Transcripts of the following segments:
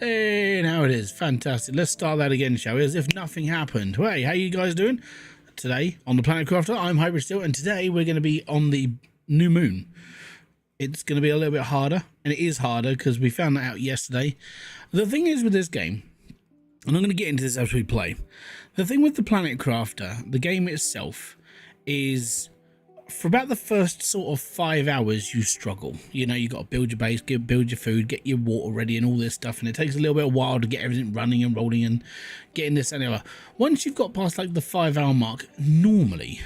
Hey, now it is. Fantastic. Let's start that again, shall we? As if nothing happened. Hey, how you guys doing? Today on the Planet Crafter, I'm Hybridsteel, and today we're going to be on the new moon. It's going to be a little bit harder, and it is harder because we found that out yesterday. The thing is with this game, and I'm going to get into this as we play, the thing with the Planet Crafter, the game itself, is for about the first sort of 5 hours you struggle. You know, you got to build your base, build your food, get your water ready and all this stuff, and it takes a little bit of a while to get everything running and rolling and getting this and the other. Once you've got past like the 5 hour mark, normally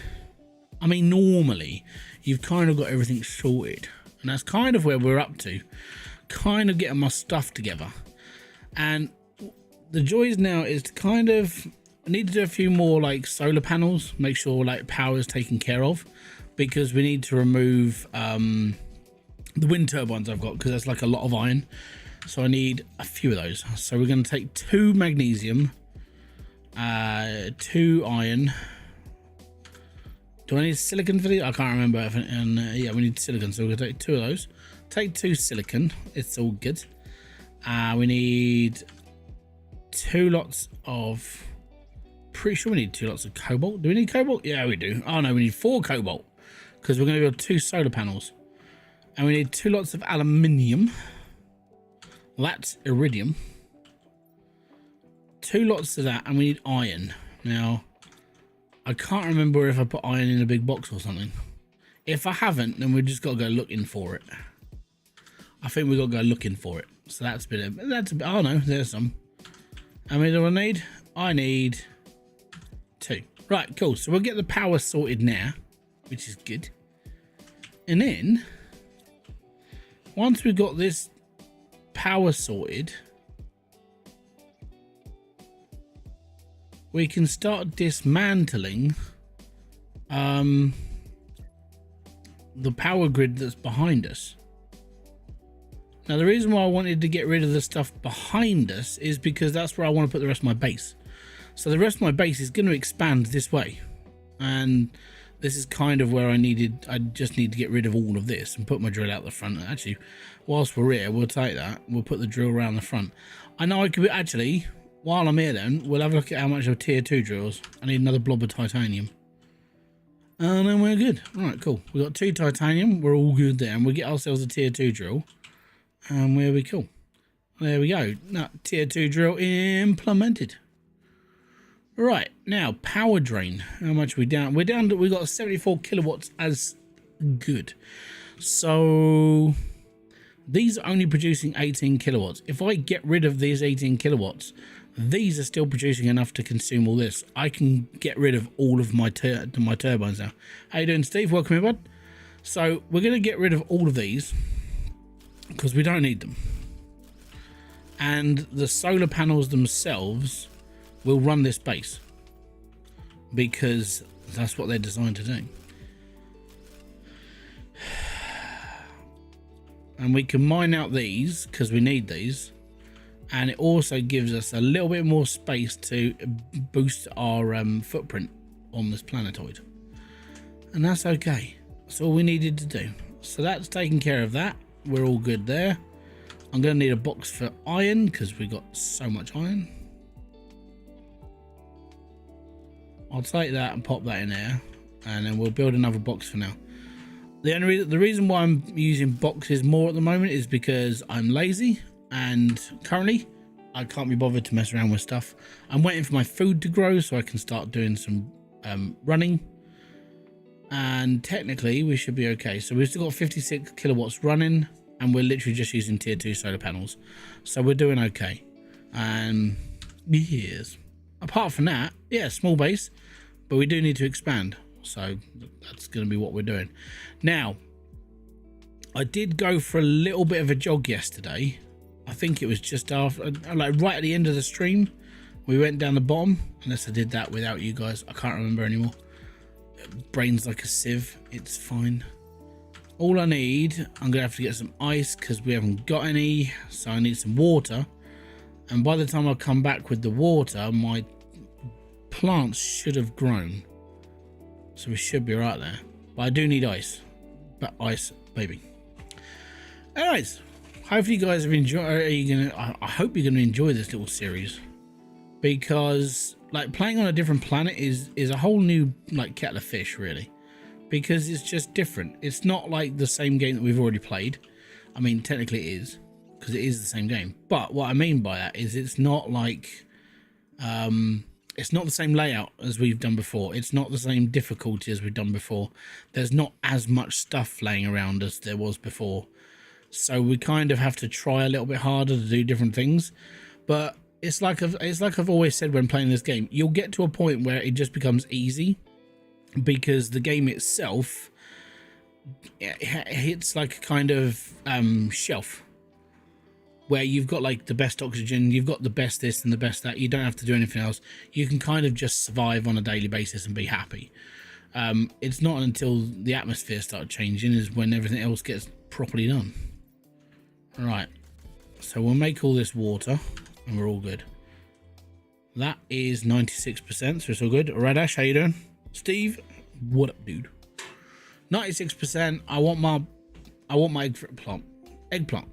you've kind of got everything sorted, and that's kind of where we're up to, kind of getting my stuff together. And the joys now is to kind of, I need to do a few more like solar panels, make sure like power is taken care of, because we need to remove the wind turbines I've got, because that's like a lot of iron, so I need a few of those. So we're going to take 2 magnesium, 2 iron. Do I need silicon for these? I can't remember. And yeah, we need silicon, so we're going to take 2 of those. Take 2 silicon, it's all good. We need 2 lots of, pretty sure we need 2 lots of cobalt. Do we need cobalt? Yeah, we do. Oh no, we need 4 cobalt, because we're going to build 2 solar panels. And we need 2 lots of aluminium. That's iridium. 2 lots of that, and we need iron. Now, I can't remember if I put iron in a big box or something. If I haven't, then we've just got to go looking for it. I think we've got to go looking for it. So that's a bit of, oh no, there's some. How many do I need? I need 2. Right, cool. So we'll get the power sorted now, which is good. And then once we've got this power sorted, we can start dismantling the power grid that's behind us. Now the reason why I wanted to get rid of the stuff behind us is because that's where I want to put the rest of my base. So the rest of my base is going to expand this way, and this is kind of where I just need to get rid of all of this and put my drill out the front. Actually, whilst we're here, we'll take that, we'll put the drill around the front. I know I could actually, while I'm here then, we'll have a look at how much of tier 2 drills. I need another blob of titanium, and then we're good. All right, cool. We've got 2 titanium, we're all good there, and we'll get ourselves a tier 2 drill, and we'll be cool. There we go. Now, tier 2 drill implemented. Right, now power drain. How much are we down? We're down to, we got 74 kilowatts as good. So these are only producing 18 kilowatts. If I get rid of these 18 kilowatts, these are still producing enough to consume all this. I can get rid of all of my turbines now. How you doing, Steve? Welcome in, bud. So we're going to get rid of all of these because we don't need them. And the solar panels themselves will run this base because that's what they're designed to do. And we can mine out these because we need these, and it also gives us a little bit more space to boost our footprint on this planetoid, and that's okay. That's all we needed to do. So that's taking care of that. We're all good there. I'm going to need a box for iron because we got so much iron. I'll take that and pop that in there, and then we'll build another box for now. The reason why I'm using boxes more at the moment is because I'm lazy, and currently I can't be bothered to mess around with stuff. I'm waiting for my food to grow so I can start doing some running, and technically we should be okay. So we've still got 56 kilowatts running, and we're literally just using tier 2 solar panels, so we're doing okay. Yes, apart from that, yeah, small base, but we do need to expand, so that's going to be what we're doing. Now, I did go for a little bit of a jog yesterday. I think it was just after, like right at the end of the stream, we went down the bottom, unless I did that without you guys. I can't remember anymore. Brain's like a sieve. It's fine. All I need, I'm going to have to get some ice because we haven't got any, so I need some water. And by the time I come back with the water, my plants should have grown, so we should be right there. But I do need ice, but ice baby. Anyways, hopefully you guys have enjoyed. I hope you're gonna enjoy this little series, because like playing on a different planet is a whole new like kettle of fish, really, because it's just different. It's not like the same game that we've already played. I mean, technically it is, because it is the same game. But what I mean by that is it's not like it's not the same layout as we've done before. It's not the same difficulty as we've done before. There's not as much stuff laying around as there was before. So we kind of have to try a little bit harder to do different things. But it's like I've always said when playing this game, you'll get to a point where it just becomes easy, because the game itself, it hits like a kind of shelf where you've got like the best oxygen, you've got the best this and the best that. You don't have to do anything else. You can kind of just survive on a daily basis and be happy. It's not until the atmosphere starts changing is when everything else gets properly done. Right, so we'll make all this water and we're all good. That is 96%, so it's all good. Radash, how you doing? Steve, what up, dude? 96%. I want my eggplant.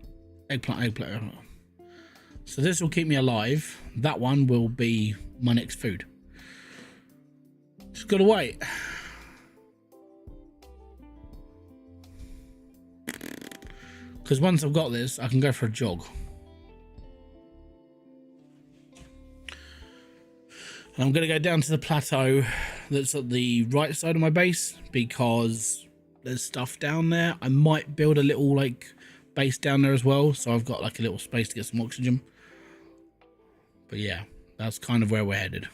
So this will keep me alive. That one will be my next food. Just gotta wait. Because once I've got this, I can go for a jog. And I'm gonna go down to the plateau that's at the right side of my base, because there's stuff down there. I might build a little like base down there as well, so I've got like a little space to get some oxygen. But yeah, that's kind of where we're headed.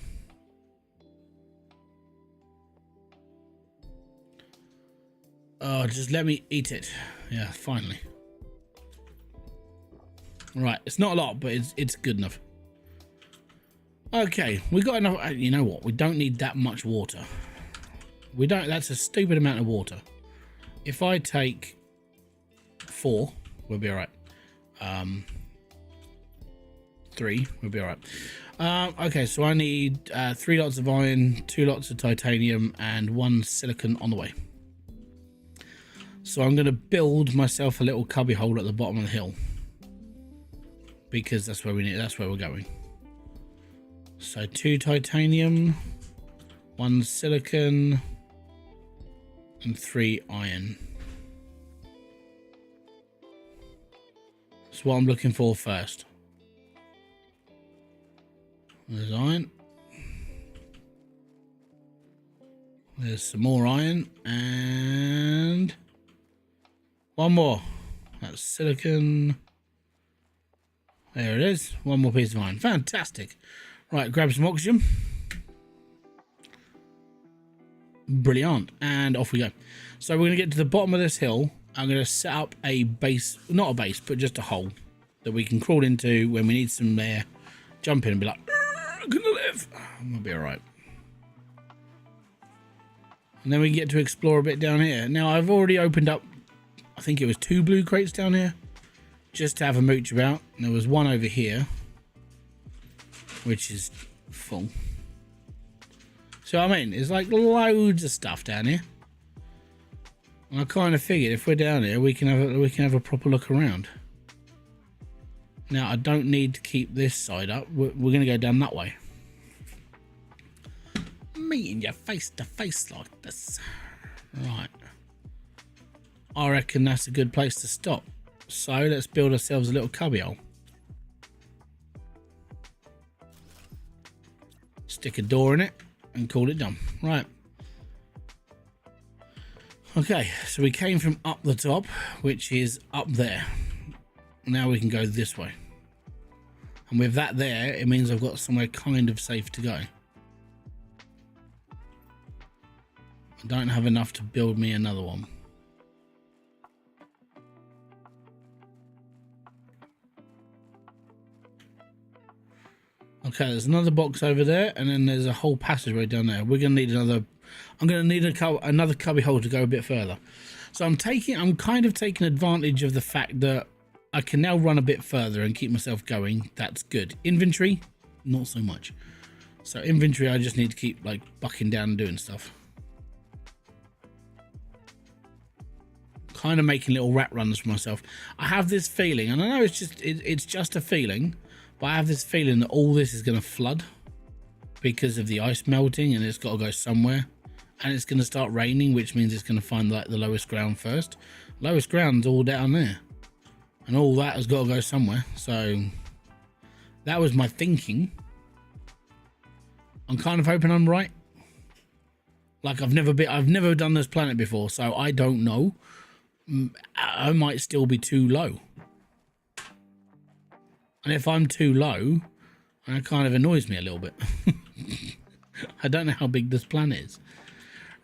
Oh, just let me eat it. Yeah, finally. Right, it's not a lot, but it's good enough. Okay, we got enough. You know what, we don't need that much water. We don't. That's a stupid amount of water. If I take 4, we'll be all right. 3, we'll be all right. Okay, so I need 3 lots of iron, 2 lots of titanium, and 1 silicon on the way. So I'm going to build myself a little cubby hole at the bottom of the hill, because that's where we need. That's where we're going. So 2 titanium, 1 silicon, and 3 iron. That's what I'm looking for first. There's iron. There's some more iron, and 1 more. That's silicon. There it is. 1 more piece of iron. Fantastic. Right, grab some oxygen. Brilliant. And off we go. So we're going to get to the bottom of this hill. I'm going to set up a base, not a base, but just a hole that we can crawl into when we need some air. Jump in and be like, I'm going to live. We'll be all right. And then we get to explore a bit down here. Now, I've already opened up, I think it was 2 blue crates down here, just to have a mooch about. And there was 1 over here, which is full. So I mean, there's like loads of stuff down here. And I kind of figured if we're down here, we can have a proper look around. Now I don't need to keep this side up. We're going to go down that way. Meeting you face to face like this. Right. I reckon that's a good place to stop. So let's build ourselves a little cubbyhole. Stick a door in it and call it done. Right. Okay, so we came from up the top, which is up there. Now we can go this way. And with that there, it means I've got somewhere kind of safe to go. I don't have enough to build me another one. Okay, there's another box over there, and then there's a whole passageway down there. We're gonna need another. I'm gonna need another cubby hole to go a bit further. So I'm kind of taking advantage of the fact that I can now run a bit further and keep myself going. That's good. Inventory, not so much. So inventory, I just need to keep like bucking down and doing stuff. kind of making little rat runs for myself. I have this feeling, and I know it's just a feeling, but I have this feeling that all this is going to flood because of the ice melting, and it's got to go somewhere, and it's going to start raining, which means it's going to find like the lowest ground first. Lowest ground's all down there, and all that has got to go somewhere. So that was my thinking. I'm kind of hoping I'm right. Like I've never done this planet before, so I don't know. I might still be too low. And if I'm too low, that kind of annoys me a little bit. I don't know how big this planet is.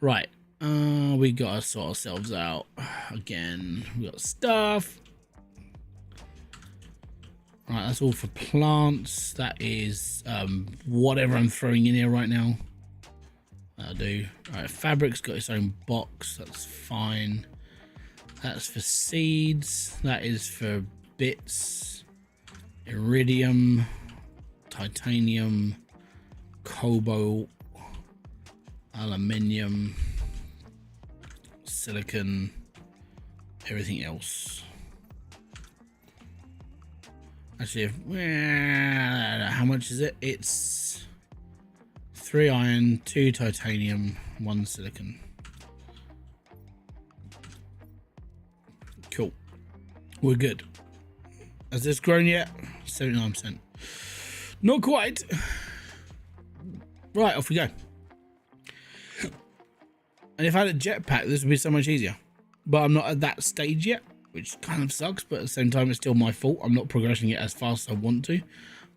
Right. We got to sort ourselves out. Again, we got stuff. Right, that's all for plants. That is whatever I'm throwing in here right now. That'll do. Alright, fabric's got its own box. That's fine. That's for seeds. That is for bits. Iridium. Titanium. Cobalt. Aluminium. Silicon. Everything else. Actually, how much is it? It's 3 iron, 2 titanium, 1 silicon. Cool. We're good. Has this grown yet? 79%. Not quite. Right, off we go. And if I had a jetpack, this would be so much easier. But I'm not at that stage yet, which kind of sucks, but at the same time, it's still my fault. I'm not progressing it as fast as I want to.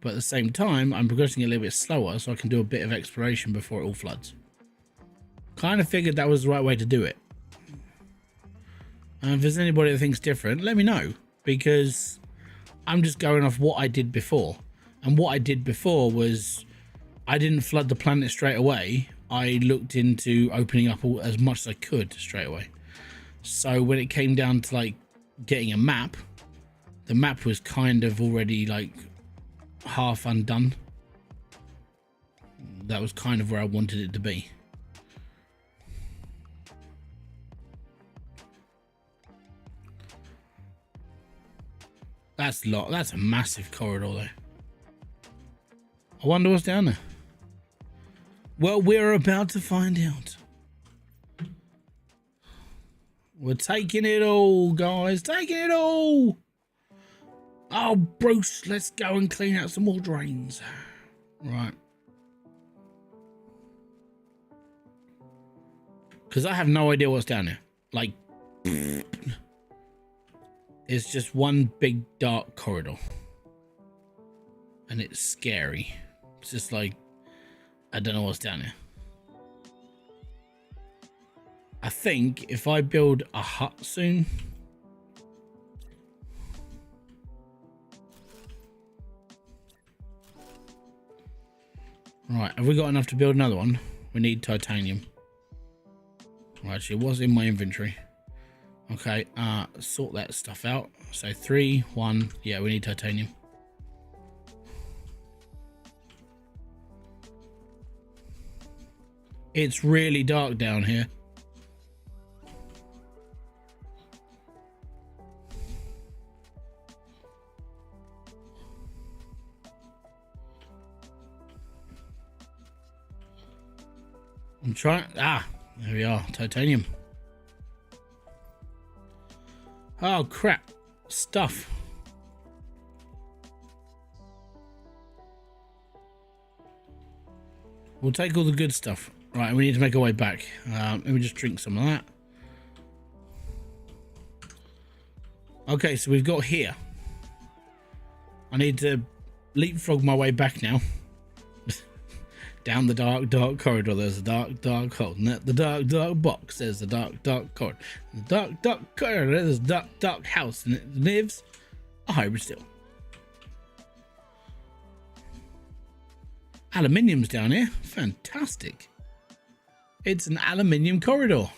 But at the same time, I'm progressing it a little bit slower so I can do a bit of exploration before it all floods. Kind of figured that was the right way to do it. And if there's anybody that thinks different, let me know. Because I'm just going off what I did before. And what I did before was I didn't flood the planet straight away. I looked into opening up as much as I could straight away. So when it came down to like getting a map, the map was kind of already like half undone. That was kind of where I wanted it to be. That's a massive corridor though. I wonder what's down there. Well, we're about to find out. We're taking it all, guys. Taking it all. Oh, Bruce, let's go and clean out some more drains. Right. Because I have no idea what's down there. Like, it's just one big dark corridor. And it's scary. It's just like, I don't know what's down there. I think if I build a hut soon, right, have we got enough to build another one? We need titanium. Well, actually, it was in my inventory. Okay, sort that stuff out. So 3, 1, yeah, we need titanium. It's really dark down here. I'm trying. Ah, there we are. Titanium. Oh, crap. Stuff. We'll take all the good stuff. Right, we need to make our way back. Let me just drink some of that. Okay, so we've got here. I need to leapfrog my way back now. Down the dark, dark corridor, there's a dark, dark hole. And at the dark, dark box, there's a dark, dark corridor. In the dark, dark corridor, there's a dark, dark house, and it lives a Hybridsteel. Aluminium's down here. Fantastic. It's an aluminium corridor.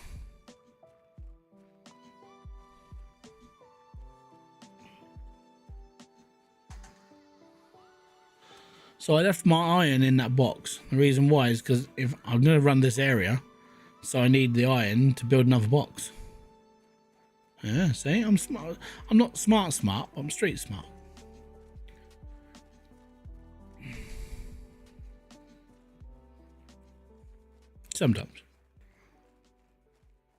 So I left my iron in that box. The reason why is because if I'm going to run this area, so I need the iron to build another box. Yeah, see, I'm smart. I'm not smart, but I'm street smart. Sometimes.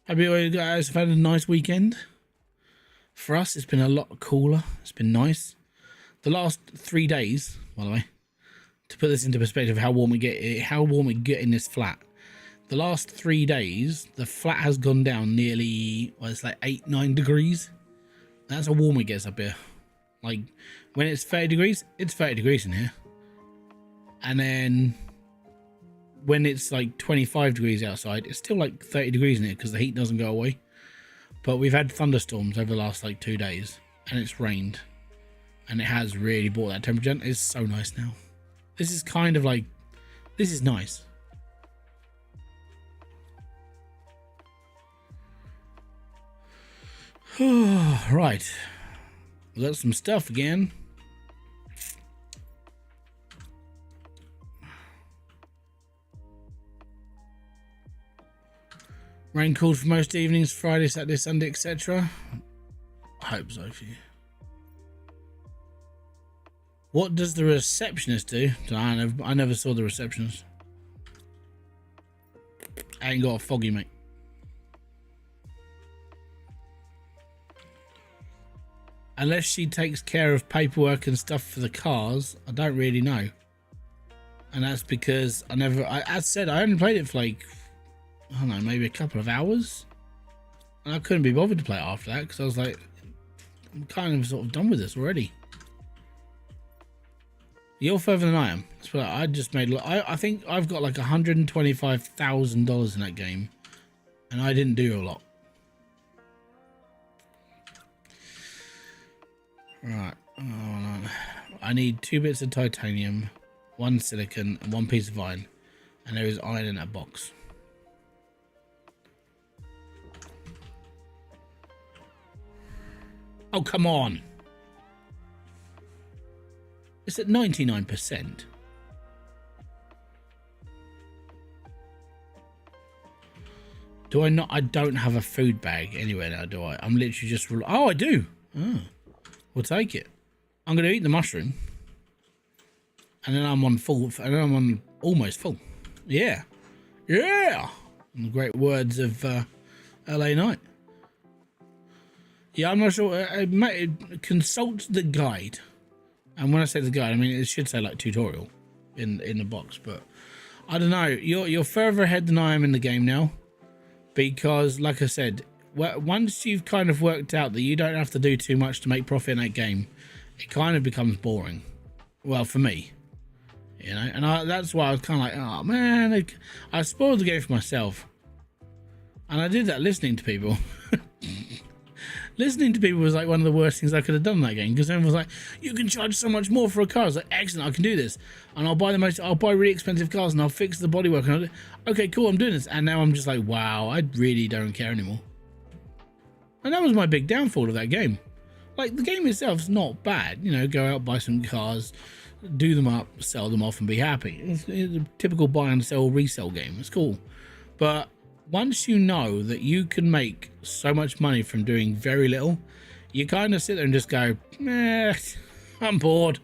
Hope you guys have had a nice weekend. For us, it's been a lot cooler. It's been nice. The last 3 days, by the way, to put this into perspective, how warm it get in this flat. The last 3 days, the flat has gone down nearly, well, it's like 8-9 degrees. That's how warm it gets up here. Like, when it's 30 degrees, it's 30 degrees in here. And then when it's like 25 degrees outside, it's still like 30 degrees in here because the heat doesn't go away. But we've had thunderstorms over the last like 2 days, and it's rained. And it has really brought that temperature. It's so nice now. This is kind of like, this is nice. Right, we got some stuff again. Rain called for most evenings, Friday, Saturday, Sunday, etc. I hope so for you. What does the receptionist do? I never saw the receptionist. I ain't got a foggy, mate. Unless she takes care of paperwork and stuff for the cars, I don't really know. And that's because as said, I only played it for like, I don't know, maybe a couple of hours. And I couldn't be bothered to play it after that because I was like, I'm kind of sort of done with this already. You're further than I am. That's what I just made. I think I've got like $125,000 in that game. And I didn't do a lot. Right, I need 2 bits of titanium, 1 silicon, and 1 piece of iron, and there is iron in that box. Oh, come on! It's at 99%. Do I not? I don't have a food bag anywhere now, do I? I'm literally just... Oh, I do! Oh. We'll take it. I'm going to eat the mushroom. And then I'm on full. And then I'm on almost full. Yeah. Yeah! In the great words of LA Knight. Yeah, I'm not sure. Consult the guide. And when I say the guide, I mean, it should say like tutorial in the box. But I don't know. You're further ahead than I am in the game now. Because, like I said... Once you've kind of worked out that you don't have to do too much to make profit in that game, it kind of becomes boring. Well, for me, you know, and that's why I was kind of like, oh man, I spoiled the game for myself. And I did that listening to people. Listening to people was like one of the worst things I could have done in that game, because everyone was like, you can charge so much more for a car. I was like, excellent, I can do this. And I'll buy really expensive cars and I'll fix the bodywork. And okay, cool, I'm doing this. And now I'm just like, wow, I really don't care anymore. And that was my big downfall of that game. Like, the game itself is not bad. You know, go out, buy some cars, do them up, sell them off, and be happy. It's a typical buy and sell, resell game. It's cool. But once you know that you can make so much money from doing very little, you kind of sit there and just go, I'm bored.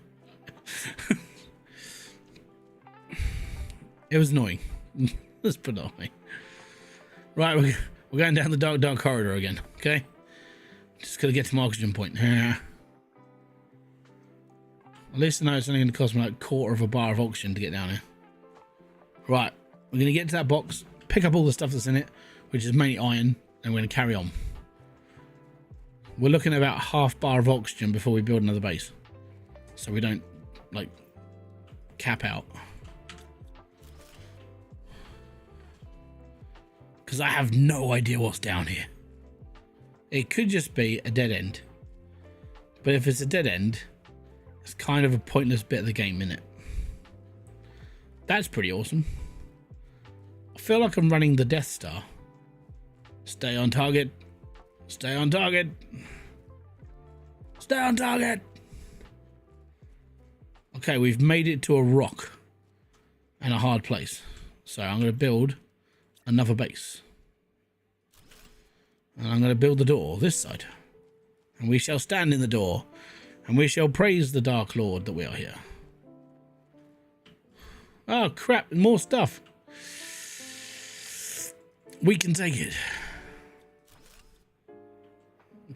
It was annoying. Let's put it that way. Right, we're going down the dark corridor again, okay? Just gotta get to my oxygen point. At least I know it's only going to cost me like 1/4 of a bar of oxygen to get down here. Right, we're going to get to that box, pick up all the stuff that's in it, which is mainly iron, and we're going to carry on. We're looking at about 1/2 bar of oxygen before we build another base. So we don't, like, cap out. Because I have no idea what's down here. It could just be a dead end. But if it's a dead end, it's kind of a pointless bit of the game, innit? That's pretty awesome. I feel like I'm running the Death Star. Stay on target. Stay on target. Stay on target. Okay, we've made it to a rock and a hard place. So I'm going to build another base. And I'm going to build the door this side. And we shall stand in the door. And we shall praise the Dark Lord that we are here. Oh, crap. More stuff. We can take it.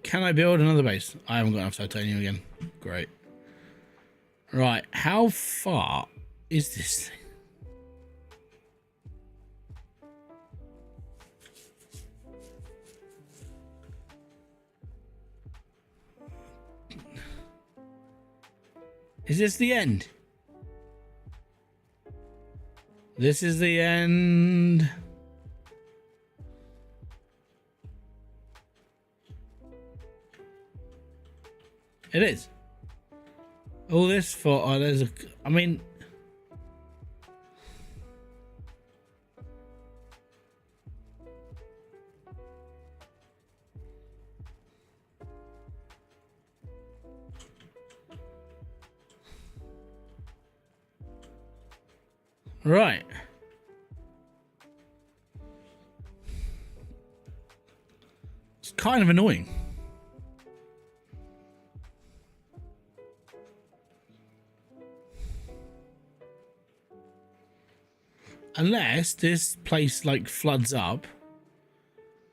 Can I build another base? I haven't got enough titanium again. Great. Right. How far is this thing? Is this the end? This is the end. It is. All this for, oh, there's a, I mean, right. It's kind of annoying. Unless this place like floods up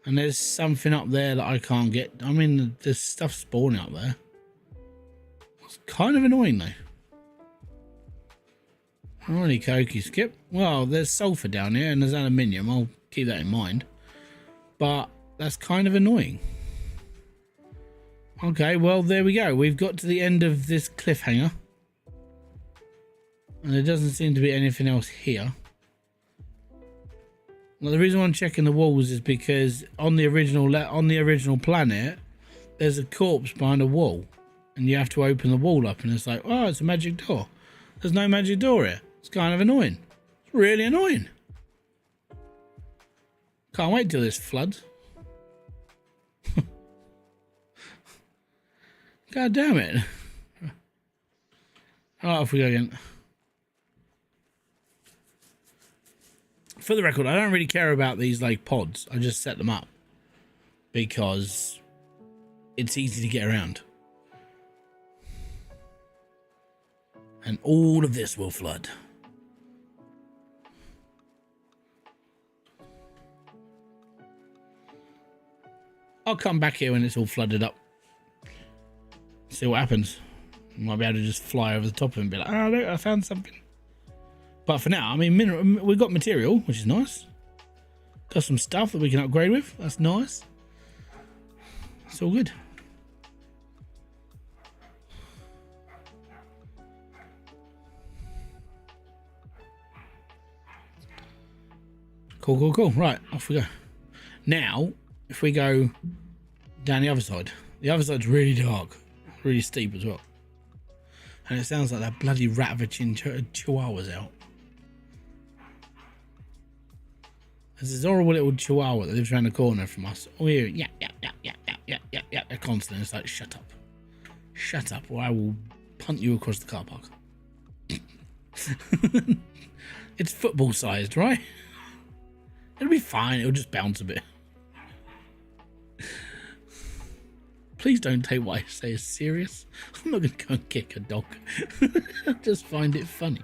and there's something up there that I can't get. I mean, there's stuff spawning up there. It's kind of annoying though. Alrighty, Koki, skip. Well, there's sulfur down here and there's aluminium. I'll keep that in mind. But that's kind of annoying. Okay, well, there we go. We've got to the end of this cliffhanger. And there doesn't seem to be anything else here. Well, the reason why I'm checking the walls is because on the original planet, there's a corpse behind a wall. And you have to open the wall up and it's like, oh, it's a magic door. There's no magic door here. It's kind of annoying. It's really annoying. Can't wait till this floods. God damn it. Alright, off we go again. For the record, I don't really care about these like pods. I just set them up because it's easy to get around. And all of this will flood. I'll come back here when it's all flooded up. See what happens. Might be able to just fly over the top of it and be like, oh, look, I found something. But for now, I mean, we've got material, which is nice. Got some stuff that we can upgrade with. That's nice. It's all good. Cool, cool, cool. Right, off we go. Now, if we go down the other side's really dark, really steep as well. And it sounds like that bloody rat of a chihuahua's out. There's this horrible little chihuahua that lives around the corner from us. Oh, here, yeah, constantly. It's like, shut up, or I will punt you across the car park. It's football sized, right? It'll be fine. It'll just bounce a bit. Please don't take what I say as serious. I'm not going to go and kick a dog. I just find it funny.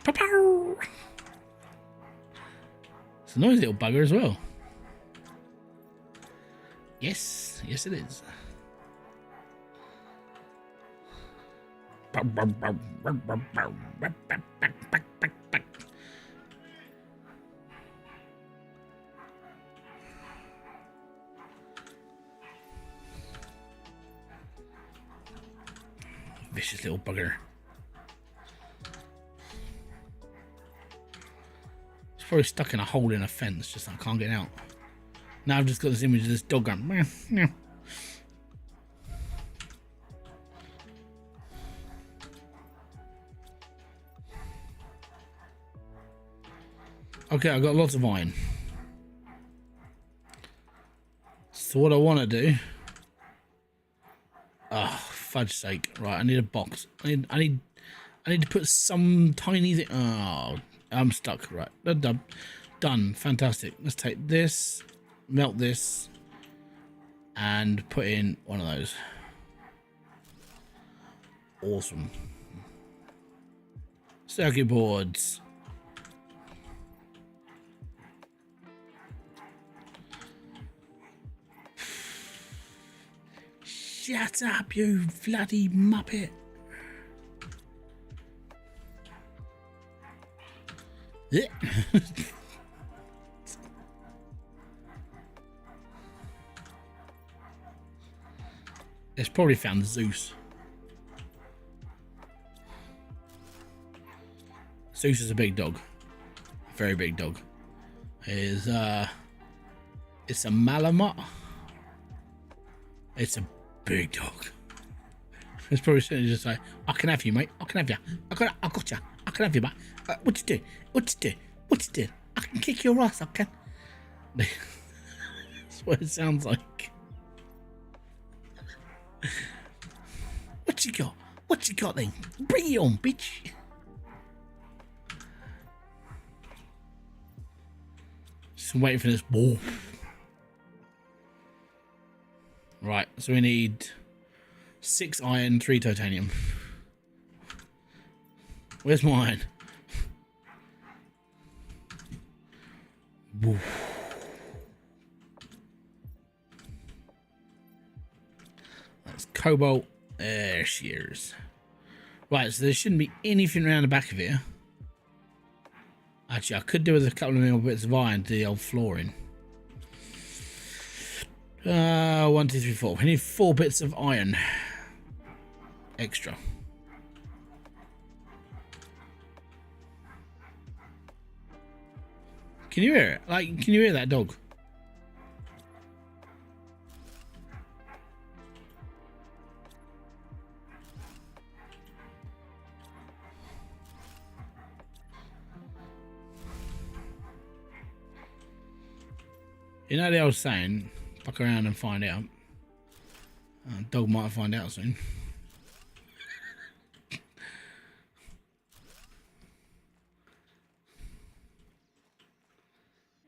Pow-pow! It's a noisy little bugger as well. Yes, yes it is. Vicious little bugger. It's probably stuck in a hole in a fence, just I can't get out. Now I've just got this image of this dog going, meow, meow. Okay, I've got lots of iron. So what I want to do... Oh, fudge sake. Right, I need a box. I need to put some tiny thing... Oh, I'm stuck. Right, done. Fantastic. Let's take this. melt this, and put in one of those. Awesome. Circuit boards. Shut up, you bloody muppet. It's probably found Zeus. Zeus is a big dog. Very big dog. It's a Malamute. It's a big dog. It's probably sitting just like, I can have you, mate. I can have you. I got you. I can have you, mate. What you do? What you do? What you do? I can kick your ass, I can. That's what it sounds like. What you got? What you got then? Bring it on, bitch. Just waiting for this ball. Right, so we need 6 iron, 3 titanium. Where's my iron? Woo. That's cobalt. There she is. Right, so there shouldn't be anything around the back of here. Actually, I could do with a couple of more bits of iron to the old flooring. 1, 2, 3, 4. We need 4 bits of iron extra. Can you hear it? Like, can you hear that dog? You know the old saying, fuck around and find out. Dog might find out soon.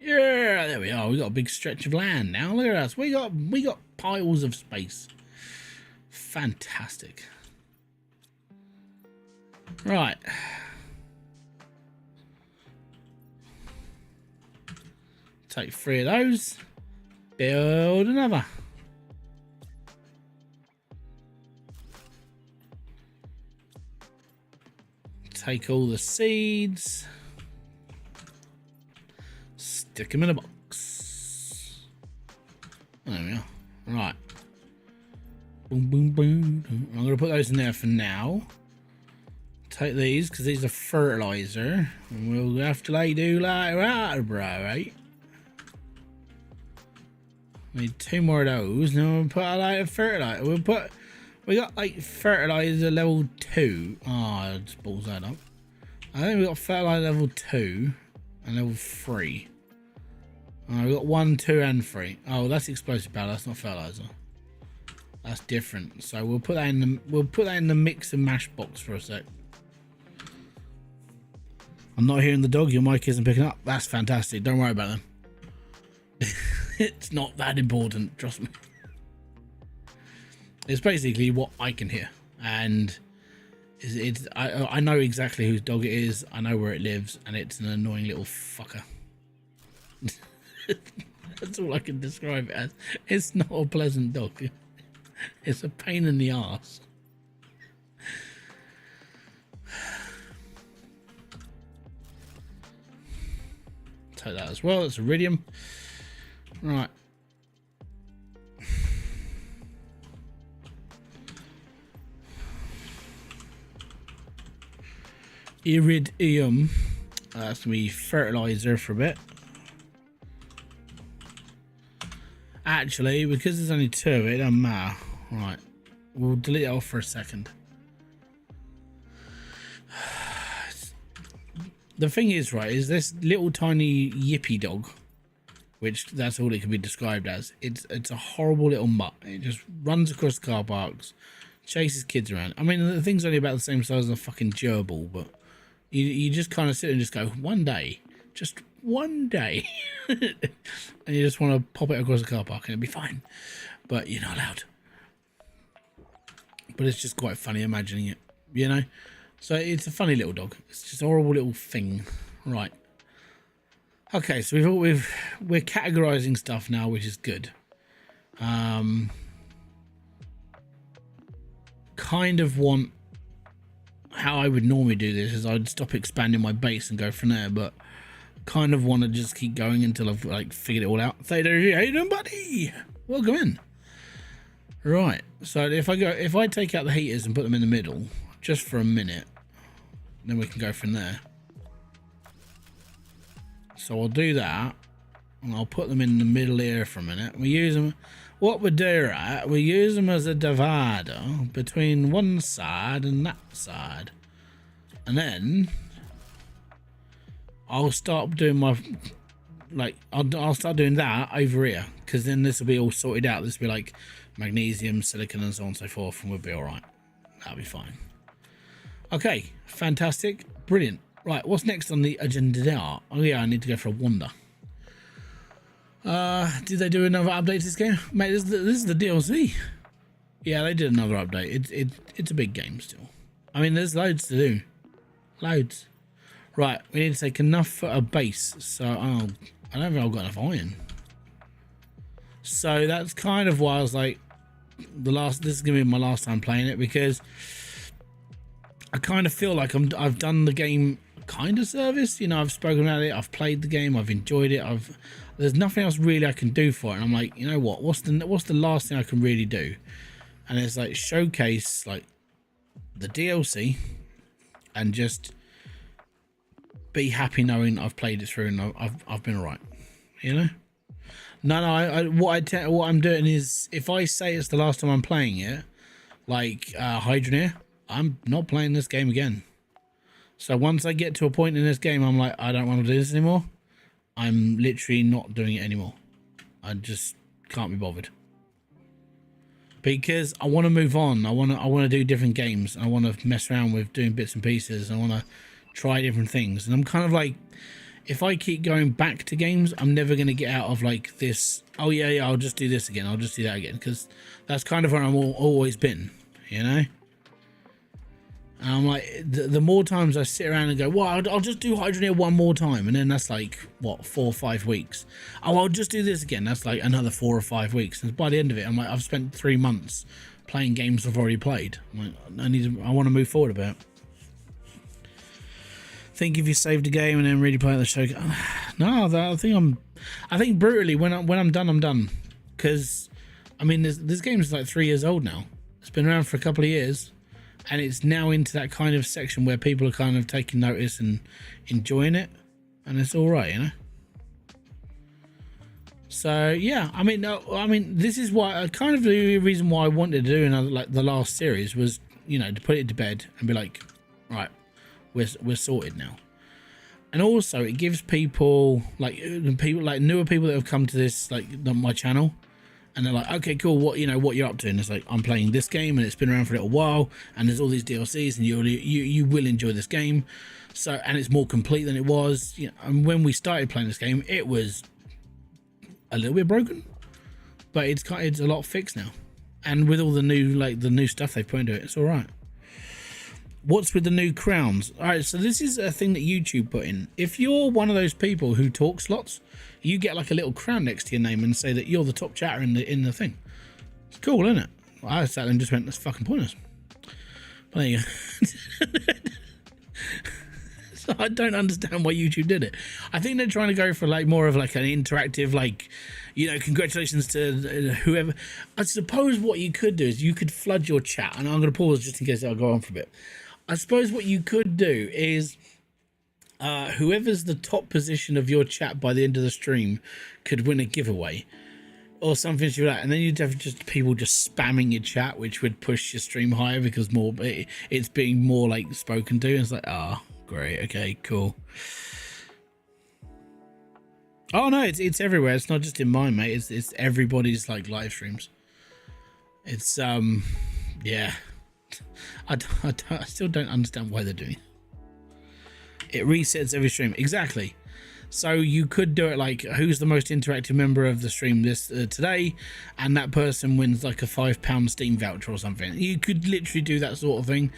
Yeah, there we are. We got a big stretch of land now. Look at us. We got piles of space. Fantastic. Right. Take 3 of those. Build another. Take all the seeds. Stick them in a box. There we are. Right. Boom, boom, boom. I'm going to put those in there for now. Take these, because these are fertilizer. And we'll have to do like that, bro, right? Need 2 more of those. Now we'll put a lot of fertilizer. We got like fertilizer level 2. Oh, just balls that up. I think we got fertilizer level 2 and level 3. We got 1, 2, and 3. Oh, that's explosive powder. That's not fertilizer. That's different. So we'll put that in the mix and mash box for a sec. I'm not hearing the dog. Your mic isn't picking up. That's fantastic. Don't worry about them. It's not that important. Trust me. It's basically what I can hear, and I know exactly whose dog it is. I know where it lives, and it's an annoying little fucker. That's all I can describe it as. It's not a pleasant dog. It's a pain in the arse. Take that as well. It's iridium. Right. Iridium. That's gonna be fertilizer for a bit. Actually, because there's only 2 of it, it doesn't matter. Right. We'll delete it off for a second. The thing is, right, is this little tiny yippy dog, which that's all it can be described as. It's a horrible little mutt. It just runs across car parks, chases kids around. I mean, the thing's only about the same size as a fucking gerbil, but you just kind of sit and just go, one day, just one day. And you just want to pop it across the car park and it'll be fine. But you're not allowed. But it's just quite funny imagining it, you know? So it's a funny little dog. It's just a horrible little thing. Right. Okay, so we're categorizing stuff now, which is good. Kind of want, how I would normally do this is I'd stop expanding my base and go from there, but kind of want to just keep going until I've like figured it all out. How you doing, buddy? Welcome in. Right, so if I take out the heaters and put them in the middle just for a minute, then we can go from there. So I'll do that, and I'll put them in the middle here for a minute. We use them. What we do, right? We use them as a divider between one side and that side, and then I'll start doing my I'll start doing that over here, because then this will be all sorted out. This will be like magnesium, silicon, and so on and so forth, and we'll be all right. That'll be fine. Okay, fantastic, brilliant. Right, what's next on the agenda there? Oh yeah, I need to go for a wander. Did they do another update to this game? Mate, this is the DLC. Yeah, they did another update. It's a big game still. I mean, there's loads to do. Loads. Right, we need to take enough for a base. So, I don't think I've got enough iron. So that's kind of why I was like, this is going to be my last time playing it, because I kind of feel like I've done the game kind of service. You know, I've spoken about it, I've played the game, I've enjoyed it, there's nothing else really I can do for it, and I'm like, you know what, what's the last thing I can really do? And it's like showcase like the DLC and just be happy knowing I've played it through and I've been alright, you know. What I'm doing is, if I say it's the last time I'm playing it, like Hybridsteel, I'm not playing this game again. So once I get to a point in this game, I'm like, I don't want to do this anymore. I'm literally not doing it anymore. I just can't be bothered, because I want to move on. I want to do different games. I want to mess around with doing bits and pieces. I want to try different things. And I'm kind of like, if I keep going back to games, I'm never going to get out of like this, oh yeah, I'll just do this again, I'll just do that again, because that's kind of where I've always been, you know. And I'm like, the more times I sit around and go, well, I'll just do Hybridsteel one more time, and then that's like, what, 4 or 5 weeks. Oh, I'll just do this again, that's like another 4 or 5 weeks. And by the end of it, I'm like, I've spent 3 months playing games I've already played. I'm like, I want to move forward a bit. Think if you saved a game and then really play the show. No, I think brutally when I'm done, I'm done. Because I mean, this game is like 3 years old now. It's been around for a couple of years, and it's now into that kind of section where people are kind of taking notice and enjoying it, and it's all right, you know. So yeah, I mean, this is why kind of the reason why I wanted to do another, like the last series, was, you know, to put it to bed and be like, right, we're sorted now. And also it gives people like newer people that have come to this, like my channel, and they're like, okay, cool, what you're up to? And it's like, I'm playing this game and it's been around for a little while, and there's all these DLCs, and you will enjoy this game. So, and it's more complete than it was, you know. And when we started playing this game, it was a little bit broken, but it's a lot fixed now, and with all the new stuff they've put into it, it's all right. What's with the new crowns? All right, so this is a thing that YouTube put in. If you're one of those people who talks lots, you get like a little crown next to your name and say that you're the top chatter in the thing. It's cool, isn't it? Well, I sat there and just went, that's fucking pointless. But there you go. So I don't understand why YouTube did it. I think they're trying to go for like more of like an interactive, like, you know, congratulations to whoever. I suppose what you could do is you could flood your chat, and I'm going to pause just in case I'll go on for a bit. I suppose what you could do is whoever's the top position of your chat by the end of the stream could win a giveaway or something like that, and then you'd have just people just spamming your chat, which would push your stream higher because it's being more like spoken to. And it's like, ah, oh, great, okay, cool. Oh no, it's everywhere. It's not just in mine, mate. It's everybody's like live streams. It's yeah. I still don't understand why they're doing it. It resets every stream. Exactly. So you could do it like, who's the most interactive member of the stream this today, and that person wins like a £5 Steam voucher or something. You could literally do that sort of thing,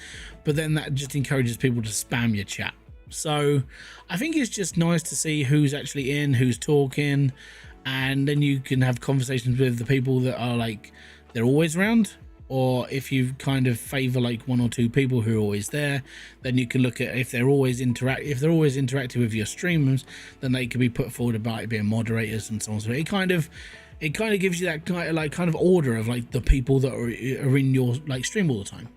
but then that just encourages people to spam your chat. So I think it's just nice to see who's actually in, who's talking, and then you can have conversations with the people that are like, they're always around. Or if you kind of favor like 1 or 2 people who are always there, then you can look at if they're always interactive with your streamers, then they can be put forward about being moderators and so on. So it kind of gives you that kind of order of like the people that are in your like stream all the time.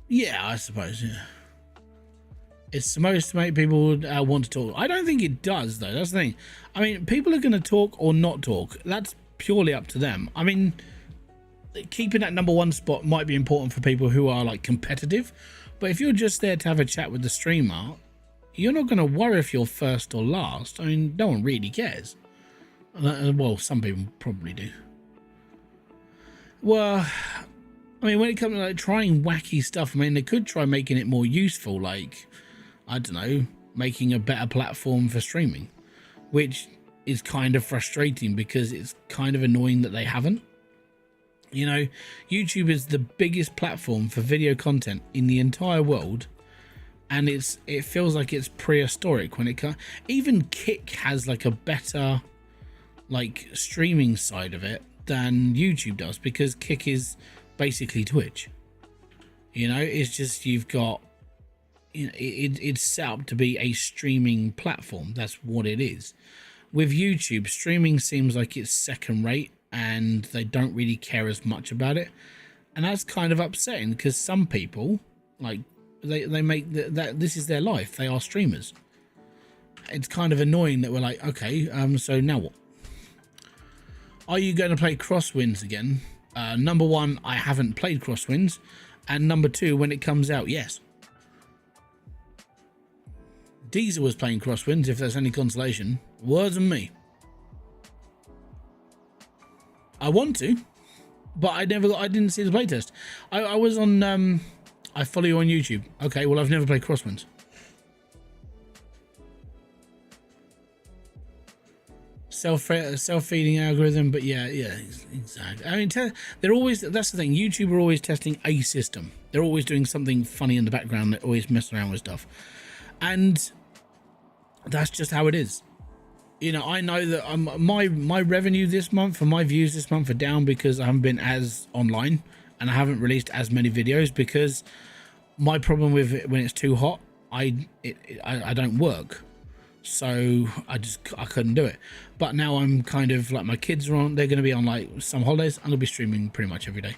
Yeah, I suppose. Yeah, it's supposed to make people want to talk. I don't think it does though. That's the thing. I mean, people are going to talk or not talk. That's purely up to them. I mean, keeping that #1 spot might be important for people who are like competitive, but if you're just there to have a chat with the streamer, you're not going to worry if you're first or last. I mean, no one really cares. Well, some people probably do. Well, I mean, when it comes to like trying wacky stuff, I mean, they could try making it more useful, like, I don't know, making a better platform for streaming, which is kind of frustrating because it's kind of annoying that they haven't. You know, YouTube is the biggest platform for video content in the entire world, and it feels like it's prehistoric when it comes. Even Kick has like a better like streaming side of it than YouTube does, because Kick is basically Twitch. You know, it's just, you've got, you know, it's set up to be a streaming platform. That's what it is. With YouTube, streaming seems like it's second rate and they don't really care as much about it. And that's kind of upsetting, because some people, like, they make that this is their life. They are streamers. It's kind of annoying that we're like, okay, so now what? Are you going to play Crosswinds again? #1, I haven't played Crosswinds. And #2, when it comes out, yes. Diesel was playing Crosswinds, if there's any consolation. Wasn't me. I want to, but I didn't see the playtest. I was on, I follow you on YouTube. Okay, well, I've never played Crosswinds. Self-feeding algorithm, but yeah, exactly. I mean, they're always, that's the thing, YouTube are always testing a system. They're always doing something funny in the background. They're always messing around with stuff. And that's just how it is. You know, I know that my revenue this month and my views this month are down because I haven't been as online and I haven't released as many videos, because my problem with it, when it's too hot, I don't work. So I couldn't do it. But now I'm kind of like, my kids are on, they're going to be on like some holidays. I'm going to be streaming pretty much every day.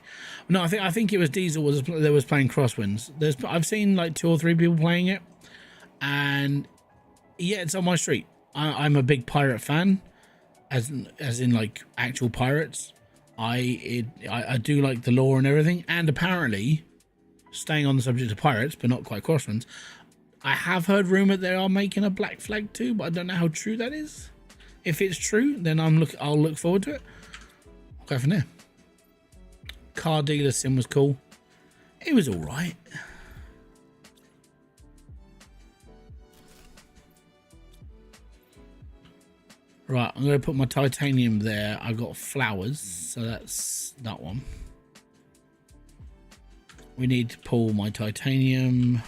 No, I think it was Diesel that was playing Crosswinds. I've seen like 2 or 3 people playing it, and yeah, it's on my street. I'm a big pirate fan, as in like actual pirates. I do like the lore and everything. And apparently, staying on the subject of pirates, but not quite Crosswinds, I have heard rumor they are making a Black Flag 2, but I don't know how true that is. If it's true, then I'll look forward to it. I'll go from there. Car dealer sim was cool. It was all right. Right, I'm going to put my titanium there. I got flowers, so that's that one. We need to pull my titanium.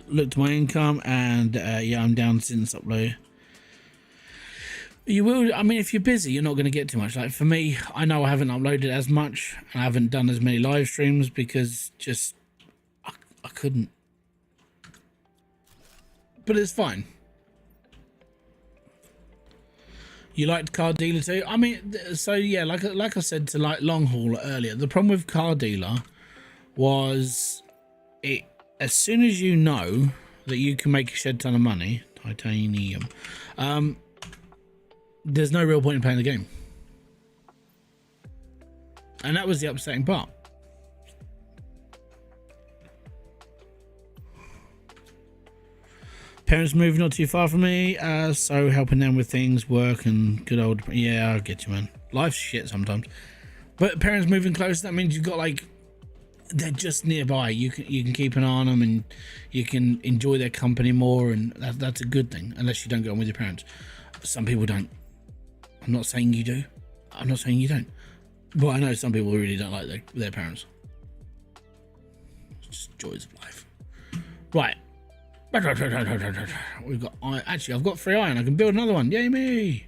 Look to my income, and yeah, I'm down since upload. You will, I mean, if you're busy, you're not going to get too much. Like for me, I know I haven't uploaded as much, and I haven't done as many live streams because just I couldn't. But it's fine. You liked Car Dealer too? I mean, so yeah, like I said to like Long Haul earlier, the problem with Car Dealer was it, as soon as you know that you can make a shed ton of money, titanium, there's no real point in playing the game. And that was the upsetting part. Parents moved not too far from me, so helping them with things, work and good old, yeah, I get you, man. Life's shit sometimes. But parents moving close, that means you've got like they're just nearby. You can keep an eye on them, and you can enjoy their company more, and that's a good thing, unless you don't go on with your parents. Some people don't. I'm not saying you do. I'm not saying you don't. But I know some people really don't like their parents. It's just joys of life. Right. We've got actually, I've got 3 iron. I can build another one. Yay me!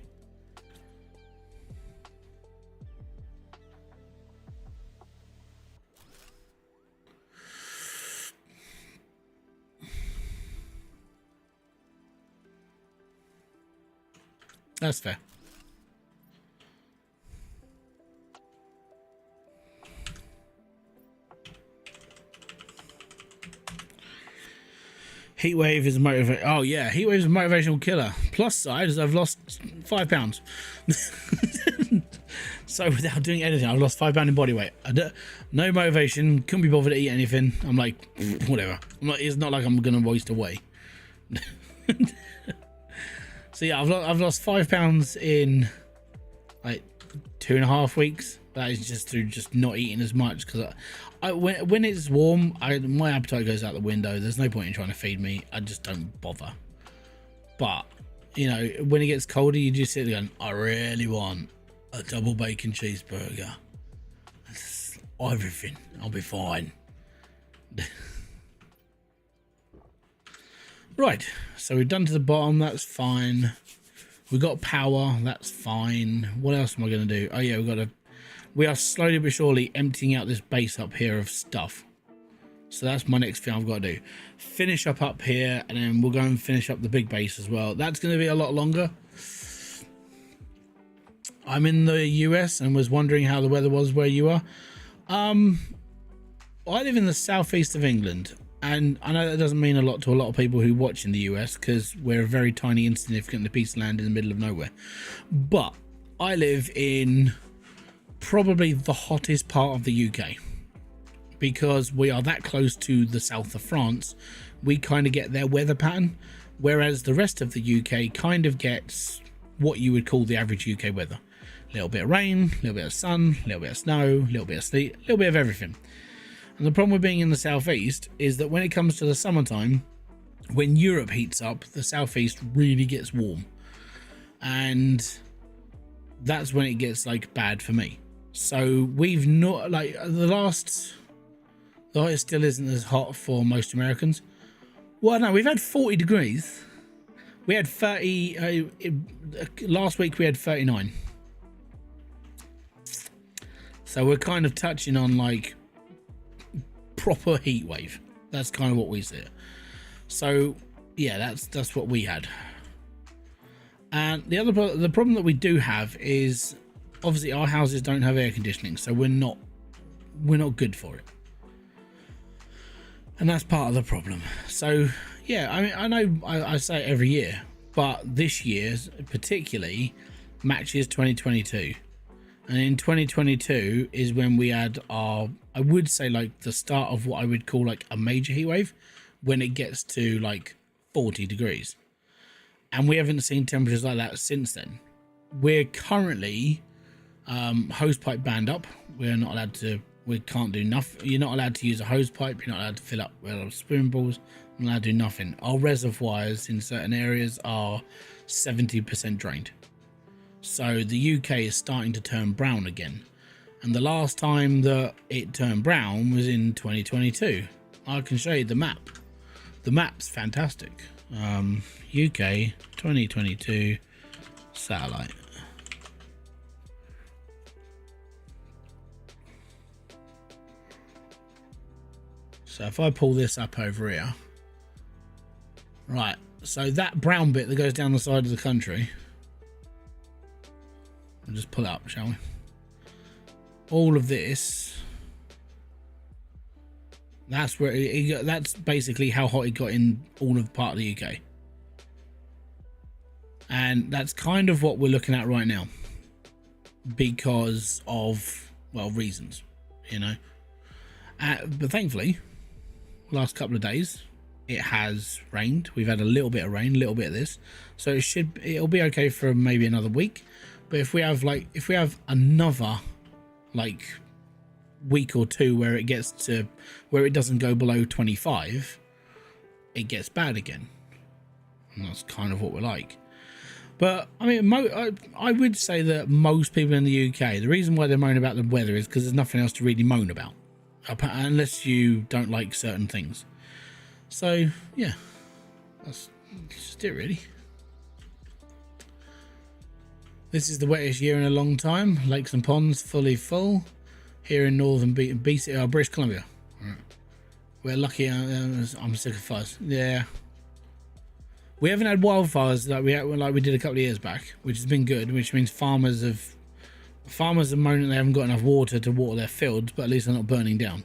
That's fair. Heatwave is a motivation. Oh yeah, Heatwave is a motivational killer. Plus side is I've lost 5 pounds. So without doing anything, I've lost 5 pounds in body weight. No motivation. Couldn't be bothered to eat anything. I'm like, whatever. It's not like I'm gonna waste away. So yeah, I've lost 5 pounds in like 2.5 weeks. That is just through just not eating as much, because when it's warm, my appetite goes out the window. There's no point in trying to feed me. I just don't bother. But you know, when it gets colder, you just sit there going, I really want a double bacon cheeseburger. That's everything. I'll be fine. Right, so we've done to the bottom. That's fine. We got power. That's fine. What else am I going to do? Oh yeah, we are slowly but surely emptying out this base up here of stuff. So that's my next thing I've got to do. Finish up here, and then we'll go and finish up the big base as well. That's going to be a lot longer. I'm in the US and was wondering how the weather was where you are. I live in the southeast of England, and I know that doesn't mean a lot to a lot of people who watch in the US, because we're a very tiny, insignificant piece of land in the middle of nowhere. But I live in probably the hottest part of the UK, because we are that close to the south of France. We kind of get their weather pattern, whereas the rest of the UK kind of gets what you would call the average UK weather. A little bit of rain, a little bit of sun, a little bit of snow, a little bit of sleet, a little bit of everything. And the problem with being in the southeast is that when it comes to the summertime, when Europe heats up, the southeast really gets warm, and that's when it gets like bad for me. So we've not, like, the hottest still isn't as hot for most Americans. Well, no, we've had 40 degrees. We had 30 last week. We had 39. So we're kind of touching on like proper heat wave. That's kind of what we see. So yeah, that's what we had. And the problem that we do have is, obviously our houses don't have air conditioning, so we're not good for it, and that's part of the problem. So yeah, I mean, I know I say it every year, but this year's particularly matches 2022, and in 2022 is when we had our, I would say, like the start of what I would call like a major heat wave, when it gets to like 40 degrees, and we haven't seen temperatures like that since then. We're currently hose pipe banned up. We're not allowed to, we can't do nothing. You're not allowed to use a hose pipe. You're not allowed to fill up spoon balls. You're not allowed to do nothing. Our reservoirs in certain areas are 70% drained. So the UK is starting to turn brown again. And the last time that it turned brown was in 2022. I can show you the map. The map's fantastic. UK 2022 satellite. So if I pull this up over here, right, so that brown bit that goes down the side of the country, we'll just pull it up, shall we? All of this, that's where that's basically how hot it got in all of part of the UK. And that's kind of what we're looking at right now, because of, well, reasons, you know. But thankfully, last couple of days it has rained. We've had a little bit of rain, a little bit of this, so it'll be okay for maybe another week. But if we have another like week or two where it gets to where it doesn't go below 25, it gets bad again. And that's kind of what we're like. But I mean, I would say that most people in the UK, the reason why they moan about the weather is because there's nothing else to really moan about, unless you don't like certain things. So yeah, that's just it really. This is the wettest year in a long time. Lakes and ponds fully full here in northern BC, British Columbia. Right. We're lucky. I'm sick of fires. Yeah, we haven't had wildfires like we did a couple of years back, which has been good. Which means farmers are moaning they haven't got enough water to water their fields, but at least they're not burning down.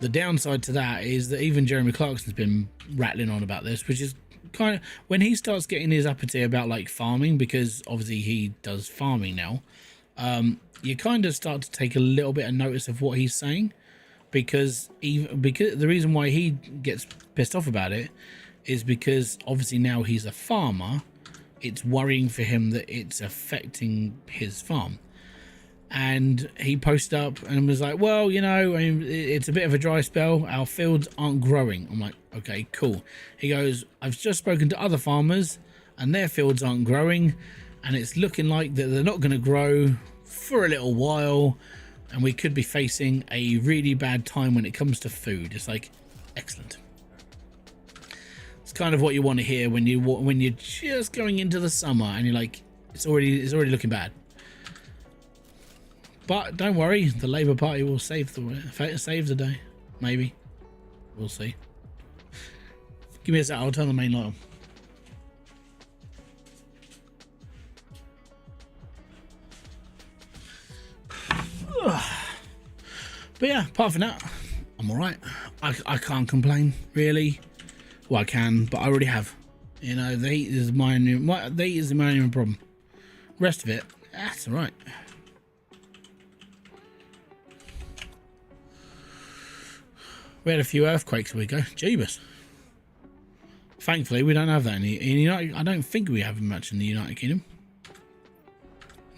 The downside to that is that even Jeremy Clarkson's been rattling on about this, which is kind of when he starts getting his uppity about like farming, because obviously he does farming now. You kind of start to take a little bit of notice of what he's saying, because the reason why he gets pissed off about it is because obviously now he's a farmer. It's worrying for him that it's affecting his farm. And he posted up and was like, well, you know, it's a bit of a dry spell. Our fields aren't growing. I'm like, okay, cool. He goes, I've just spoken to other farmers and their fields aren't growing. And it's looking like that they're not going to grow for a little while. And we could be facing a really bad time when it comes to food. It's like, excellent. It's kind of what you want to hear when you're just going into the summer and you're like, it's already looking bad. But don't worry, the Labour Party will save the day. Maybe. We'll see. Give me a sec, I'll turn the main light on. But yeah, apart from that, I'm alright. I can't complain, really. Well, I can, but I already have. You know, the heat is my only problem. The rest of it, that's alright. We had a few earthquakes a week ago. Jeebus. Thankfully, we don't have that in the United. I don't think we have much in the United Kingdom.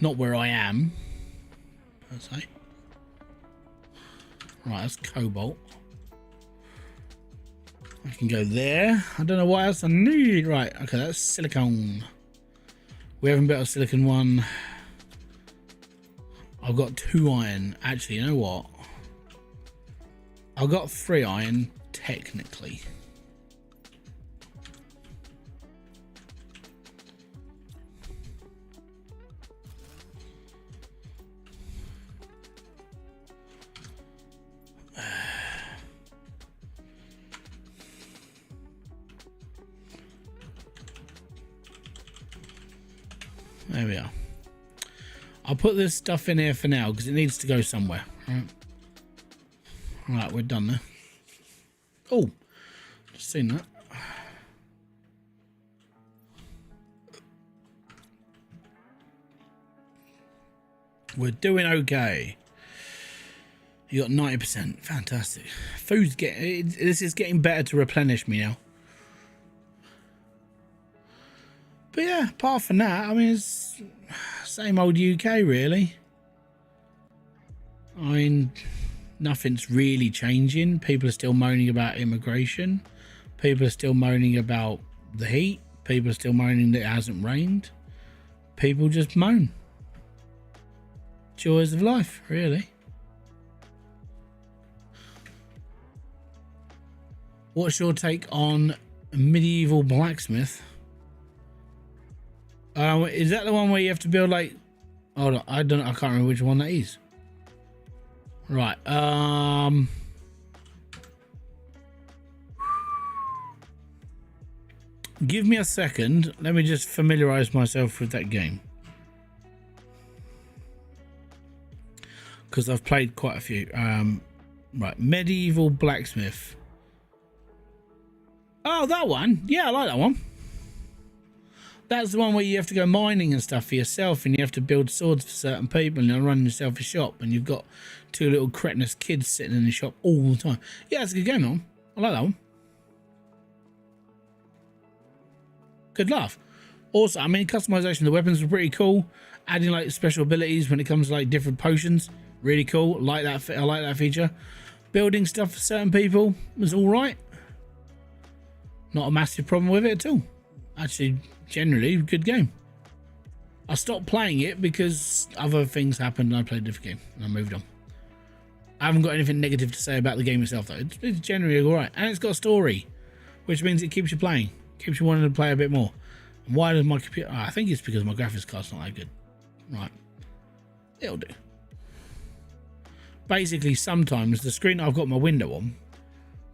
Not where I am, per se. Right, that's cobalt. I can go there. I don't know what else I need. Right, okay, that's silicone. We haven't built a silicon one. I've got 2 iron. Actually, you know what? I've got 3 iron, technically. There we are. I'll put this stuff in here for now because it needs to go somewhere. Right, we're done there. Oh, just seen that. We're doing okay. You got 90%. Fantastic. Food's this is getting better to replenish me now. But yeah, apart from that, I mean, it's same old UK really. I mean, nothing's really changing. People are still moaning about immigration. People are still moaning about the heat. People are still moaning that it hasn't rained. People just moan. Joys of life, really. What's your take on medieval blacksmith? Is that the one where you have to build like... Hold on, I can't remember which one that is. Right, give me a second. Let me just familiarize myself with that game. Because I've played quite a few. Right, medieval blacksmith. Oh, that one. Yeah, I like that one. That's the one where you have to go mining and stuff for yourself, and you have to build swords for certain people, and you're running yourself a shop, and you've got 2 little cretinous kids sitting in the shop all the time. Yeah, it's a good game, man. I like that one. Good laugh. Also, I mean, customization of the weapons were pretty cool. Adding like special abilities when it comes to like different potions, Really cool. Like that. I like that feature. Building stuff for certain people was all right. Not a massive problem with it at all. Actually, generally, good game. I stopped playing it because other things happened and I played a different game and I moved on. I haven't got anything negative to say about the game itself though. It's generally alright. And it's got a story, which means it keeps you playing. Keeps you wanting to play a bit more. And why does my computer... I think it's because my graphics card's not that good. Right. It'll do. Basically, sometimes the screen I've got my window on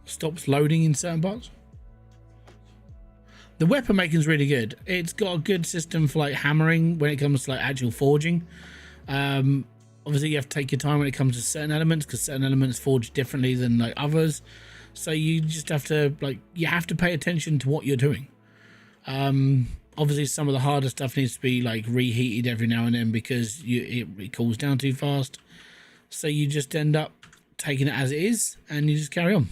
stops loading in certain parts. The weapon making is really good. It's got a good system for like hammering when it comes to like actual forging. Obviously you have to take your time when it comes to certain elements because certain elements forge differently than like others. So you just have to you have to pay attention to what you're doing. Obviously some of the harder stuff needs to be like reheated every now and then because it cools down too fast. So you just end up taking it as it is and you just carry on.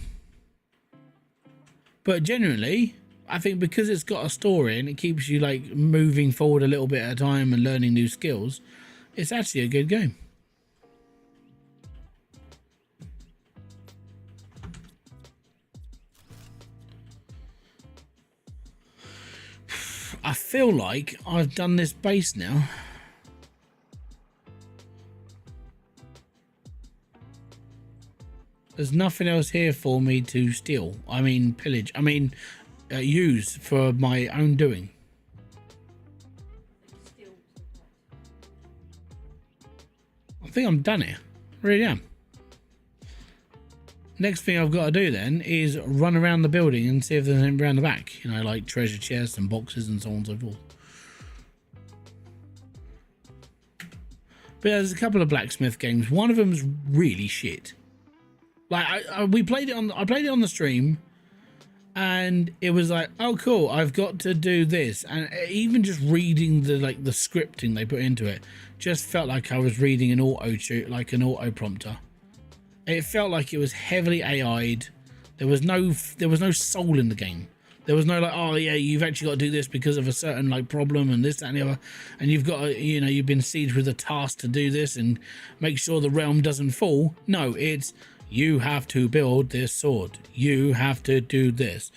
But generally, I think because it's got a story and it keeps you like moving forward a little bit at a time and learning new skills, it's actually a good game. I feel like I've done this base now. There's nothing else here for me to steal. I mean, pillage. I mean, use for my own doing. I think I'm done here. I really am. Next thing I've got to do then is run around the building and see if there's anything around the back. You know, like treasure chests and boxes and so on and so forth. But there's a couple of blacksmith games. One of them's really shit. Like I played it on the stream, and it was like, oh cool, I've got to do this, and even just reading the scripting they put into it, just felt like I was reading an auto prompter. It felt like it was heavily AI'd. There was no soul in the game. There was no like, oh yeah, you've actually got to do this because of a certain like problem and this, that, and the other, and you've got to, you know, you've been sieged with a task to do this and make sure the realm doesn't fall. No, it's you have to build this sword. You have to do this.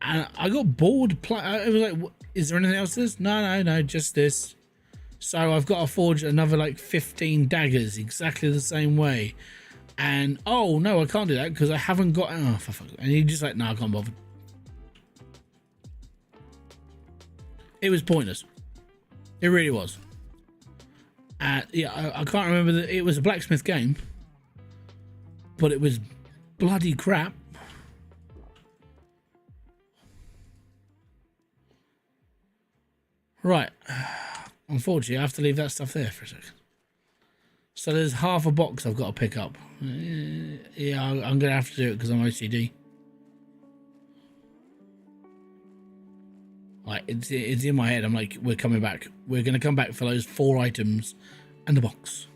And I got bored. It was like, is there anything else to this? No, just this. So I've got to forge another like 15 daggers exactly the same way. And oh no, I can't do that because I haven't got. Oh, for fuck. And you're just like, no, I can't bother. It was pointless. It really was. Yeah, I can't remember that it was a blacksmith game. But it was bloody crap. Right. Unfortunately, I have to leave that stuff there for a second. So there's half a box I've got to pick up. Yeah, I'm going to have to do it because I'm OCD. Like, it's in my head. I'm like, we're coming back. We're going to come back for those 4 items and the box.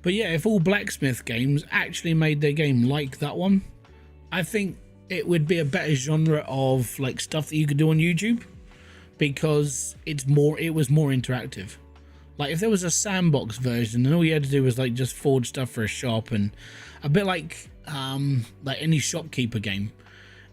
But yeah, if all blacksmith games actually made their game like that one, I think it would be a better genre of like stuff that you could do on YouTube, because it was more interactive. Like if there was a sandbox version and all you had to do was like just forge stuff for a shop, and a bit like any shopkeeper game,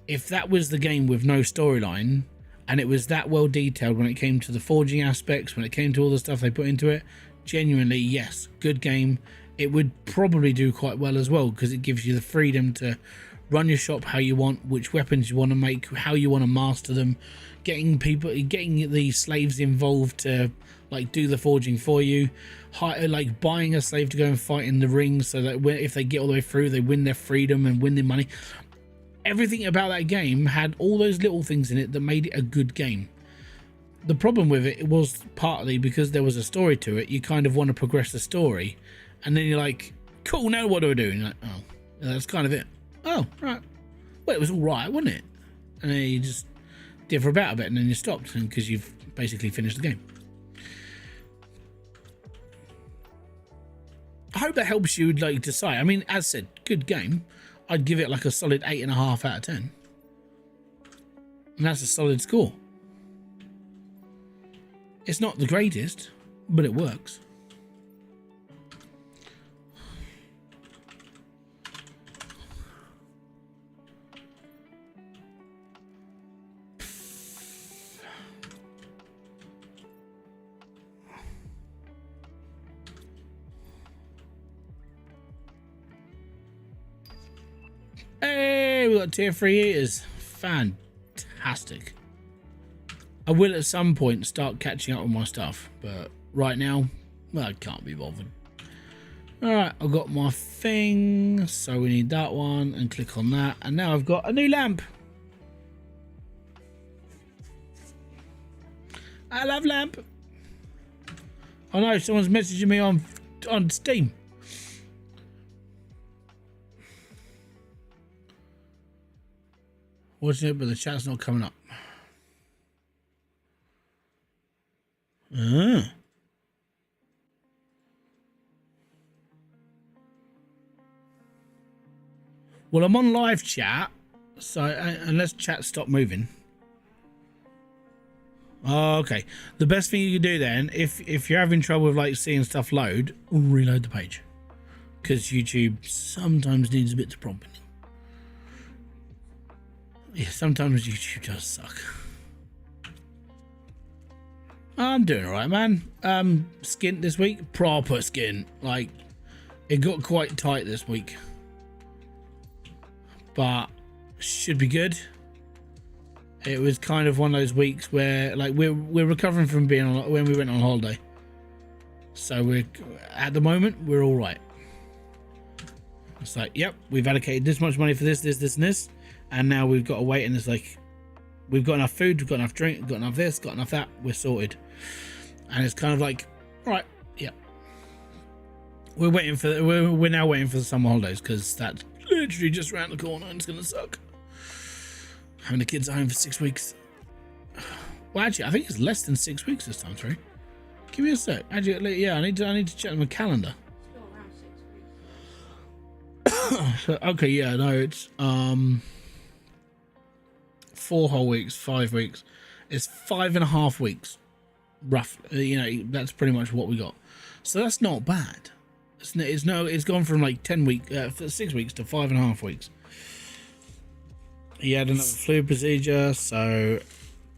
if that was the game with no storyline and it was that well detailed when it came to the forging aspects, when it came to all the stuff they put into it, genuinely, yes, good game. It would probably do quite well as well because it gives you the freedom to run your shop how you want, which weapons you want to make, how you want to master them, getting the slaves involved to like do the forging for you, like buying a slave to go and fight in the ring so that if they get all the way through, they win their freedom and win their money. Everything about that game had all those little things in it that made it a good game. The problem with it was partly because there was a story to it. You kind of want to progress the story, and then you're like, cool, now what do I do? And you're like, oh, that's kind of it. Oh, right. Well, it was all right, wasn't it? And then you just did for about a bit, and then you stopped because you've basically finished the game. I hope that helps you like decide. I mean, as said, good game. I'd give it like a solid 8.5 out of 10. And that's a solid score. It's not the greatest, but it works. Hey, we got tier 3 eaters. Fantastic. I will at some point start catching up with my stuff, but right now, well, I can't be bothered. Alright, I've got my thing, so we need that one, and click on that, and now I've got a new lamp. I love lamp. Oh no, someone's messaging me on Steam. Watching it, but the chat's not coming up. Well, I'm on live chat, so unless chat stop moving. Oh, okay. The best thing you can do then, if you're having trouble with like seeing stuff load, reload the page, because YouTube sometimes needs a bit of prompting. Yeah, sometimes YouTube does suck. I'm doing alright, man. Skint this week, proper skint. Like, it got quite tight this week, but should be good. It was kind of one of those weeks where, like, we're recovering from being on when we went on holiday, so we're at the moment we're all right. It's like, yep, we've allocated this much money for this, and this, and now we've got to wait. And it's like, we've got enough food, we've got enough drink, we've got enough this, got enough that, we're sorted. And it's kind of like, right, yeah, we're now waiting for the summer holidays, because that's literally just around the corner, and it's gonna suck having the kids at home for 6 weeks. Well, actually, I think it's less than 6 weeks this time through. Give me a sec. Actually, yeah, I need to check my calendar. So, okay, yeah, no, it's 4 whole weeks, 5 weeks. It's 5.5 weeks, roughly. You know, that's pretty much what we got. So that's not bad. It's gone from like 6 weeks to 5.5 weeks. He had another fluid procedure, so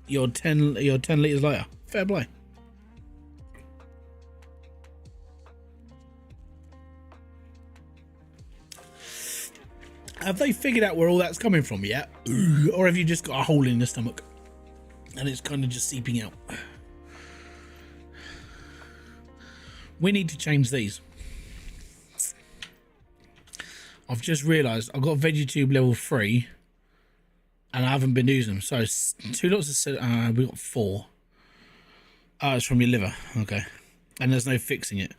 you're 10 litres later. Fair play. Have they figured out where all that's coming from yet? Or have you just got a hole in the stomach and it's kind of just seeping out? We need to change these. I've just realised I've got VeggieTube level 3 and I haven't been using them. So 2 lots of we got 4. Oh, it's from your liver. Okay. And there's no fixing it.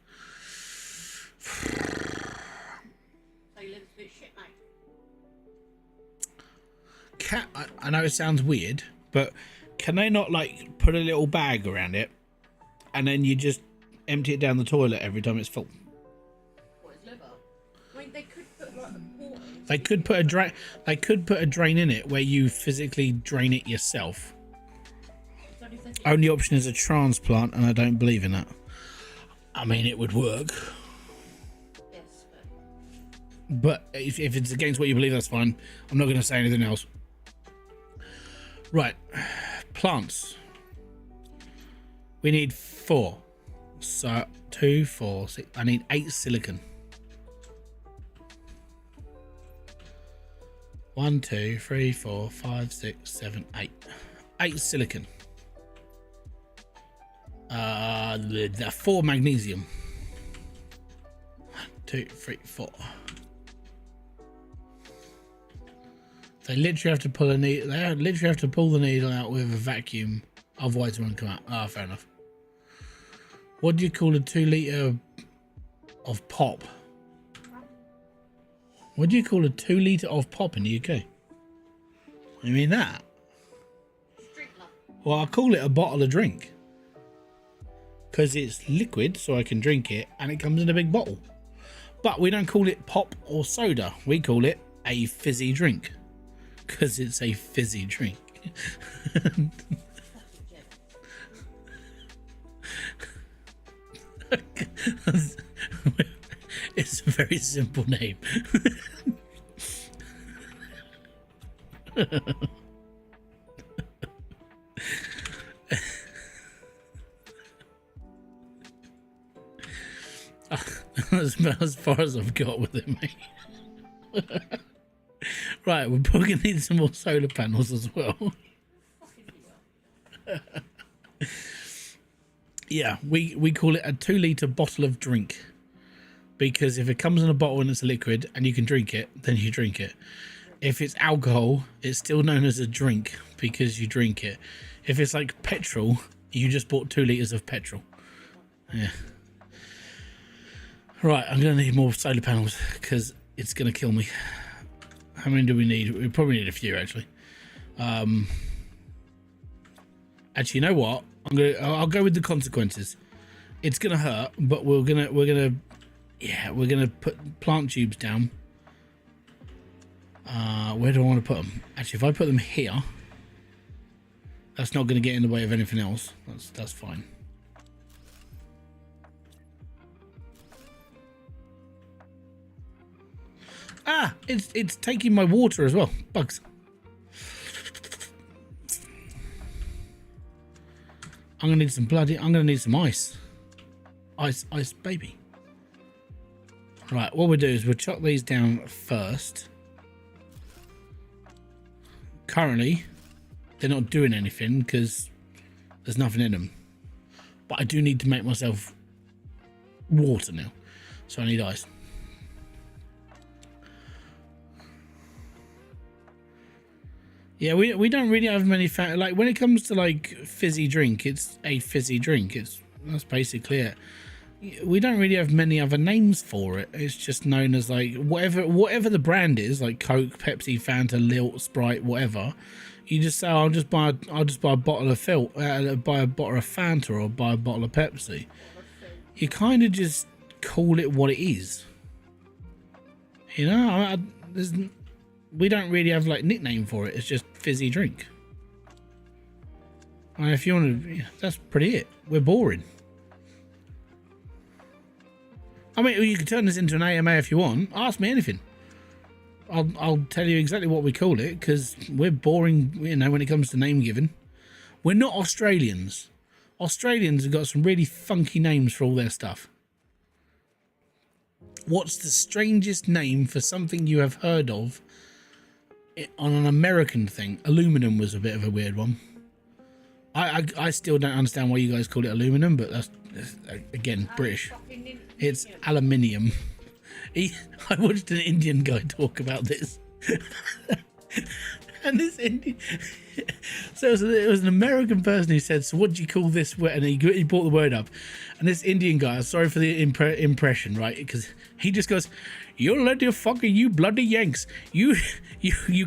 I know it sounds weird, but can they not like put a little bag around it and then you just empty it down the toilet every time it's full? What is liver? I mean, they could put like a port in. They could put a drain. They could put a drain in it where you physically drain it yourself. Only option is a transplant, and I don't believe in that. I mean, it would work. Yes, but if it's against what you believe, that's fine. I'm not going to say anything else. Right, plants. We need 4. So 2, 4, 6. I need 8 silicon. 1, 2, 3, 4, 5, 6, 7, 8. 8 silicon. 4 magnesium. 1, 2, 3, 4. They literally have to pull a needle. They literally have to pull the needle out with a vacuum, otherwise it won't come out. Ah, fair enough. What do you call a 2 litre of pop? What do you call a 2 litre of pop in the UK? You mean that? Well, I call it a bottle of drink, because it's liquid, so I can drink it, and it comes in a big bottle. But we don't call it pop or soda. We call it a fizzy drink because it's a fizzy drink. It's a very simple name. That's about as far as I've got with it, mate. Right, we're probably gonna need some more solar panels as well. Yeah, we call it a 2-litre bottle of drink, because if it comes in a bottle and it's a liquid and you can drink it, then you drink it. If it's alcohol, it's still known as a drink because you drink it. If it's like petrol, you just bought 2 litres of petrol. Yeah. Right, I'm going to need more solar panels because it's going to kill me. How many do we need? We probably need a few, actually. Actually, you know what? I'll go with the consequences. It's going to hurt, but we're going to put plant tubes down. Where do I want to put them? Actually, if I put them here, that's not going to get in the way of anything else. That's fine. Ah, it's taking my water as well. Bugs. I'm gonna need some ice. Ice, baby. Right, what we'll do is we'll chuck these down first. Currently, they're not doing anything because there's nothing in them. But I do need to make myself water now, so I need ice. Yeah, we don't really have many like when it comes to like fizzy drink, it's a fizzy drink. That's basically it. We don't really have many other names for it. It's just known as like whatever the brand is, like Coke, Pepsi, Fanta, Lilt, Sprite, whatever. You just say, I'll just buy a bottle of buy a bottle of Fanta or buy a bottle of Pepsi. You kind of just call it what it is. You know, we don't really have like nickname for it. It's just fizzy drink. And if you want to, that's pretty it. We're boring. I mean, you can turn this into an AMA if you want. Ask me anything. I'll tell you exactly what we call it because we're boring. You know, when it comes to name giving, we're not Australians. Australians have got some really funky names for all their stuff. What's the strangest name for something you have heard of? On an American thing, aluminum was a bit of a weird one. I still don't understand why you guys call it aluminum, but that's again British. It's aluminium. I watched an Indian guy talk about this, and this Indian. So it was an American person who said, "So what do you call this?" And he brought the word up, and this Indian guy. Sorry for the impression, right? Because he just goes, "You bloody fucker, you bloody Yanks! You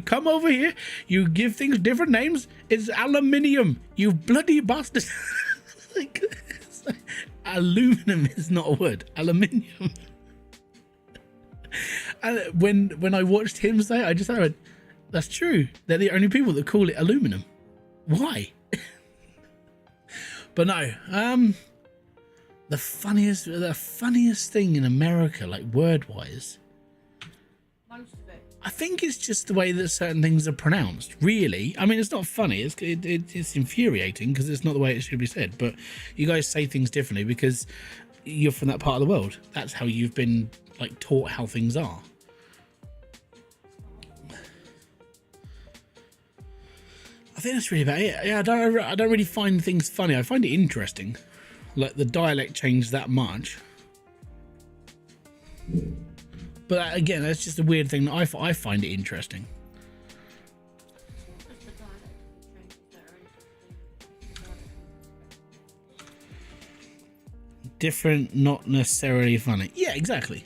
come over here, you give things different names. It's aluminium, you bloody bastard!" Like, aluminum is not a word. Aluminium. And when I watched him say it, I just went, "That's true. They're the only people that call it aluminum. Why?" But no. The funniest thing in America, like word-wise, I think it's just the way that certain things are pronounced. Really, I mean, it's not funny. It's infuriating because it's not the way it should be said. But you guys say things differently because you're from that part of the world. That's how you've been like taught how things are. I think that's really about it. Yeah, I don't really find things funny. I find it interesting. Like the dialect changed that much. But again, that's just a weird thing that I find it interesting. Different, not necessarily funny. Yeah, exactly.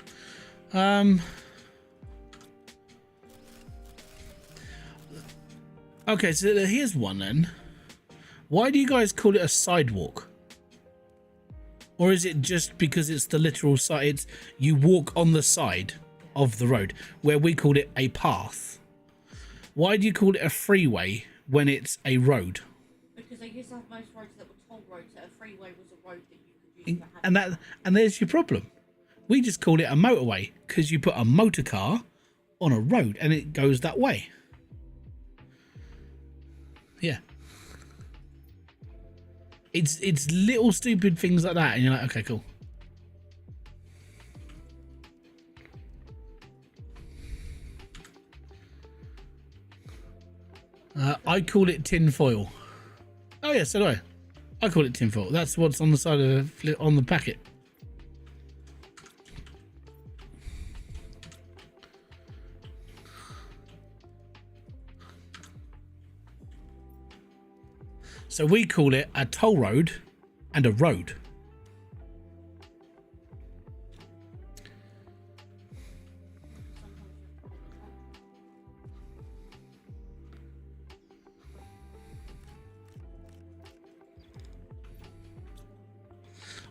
Okay, so here's one then. Why do you guys call it a sidewalk? Or is it just because it's the literal side? It's you walk on the side of the road, where we called it a path. Why do you call it a freeway when it's a road? Because they used to have most roads that were toll roads, so a freeway was a road that you could use for And there's your problem. We just call it a motorway because you put a motor car on a road and it goes that way. Yeah. It's little stupid things like that, and you're like, okay, cool. I call it tin foil. Oh yeah, so do I. I call it tin foil. That's what's on the side of on the packet. So we call it a toll road and a road.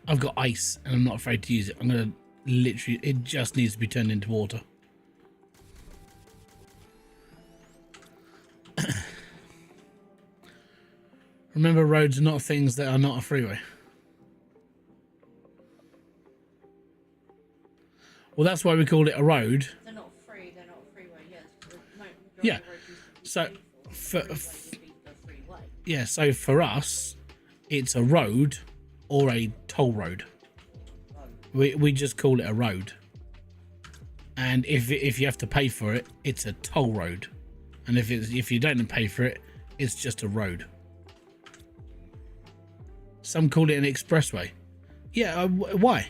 I've got ice and I'm not afraid to use it. I'm going to literally, it just needs to be turned into water. Remember, roads are not things that are not a freeway. Well, that's why we call it a road. They're not free, they're not a freeway, yes. Yeah. So, so for us, it's a road or a toll road. We just call it a road. And if you have to pay for it, it's a toll road. And if you don't pay for it, it's just a road. Some call it an expressway. Yeah, why?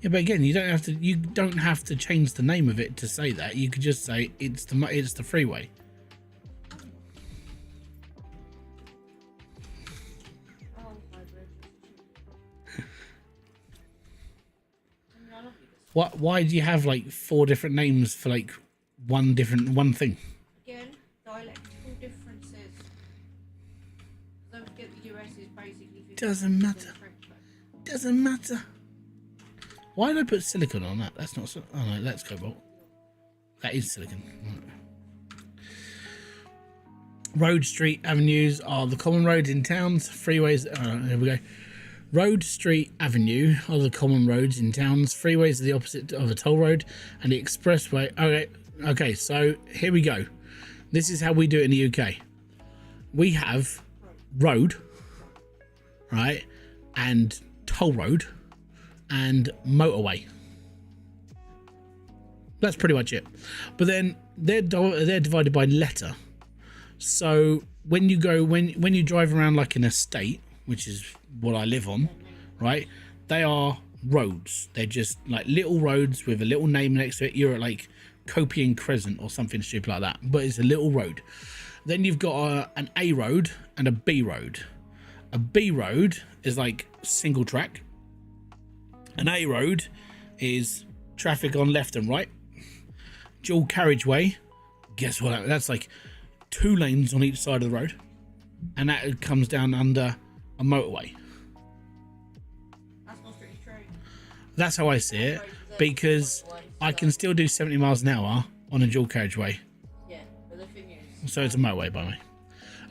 Yeah, but again, you don't have to change the name of it to say that. You could just say it's the freeway. Why do you have like 4 different names for like one thing? Again, dialectical differences. Don't forget the US is basically Doesn't matter. Doesn't matter. Why did I put silicon on that? That's not. Oh no, that's cobalt. That is silicon. Road, street, avenues are the common roads in towns. Freeways. Here we go. Road, street, avenue are the common roads in towns. Freeways are the opposite of a toll road, and the expressway. Okay. So here we go. This is how we do it in the UK. We have road, right, and toll road, and motorway. That's pretty much it. But then they're divided by letter. So when you drive around like an estate, which is what I live on, right? They are roads. They're just like little roads with a little name next to it. You're at like Copian Crescent or something stupid like that, but it's a little road. Then you've got an A road and a B road. A B road is like single track. An A road is traffic on left and right. Dual carriageway. Guess what? That's like 2 lanes on each side of the road, and that comes down under a motorway. That's not pretty true. That's how I see it, because I can still do 70 miles an hour on a dual carriageway. Yeah, but the thing is, so it's a motorway by me.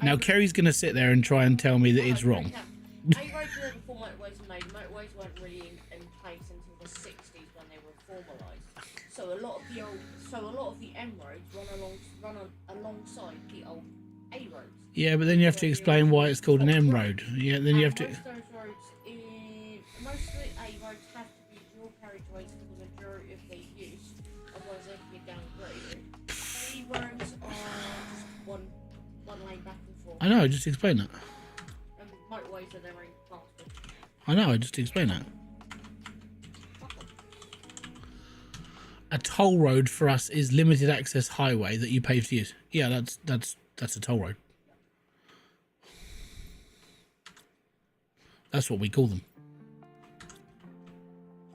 Now Kerry's going to sit there and try and tell me that it's wrong. A roads were there before motorways were made. Motorways weren't really in place until the 60s when they were formalised. So a lot of the M roads run alongside the old A roads. Yeah, but then you have to explain why it's called an M road. Yeah, then you have to. Most of those roads, most of the A roads have to be dual carriageways for the majority of their use. Otherwise, they can get downgraded. B roads are just one lane back and forth. I know. I just explained that. And motorways are their own bastard. I know. I just explained that. A toll road for us is limited access highway that you pay to use. Yeah, that's a toll road. That's what we call them.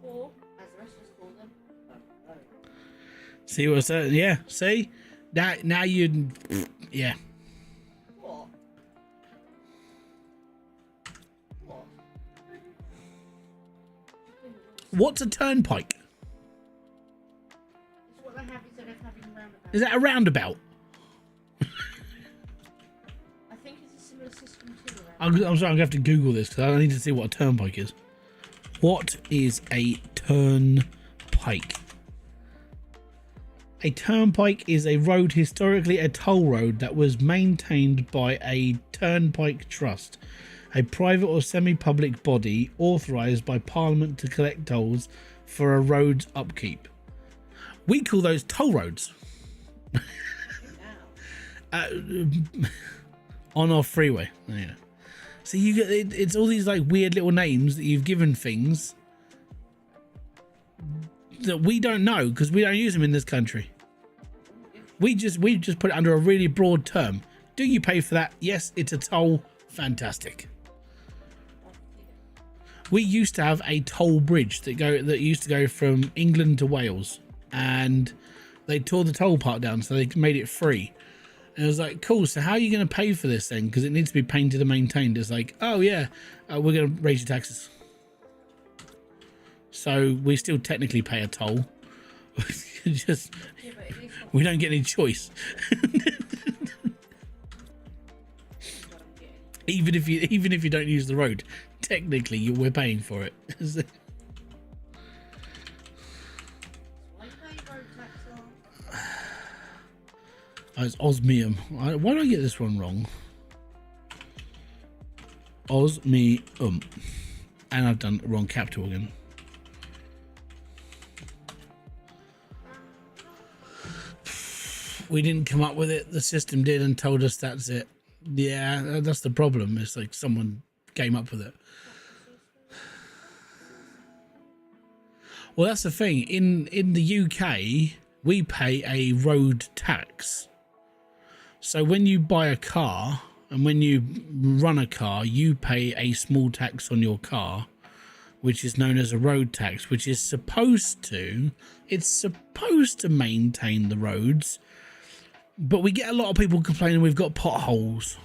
Or, as the rest of us call them, See what I'm saying? Yeah, see? Now you... Yeah. What? What? What's a turnpike? It's what they have instead of having roundabouts. Is that a roundabout? I think it's a similar system to a I'm sorry, I'm going to have to Google this because I need to see what a turnpike is. What is a turnpike? A turnpike is a road, historically a toll road, that was maintained by a turnpike trust, a private or semi-public body authorised by Parliament to collect tolls for a road's upkeep. We call those toll roads. On our freeway. Yeah. So you get it's all these like weird little names that you've given things that we don't know because we don't use them in this country. We just put it under a really broad term. Do you pay for that? Yes, it's a toll. Fantastic. We used to have a toll bridge that used to go from England to Wales, and they tore the toll part down, so they made it free. And it was like, cool, so how are you going to pay for this then? Because it needs to be painted and maintained. It's like, oh yeah, we're going to raise your taxes. So we still technically pay a toll. Just we don't get any choice. even if you don't use the road, technically we're paying for it. Oh, it's osmium. Why did I get this one wrong? Osmium. And I've done the wrong capital again. We didn't come up with it. The system did and told us that's it. Yeah, that's the problem. It's like someone came up with it. Well, that's the thing. In the UK, we pay a road tax. So when you buy a car and when you run a car, you pay a small tax on your car, which is known as a road tax, which is supposed to maintain the roads. But we get a lot of people complaining we've got potholes,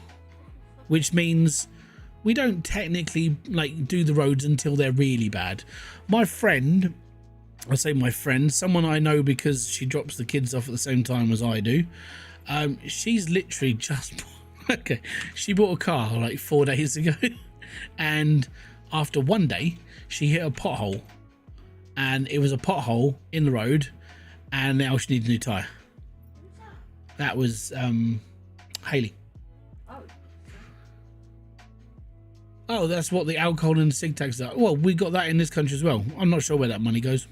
which means we don't technically like do the roads until they're really bad. My friend, I say my friend, someone I know because she drops the kids off at the same time as I do. She's literally just she bought a car like 4 days ago, and after one day she hit a pothole, and it was a pothole in the road, and now she needs a new tyre. That was Haley. Oh, that's what the alcohol and cig tax are. Well, we got that in this country as well. I'm not sure where that money goes.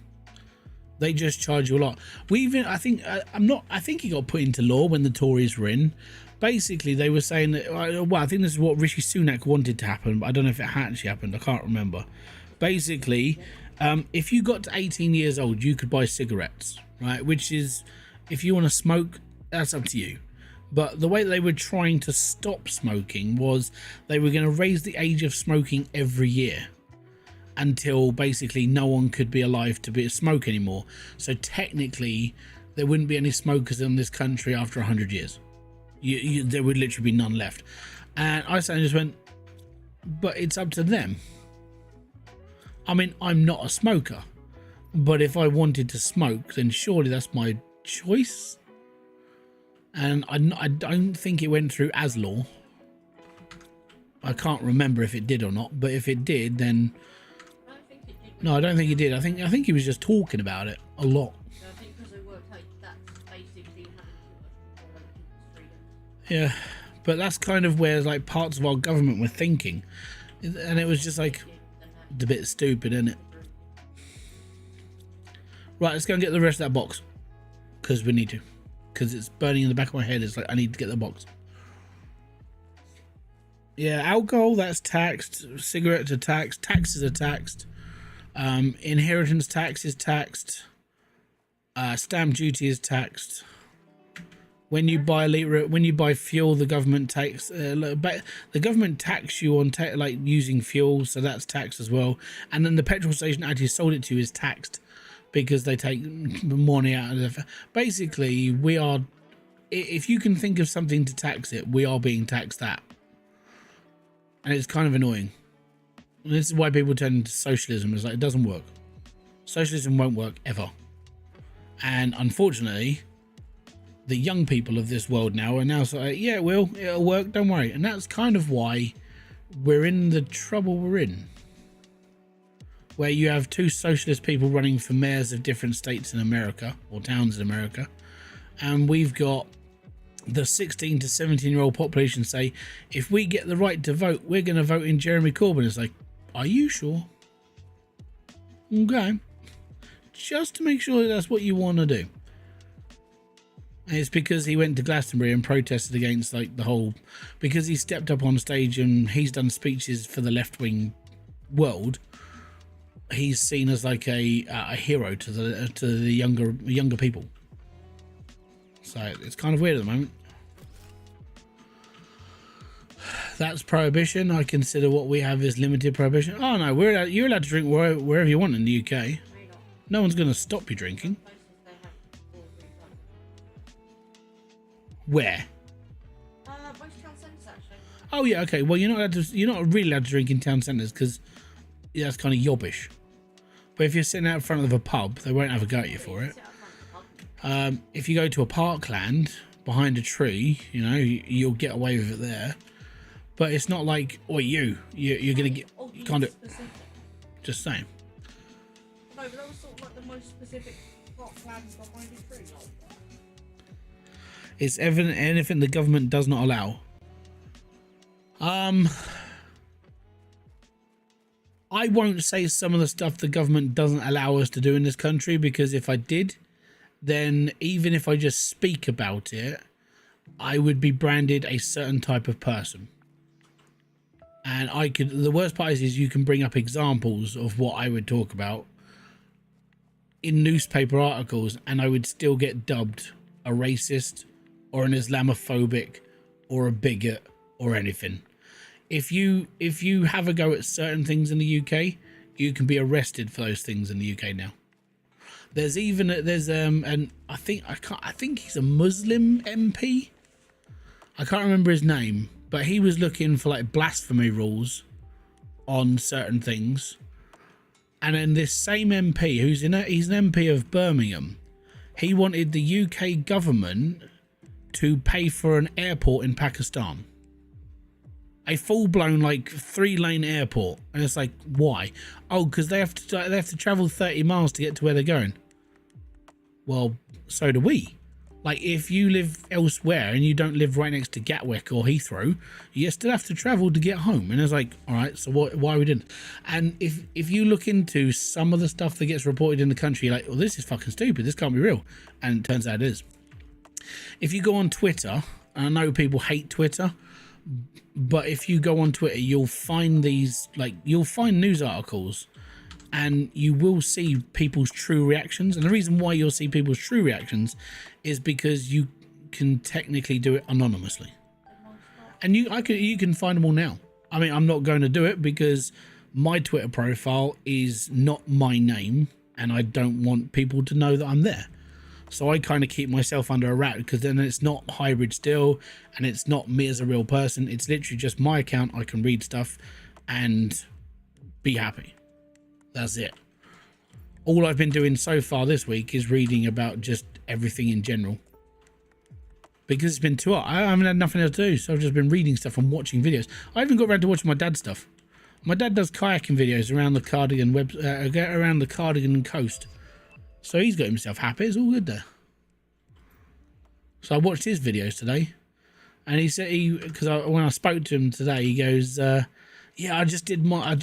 They just charge you a lot. I think it got put into law when the Tories were in. Basically, they were saying that, well, I think this is what Rishi Sunak wanted to happen, but I don't know if it actually happened. I can't remember. Basically, if you got to 18 years old, you could buy cigarettes, right? Which is, if you want to smoke, that's up to you. But the way they were trying to stop smoking was they were going to raise the age of smoking every year, until basically no one could be alive to smoke anymore. So technically there wouldn't be any smokers in this country after 100 years. There would literally be none left. And I just went, but it's up to them. I mean, I'm not a smoker, but if I wanted to smoke, then surely that's my choice. And I don't think it went through as law. I can't remember if it did or not, but if it did, then no, I don't think he did. I think he was just talking about it a lot. I think because they worked out that's basically having too much freedom. Yeah, but that's kind of where like parts of our government were thinking, and it was just like it's a bit stupid, isn't it? Right, let's go and get the rest of that box because we need to. Because it's burning in the back of my head. It's like I need to get the box. Yeah, alcohol, that's taxed. Cigarettes are taxed. Taxes are taxed. Inheritance tax is taxed. Stamp duty is taxed. When you buy fuel, the government tax. The government tax you on like using fuel, so that's taxed as well. And then the petrol station actually sold it to is taxed because they take money out of it. Basically, we are. If you can think of something to tax it, we are being taxed that, and it's kind of annoying. And this is why people turn into socialism. It's like it doesn't work. Socialism won't work ever. And unfortunately, the young people of this world now are now sort of, yeah, it'll work, don't worry. And that's kind of why we're in the trouble we're in, where you have two socialist people running for mayors of different states in America, or towns in America, and we've got the 16 to 17-year-old population say, if we get the right to vote, we're going to vote in Jeremy Corbyn. It's like, are you sure? Okay. Just to make sure that's what you want to do. And it's because he went to Glastonbury and protested against like the whole, because he stepped up on stage and he's done speeches for the left-wing world. He's seen as like a hero to the younger people. So it's kind of weird at the moment. That's prohibition. I consider what we have is limited prohibition. Oh no, you're allowed to drink wherever you want in the UK. No one's going to stop you drinking. Where? Most town centres actually. Oh yeah, okay. Well, you're not really allowed to drink in town centres because that's kind of yobbish. But if you're sitting out in front of a pub, they won't have a go at you for it. If you go to a parkland behind a tree, you know, you'll get away with it there. But it's not like, or you're gonna get kind of just saying. No, but that was sort of like the most specific parklands behind a tree. It's evident anything the government does not allow. I won't say some of the stuff the government doesn't allow us to do in this country, because if I did, then even if I just speak about it, I would be branded a certain type of person. And the worst part is you can bring up examples of what I would talk about in newspaper articles, and I would still get dubbed a racist or an Islamophobic or a bigot or anything. If you have a go at certain things in the UK, you can be arrested for those things in the UK now. There's and I think he's a Muslim MP. I can't remember his name, but he was looking for like blasphemy rules on certain things. And then this same MP, he's an MP of Birmingham, he wanted the UK government to pay for an airport in Pakistan. A full-blown like 3-lane airport. And it's like, why? Oh, because they have to travel 30 miles to get to where they're going. Well, so do we. Like, if you live elsewhere and you don't live right next to Gatwick or Heathrow, you still have to travel to get home. And it's like, all right, so why we didn't? And if you look into some of the stuff that gets reported in the country, you're like, well, this is fucking stupid. This can't be real. And it turns out it is. If you go on Twitter, and I know people hate Twitter, but if you go on Twitter, you'll find you'll find news articles and you will see people's true reactions. And the reason why you'll see people's true reactions is because you can technically do it anonymously. And you can find them all now. I mean, I'm not going to do it because my Twitter profile is not my name and I don't want people to know that I'm there. So I kind of keep myself under a wrap, because then it's not Hybridsteel and it's not me as a real person. It's literally just my account. I can read stuff and be happy. That's it. All I've been doing so far this week is reading about just everything in general, because it's been too hot. I haven't had nothing else to do, so I've just been reading stuff and watching videos. I even got around to watching my dad's stuff. My dad does kayaking videos around the Cardigan around the Cardigan coast. So he's got himself happy. It's all good there. So I watched his videos today, and he said because when I spoke to him today, he goes, "Yeah, I just did my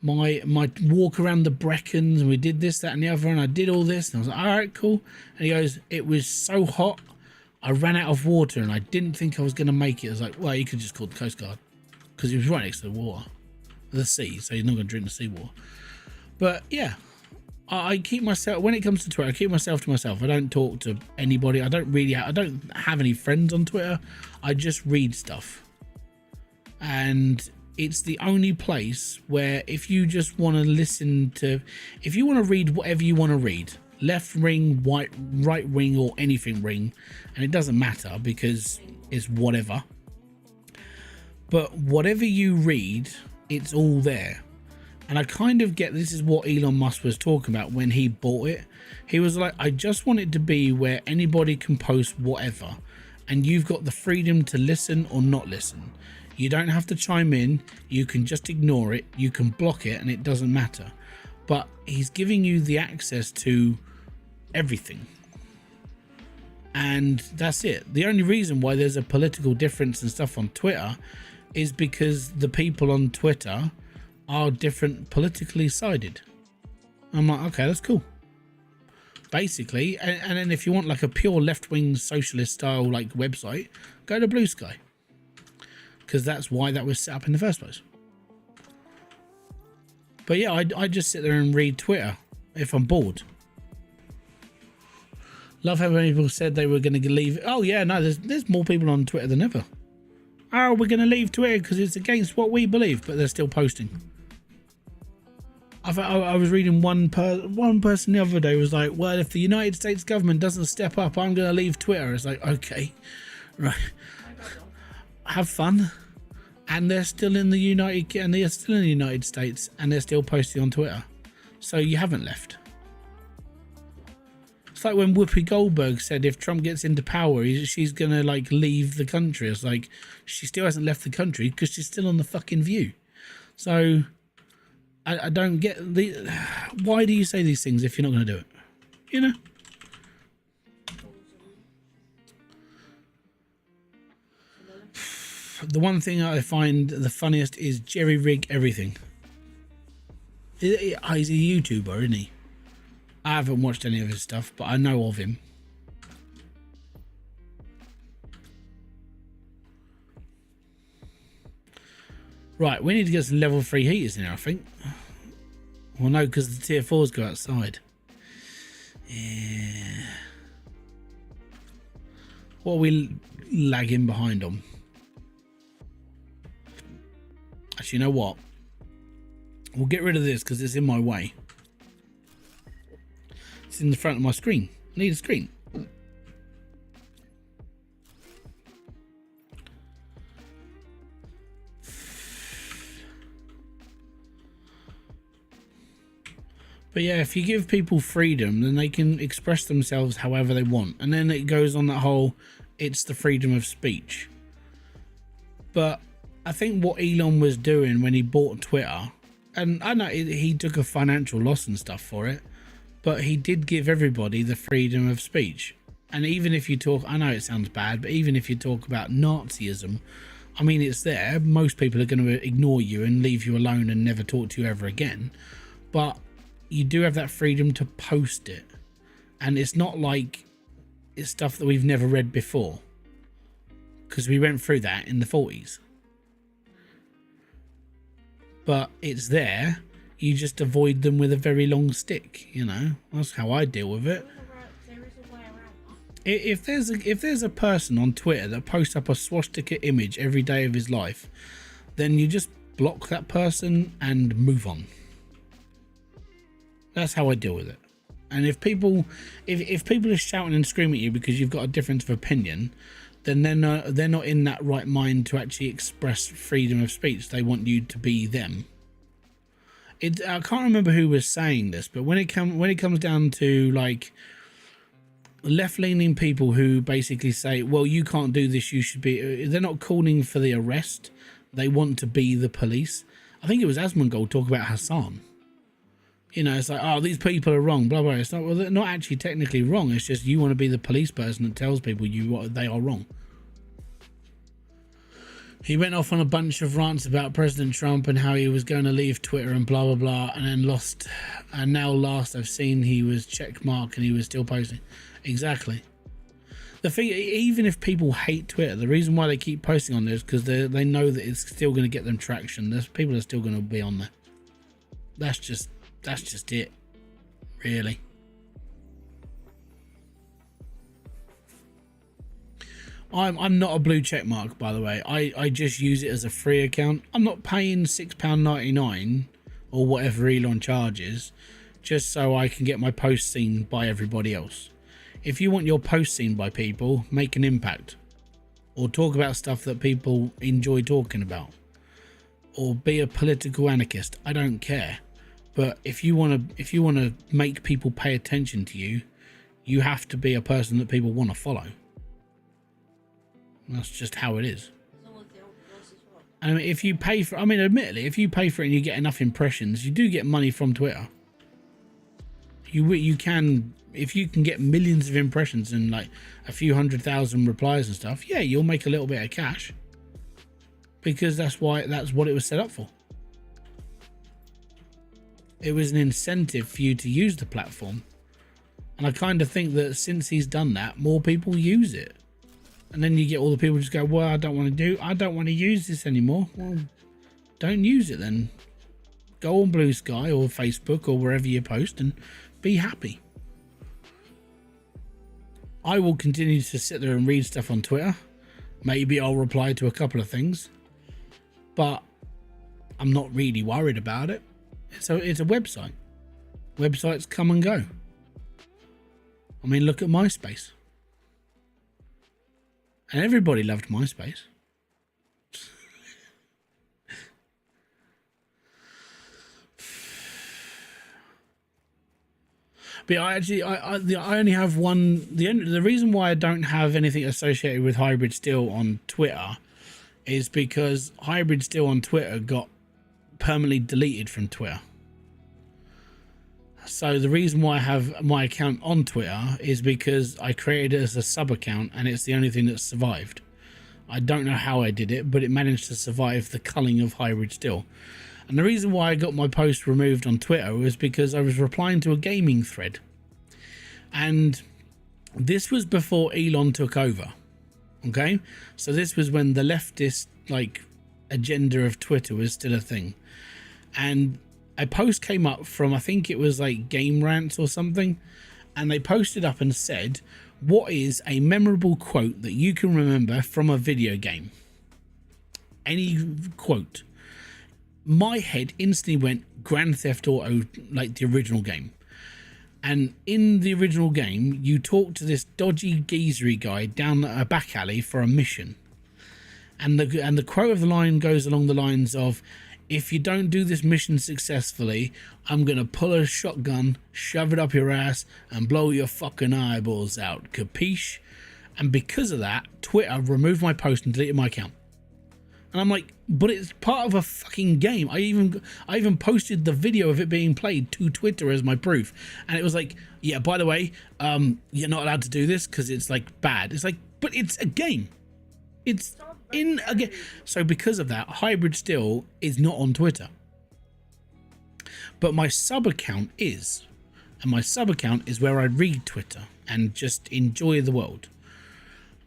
my walk around the Brecons, and we did this, that, and the other, and I did all this." And I was like, "All right, cool." And he goes, "It was so hot, I ran out of water, and I didn't think I was going to make it." I was like, "Well, you could just call the Coast Guard," because he was right next to the water, the sea, so he's not going to drink the seawater. But yeah. I keep myself, when it comes to Twitter, I keep myself to myself. I don't talk to anybody. I don't have any friends on Twitter. I just read stuff. And it's the only place where if you just want to listen to, if you want to read whatever you want to read, left wing, right wing, or anything ring, and it doesn't matter because it's whatever. But whatever you read, it's all there. And I kind of get this is what Elon Musk was talking about when he bought it. He was like, I just want it to be where anybody can post whatever, and you've got the freedom to listen or not listen. You don't have to chime in. You can just ignore it. You can block it, and it doesn't matter. But he's giving you the access to everything. And that's it. The only reason why there's a political difference and stuff on Twitter is because the people on Twitter are different politically sided. I'm like, okay, that's cool. Basically, and then if you want like a pure left-wing socialist style like website, go to Blue Sky. Because that's why that was set up in the first place. But yeah, I just sit there and read Twitter if I'm bored. Love how many people said they were going to leave. Oh yeah, no, there's more people on Twitter than ever. Oh, we're going to leave Twitter because it's against what we believe, but they're still posting. I was reading one person the other day was like, well, if the United States government doesn't step up, I'm going to leave Twitter. It's like, okay, right, have fun. And they're still in the United States, and they're still posting on Twitter. So you haven't left. It's like when Whoopi Goldberg said if Trump gets into power, she's going to like leave the country. It's like she still hasn't left the country because she's still on the fucking View. So I don't get why do you say these things if you're not going to do it? You know? The one thing I find the funniest is Jerry Rig Everything. He's a YouTuber, isn't he? I haven't watched any of his stuff, but I know of him. Right, we need to get some level 3 heaters in here, I think. Well, no, because the tier 4s go outside. Yeah. What are we lagging behind on? Actually, you know what? We'll get rid of this because it's in my way. It's in the front of my screen. I need a screen. But yeah, if you give people freedom, then they can express themselves however they want. And then it goes on that whole, it's the freedom of speech. But I think what Elon was doing when he bought Twitter, and I know he took a financial loss and stuff for it, but he did give everybody the freedom of speech. And even if you talk, I know it sounds bad, but even if you talk about Nazism, I mean, it's there. Most people are going to ignore you and leave you alone and never talk to you ever again. But you do have that freedom to post it. And it's not like it's stuff that we've never read before, because we went through that in the 40s. But it's there. You just avoid them with a very long stick, you know. That's how I deal with it. If there's a person on Twitter that posts up a swastika image every day of his life, then you just block that person and move on. That's how I deal with it. And if people are shouting and screaming at you because you've got a difference of opinion, then they're not in that right mind to actually express freedom of speech. They want you to be them. I can't remember who was saying this, but when it comes down to like left-leaning people who basically say, well, you can't do this, you should be, they're not calling for the arrest, they want to be the police. I think it was Asmongold talk about Hassan. You know, it's like, oh, these people are wrong, blah blah. It's not, well, they're not actually technically wrong. It's just you want to be the police person that tells people they are wrong. He went off on a bunch of rants about President Trump and how he was going to leave Twitter and blah blah blah, and then lost. And now last I've seen he was checkmark and he was still posting. Exactly. The thing, even if people hate Twitter, the reason why they keep posting on this is because they know that it's still going to get them traction. There's people are still going to be on there. That's just it, really. I'm not a blue check mark, by the way. I just use it as a free account. I'm not paying £6.99 or whatever Elon charges just so I can get my post seen by everybody else. If you want your post seen by people, make an impact or talk about stuff that people enjoy talking about, or be a political anarchist. I don't care. But if you want to make people pay attention to you, you have to be a person that people want to follow. That's just how it is. I mean, if you pay for, I mean, admittedly, if you pay for it and you get enough impressions, you do get money from Twitter. You can, if you can get millions of impressions and like a few 100,000 replies and stuff, yeah, you'll make a little bit of cash. Because that's what it was set up for. It was an incentive for you to use the platform. And I kind of think that since he's done that, more people use it. And then you get all the people just go, well, I don't want to use this anymore. Well, don't use it then. Go on Blue Sky or Facebook or wherever you post and be happy. I will continue to sit there and read stuff on Twitter. Maybe I'll reply to a couple of things. But I'm not really worried about it. It's a website. Websites come and go. I mean, look at MySpace. And everybody loved MySpace. But I only have one. The reason why I don't have anything associated with Hybridsteel on Twitter is because Hybridsteel on Twitter got permanently deleted from Twitter. So the reason why I have my account on Twitter is because I created it as a sub account and it's the only thing that survived. I don't know how I did it, but it managed to survive the culling of Hybridsteel. And the reason why I got my post removed on Twitter was because I was replying to a gaming thread. And this was before Elon took over. Okay? So this was when the leftist agenda of Twitter was still a thing. And a post came up from, I think it was like Game Rants or something, and they posted up and said, what is a memorable quote that you can remember from a video game? Any quote. My head instantly went Grand Theft Auto, like the original game. And in the original game, you talk to this dodgy geezery guy down a back alley for a mission. And the quote of the line goes along the lines of, if you don't do this mission successfully, I'm going to pull a shotgun, shove it up your ass, and blow your fucking eyeballs out. Capiche? And because of that, Twitter removed my post and deleted my account. And I'm like, but it's part of a fucking game. I even posted the video of it being played to Twitter as my proof. And it was like, yeah, by the way, you're not allowed to do this because it's like bad. It's like, but it's a game. It's in a game. So because of that, Hybridsteel is not on Twitter. But my sub account is. And my sub account is where I read Twitter and just enjoy the world.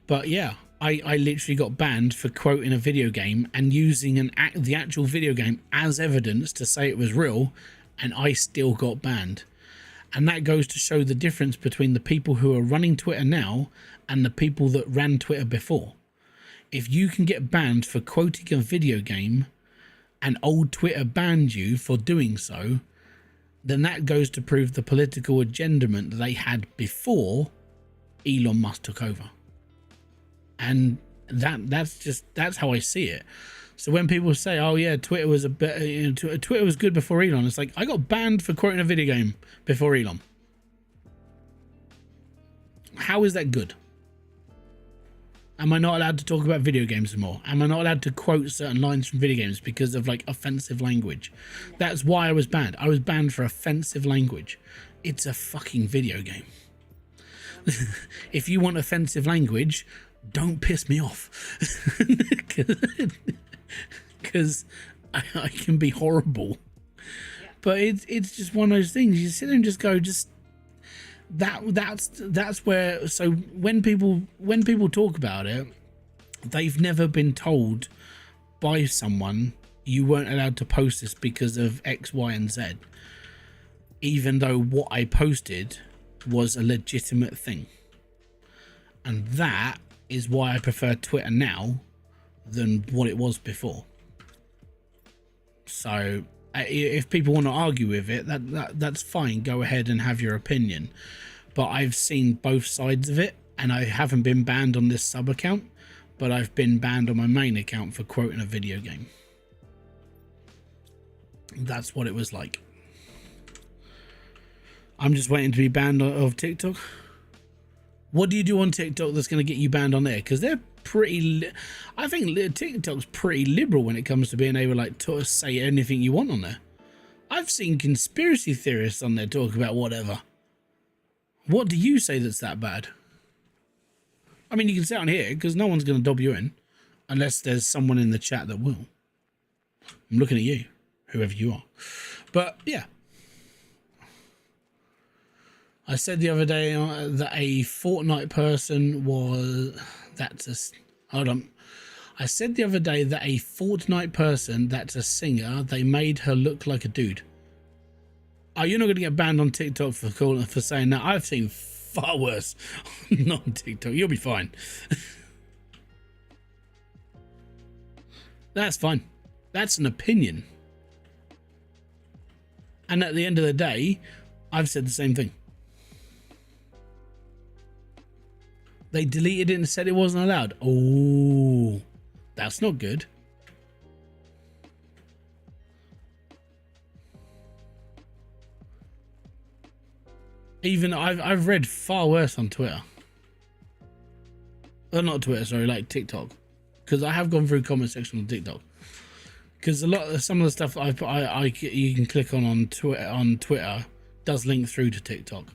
But yeah, I literally got banned for quoting a video game and using the actual video game as evidence to say it was real, and I still got banned. And that goes to show the difference between the people who are running Twitter now and the people that ran Twitter before. If you can get banned for quoting a video game and old Twitter banned you for doing so, then that goes to prove the political agendament that they had before Elon Musk took over. And that's how I see it. So when people say, oh yeah, Twitter was Twitter was good before Elon, it's like, I got banned for quoting a video game before Elon. How is that good? Am I not allowed to talk about video games anymore? Am I not allowed to quote certain lines from video games because of like offensive language? That's why I was banned. I was banned for offensive language. It's a fucking video game. If you want offensive language, don't piss me off. Because I can be horrible. But it's just one of those things. You sit there and just go, that's where. So when people talk about it, they've never been told by someone you weren't allowed to post this because of X, Y, and Z, even though what I posted was a legitimate thing. And that is why I prefer Twitter now than what it was before. So if people want to argue with it, that's fine. Go ahead and have your opinion. But I've seen both sides of it, and I haven't been banned on this sub account, but I've been banned on my main account for quoting a video game. That's what it was like. I'm just waiting to be banned of TikTok. What do you do on TikTok that's going to get you banned on there? Because they're pretty... I think TikTok's pretty liberal when it comes to being able to say anything you want on there. I've seen conspiracy theorists on there talk about whatever. What do you say that's that bad? I mean, you can say it on here because no one's going to dob you in unless there's someone in the chat that will. I'm looking at you, whoever you are. But yeah. I said the other day that a Fortnite person was... Hold on. I said the other day that a Fortnite person that's a singer, they made her look like a dude. Oh, you're not going to get banned on TikTok for saying that. I've seen far worse not on TikTok. You'll be fine. That's fine. That's an opinion. And at the end of the day, I've said the same thing. They deleted it and said it wasn't allowed. Oh, that's not good. Even I've read far worse on Twitter. Or not Twitter, sorry, like TikTok. Because I have gone through comment section on TikTok. Because some of the stuff you can click on Twitter does link through to TikTok.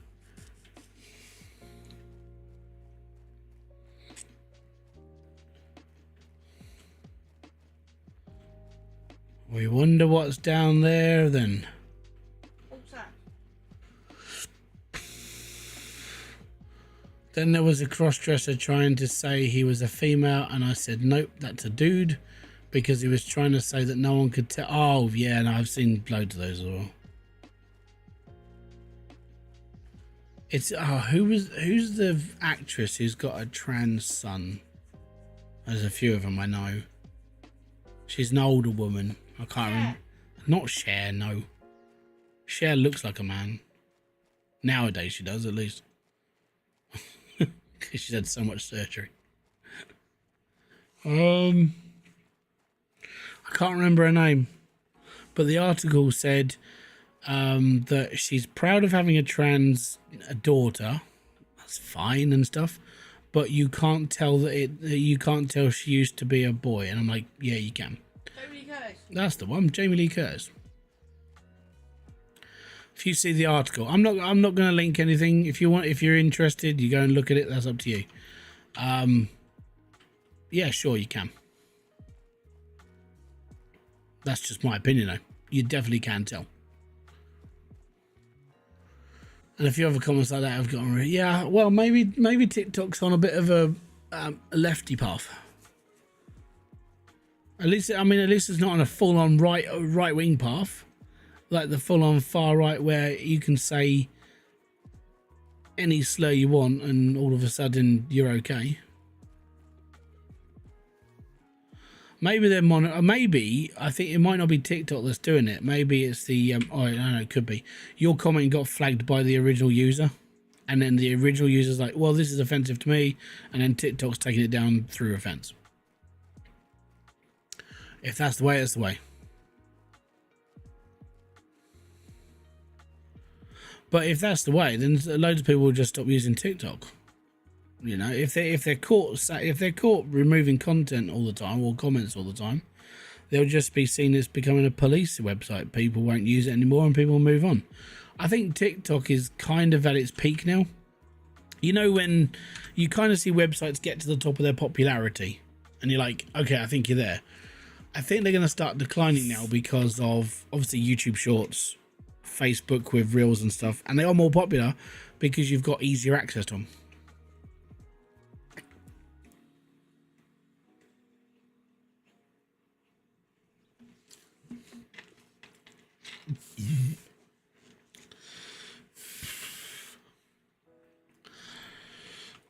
We wonder what's down there then. What's that? Then there was a cross-dresser trying to say he was a female, and I said, nope, that's a dude, because he was trying to say that no one could tell. Oh, yeah, no, I've seen loads of those as well. It's, who's the actress who's got a trans son? There's a few of them I know. She's an older woman. I can't remember. Not Cher, no. Cher looks like a man. Nowadays she does, at least. Because she's had so much surgery. I can't remember her name. But the article said that she's proud of having a trans daughter. That's fine and stuff. But you can't tell you can't tell she used to be a boy. And I'm like, yeah, you can. Jamie Lee Curtis. That's the one, Jamie Lee Curtis. If you see the article, I'm not going to link anything. If you're interested, you go and look at it. That's up to you. Yeah, sure, you can. That's just my opinion, though. You definitely can tell. And a few other comments like that have gone, yeah, well, maybe TikTok's on a bit of a lefty path. At least it's not on a full-on right-wing path, like the full-on far right where you can say any slur you want and all of a sudden you're okay. Maybe they're maybe I think it might not be TikTok that's doing it. Maybe it's the oh, I don't know, it could be your comment got flagged by the original user, and then the original user's like, well, this is offensive to me, and then TikTok's taking it down through offense. If that's the way, it's the way. But if that's the way, then loads of people will just stop using TikTok. You know, if they're caught removing content all the time or comments all the time, they'll just be seen as becoming a police website. People won't use it anymore, and people will move on. I think TikTok is kind of at its peak now. You know, when you kind of see websites get to the top of their popularity, and you're like, okay, I think you're there. I think they're going to start declining now because of obviously YouTube Shorts, Facebook with Reels and stuff, and they are more popular because you've got easier access to them.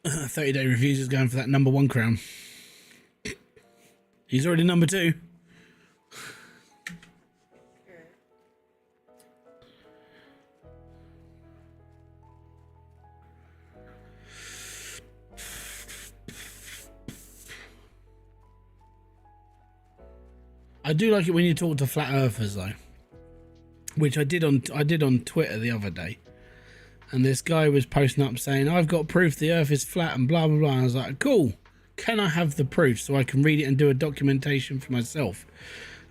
$30-day reviews is going for that #1 crown. He's already #2. I do like it when you talk to flat earthers, though. which I did on Twitter the other day. And this guy was posting up saying, I've got proof the earth is flat and blah, blah, blah. And I was like, cool. Can I have the proof so I can read it and do a documentation for myself?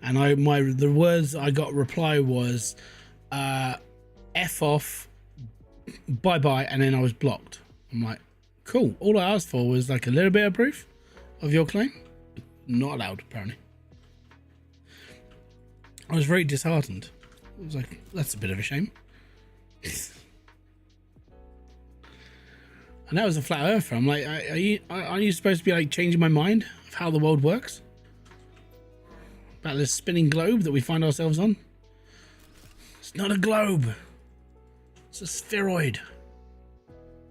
And the words I got reply was, F off, bye-bye, and then I was blocked. I'm like, cool. All I asked for was like a little bit of proof of your claim. Not allowed, apparently. I was very disheartened. I was like, that's a bit of a shame. And that was a flat earther. I'm like, are you supposed to be like changing my mind of how the world works? About this spinning globe that we find ourselves on? It's not a globe. It's a spheroid.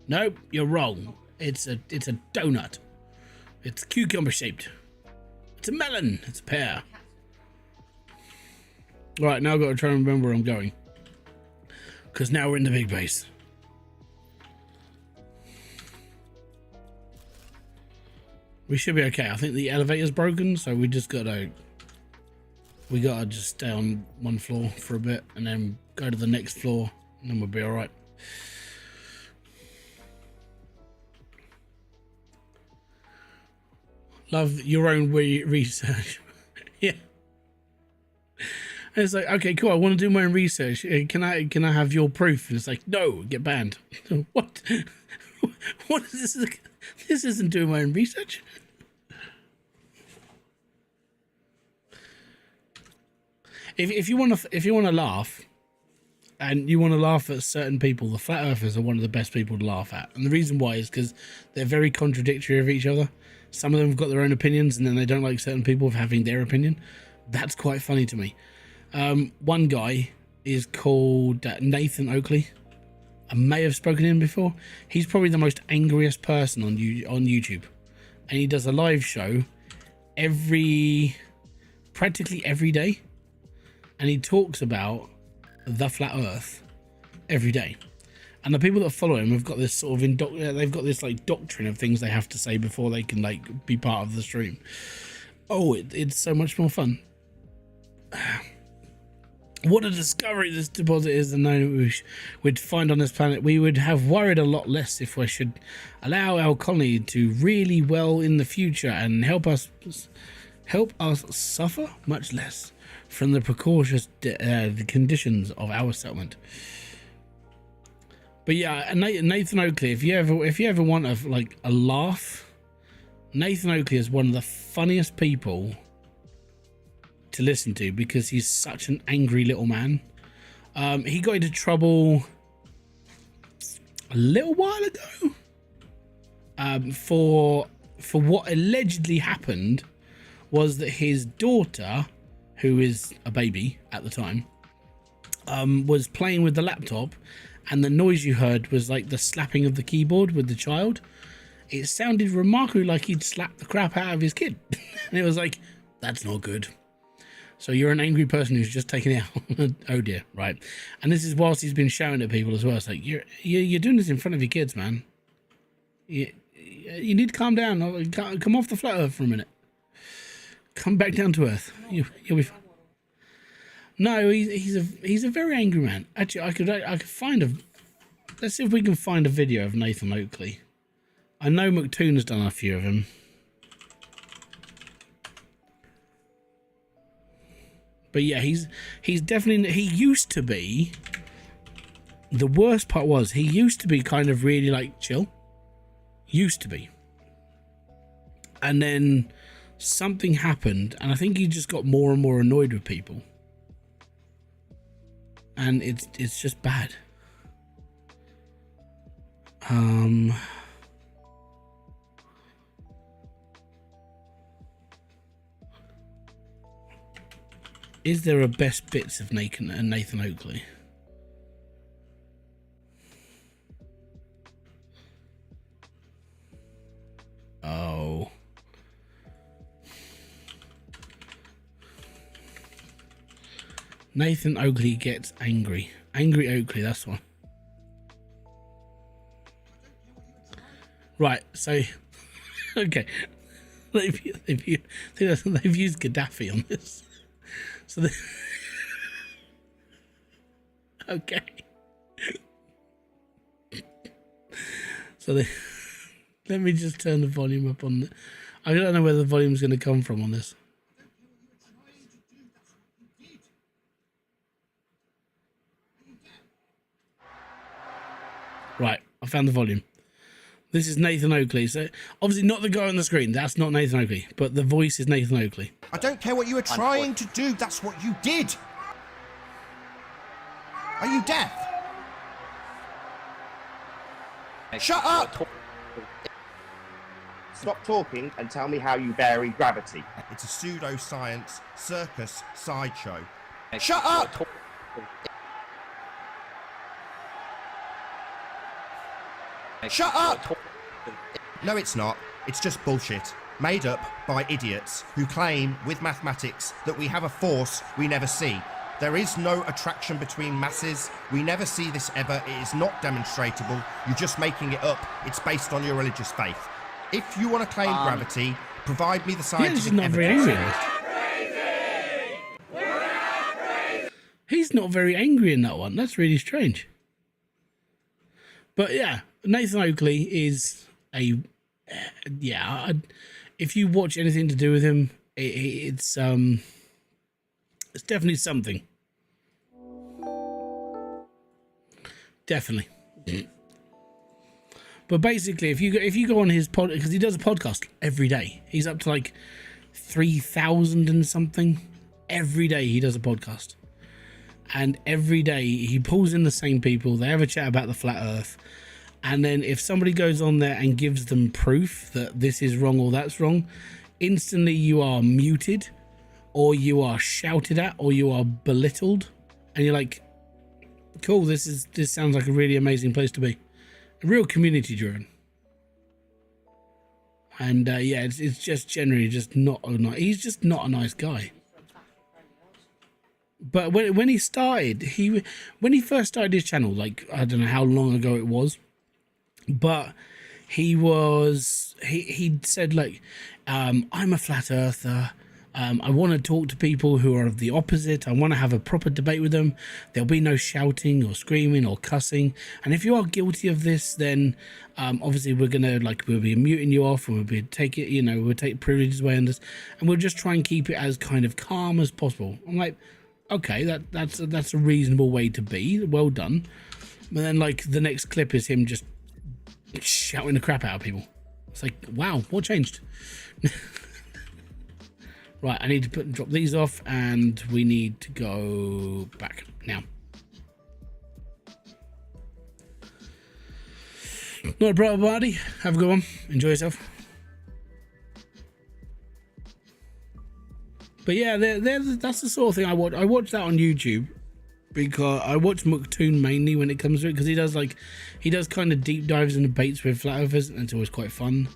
Nope, you're wrong. It's a donut. It's cucumber shaped. It's a melon. It's a pear. Right, now I've got to try and remember where I'm going. Because now we're in the big base. We should be okay. I think the elevator's broken, so we gotta just stay on one floor for a bit and then go to the next floor and then we'll be alright. Love your own research. Yeah. And it's like, okay, cool, I want to do my own research. Can I have your proof? And it's like, no, get banned. What? What is this? This isn't doing my own research. If you want to laugh, and you want to laugh at certain people, the flat earthers are one of the best people to laugh at. And the reason why is because they're very contradictory of each other. Some of them have got their own opinions, and then they don't like certain people for having their opinion. That's quite funny to me. One guy is called Nathan Oakley. I may have spoken to him before. He's probably the most angriest person on YouTube, and he does a live show practically every day, and he talks about the flat Earth every day. And the people that follow him have got this sort of they've got this like doctrine of things they have to say before they can like be part of the stream. Oh, it's so much more fun. What a discovery this deposit is, and known we'd find on this planet. We would have worried a lot less if we should allow our colony to really well in the future and help us suffer much less from the precocious conditions of our settlement. But yeah, Nathan Oakley, if you ever want a laugh, Nathan Oakley is one of the funniest people to listen to because he's such an angry little man. He got into trouble a little while ago for what allegedly happened was that his daughter, who is a baby at the time, was playing with the laptop, and the noise you heard was like the slapping of the keyboard with the child. It sounded remarkably like he'd slapped the crap out of his kid. And it was like, that's not good. So you're an angry person who's just taken it out. Oh dear, right. And this is whilst he's been shouting at people as well. It's like, you're doing this in front of your kids, man. You need to calm down. Come off the flat earth for a minute. Come back down to earth. You'll be fine. No, he's a very angry man. Actually, I could find let's see if we can find a video of Nathan Oakley. I know McToon's done a few of him. But yeah, he's definitely, he used to be, the worst part was he used to be kind of really like chill. Used to be. And then something happened, and I think he just got more and more annoyed with people. And it's just bad. Is there a best bits of Nathan Oakley? Oh. Nathan Oakley gets angry. Angry Oakley, that's one. Right, so okay. They've used Gaddafi on this. So Okay. So let me just turn the volume up on the... I don't know where the volume's going to come from on this. Right, I found the volume. This is Nathan Oakley. So obviously not the guy on the screen. That's not Nathan Oakley, but the voice is Nathan Oakley. I don't care what you were trying to do. That's what you did. Are you deaf? Shut up! Stop talking and tell me how you vary gravity. It's a pseudoscience circus sideshow. Shut up! Shut up! No, it's not. It's just bullshit. Made up by idiots who claim with mathematics that we have a force we never see. There is no attraction between masses. We never see this ever. It is not demonstrable. You're just making it up. It's based on your religious faith. If you want to claim gravity, provide me the scientific evidence. He's not very angry in that one. That's really strange. But yeah, Nathan Oakley is a... if you watch anything to do with him, it's definitely something. Definitely. But basically, if you go on his pod, because he does a podcast every day, he's up to like 3,000 and something. Every day he does a podcast, and every day he pulls in the same people. They have a chat about the flat Earth, and then if somebody goes on there and gives them proof that this is wrong or that's wrong, instantly you are muted, or you are shouted at, or you are belittled, and you're like, cool, this sounds like a really amazing place to be. Real community driven. And it's just generally just not he's just not a nice guy. But when he started, when he first started his channel, like I don't know how long ago it was, but he said like, I'm a flat earther. I want to talk to people who are of the opposite. I want to have a proper debate with them. There'll be no shouting or screaming or cussing. And if you are guilty of this, then obviously we'll be muting you off, and we'll take privileges away on this, and we'll just try and keep it as kind of calm as possible. I'm like, okay, that's a reasonable way to be. Well done. But then like the next clip is him just shouting the crap out of people. It's like, wow, what changed? Right, I need to drop these off, and we need to go back now. Not a problem, buddy. Have a good one. Enjoy yourself. But yeah, that's the sort of thing I watch. I watch that on YouTube because I watch Mooktoon mainly when it comes to it, because he does kind of deep dives and debates with flat earthers, and it's always quite fun.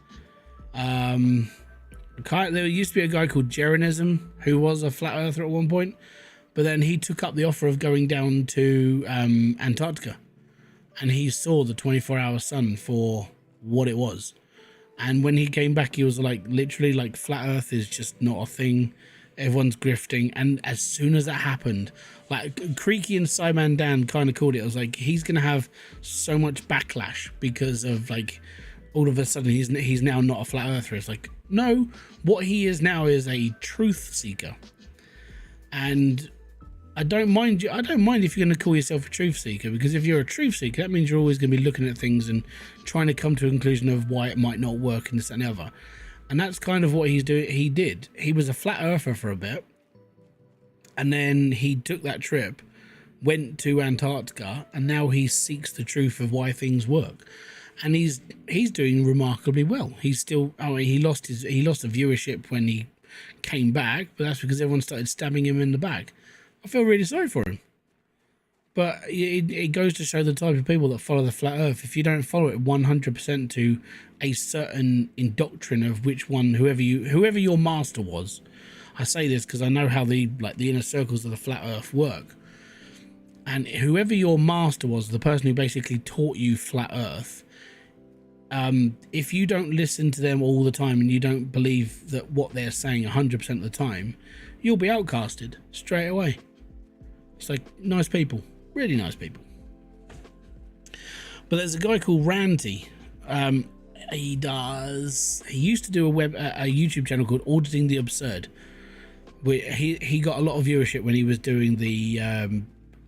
There used to be a guy called Jeranism who was a flat earther at one point, but then he took up the offer of going down to Antarctica, and he saw the 24-hour sun for what it was. And when he came back, he was like, literally, like, flat earth is just not a thing. Everyone's grifting. And as soon as that happened, like, Creaky and Simon Dan kind of called it. I was like, he's going to have so much backlash because of, like, all of a sudden he's now not a flat earther. It's like, no, what he is now is a truth seeker. And I don't mind if you're going to call yourself a truth seeker, because if you're a truth seeker, that means you're always going to be looking at things and trying to come to a conclusion of why it might not work and this and the other. And that's kind of what he did. He was a flat earther for a bit, and then he took that trip, went to Antarctica, and now he seeks the truth of why things work. And he's doing remarkably well. He's still, he lost the viewership when he came back, but that's because everyone started stabbing him in the back. I feel really sorry for him. But it goes to show the type of people that follow the flat earth. If you don't follow it 100% to a certain indoctrine of which one, whoever your master was. I say this because I know how the inner circles of the flat earth work. And whoever your master was, the person who basically taught you flat earth, if you don't listen to them all the time and you don't believe that what they're saying 100% of the time, you'll be outcasted straight away. It's like, nice people, Really nice people. But there's a guy called Randy. He used to do a YouTube channel called Auditing the Absurd. He got a lot of viewership when he was doing the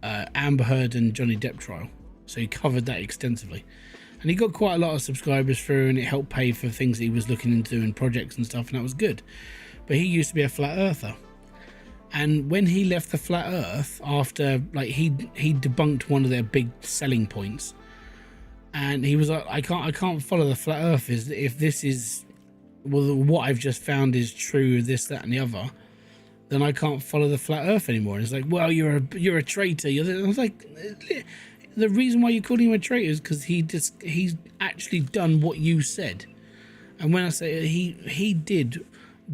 Amber Heard and Johnny Depp trial. So he covered that extensively. And he got quite a lot of subscribers through, and it helped pay for things that he was looking into and projects and stuff, and that was good. But he used to be a flat earther. And when he left the flat earth, after like he debunked one of their big selling points, and he was like, I can't follow the flat earth if this is, well, what I've just found is true, this, that, and the other, then I can't follow the flat earth anymore. And it's like, well, you're a traitor. I was like, the reason why you called him a traitor is because he's actually done what you said. And when I say he did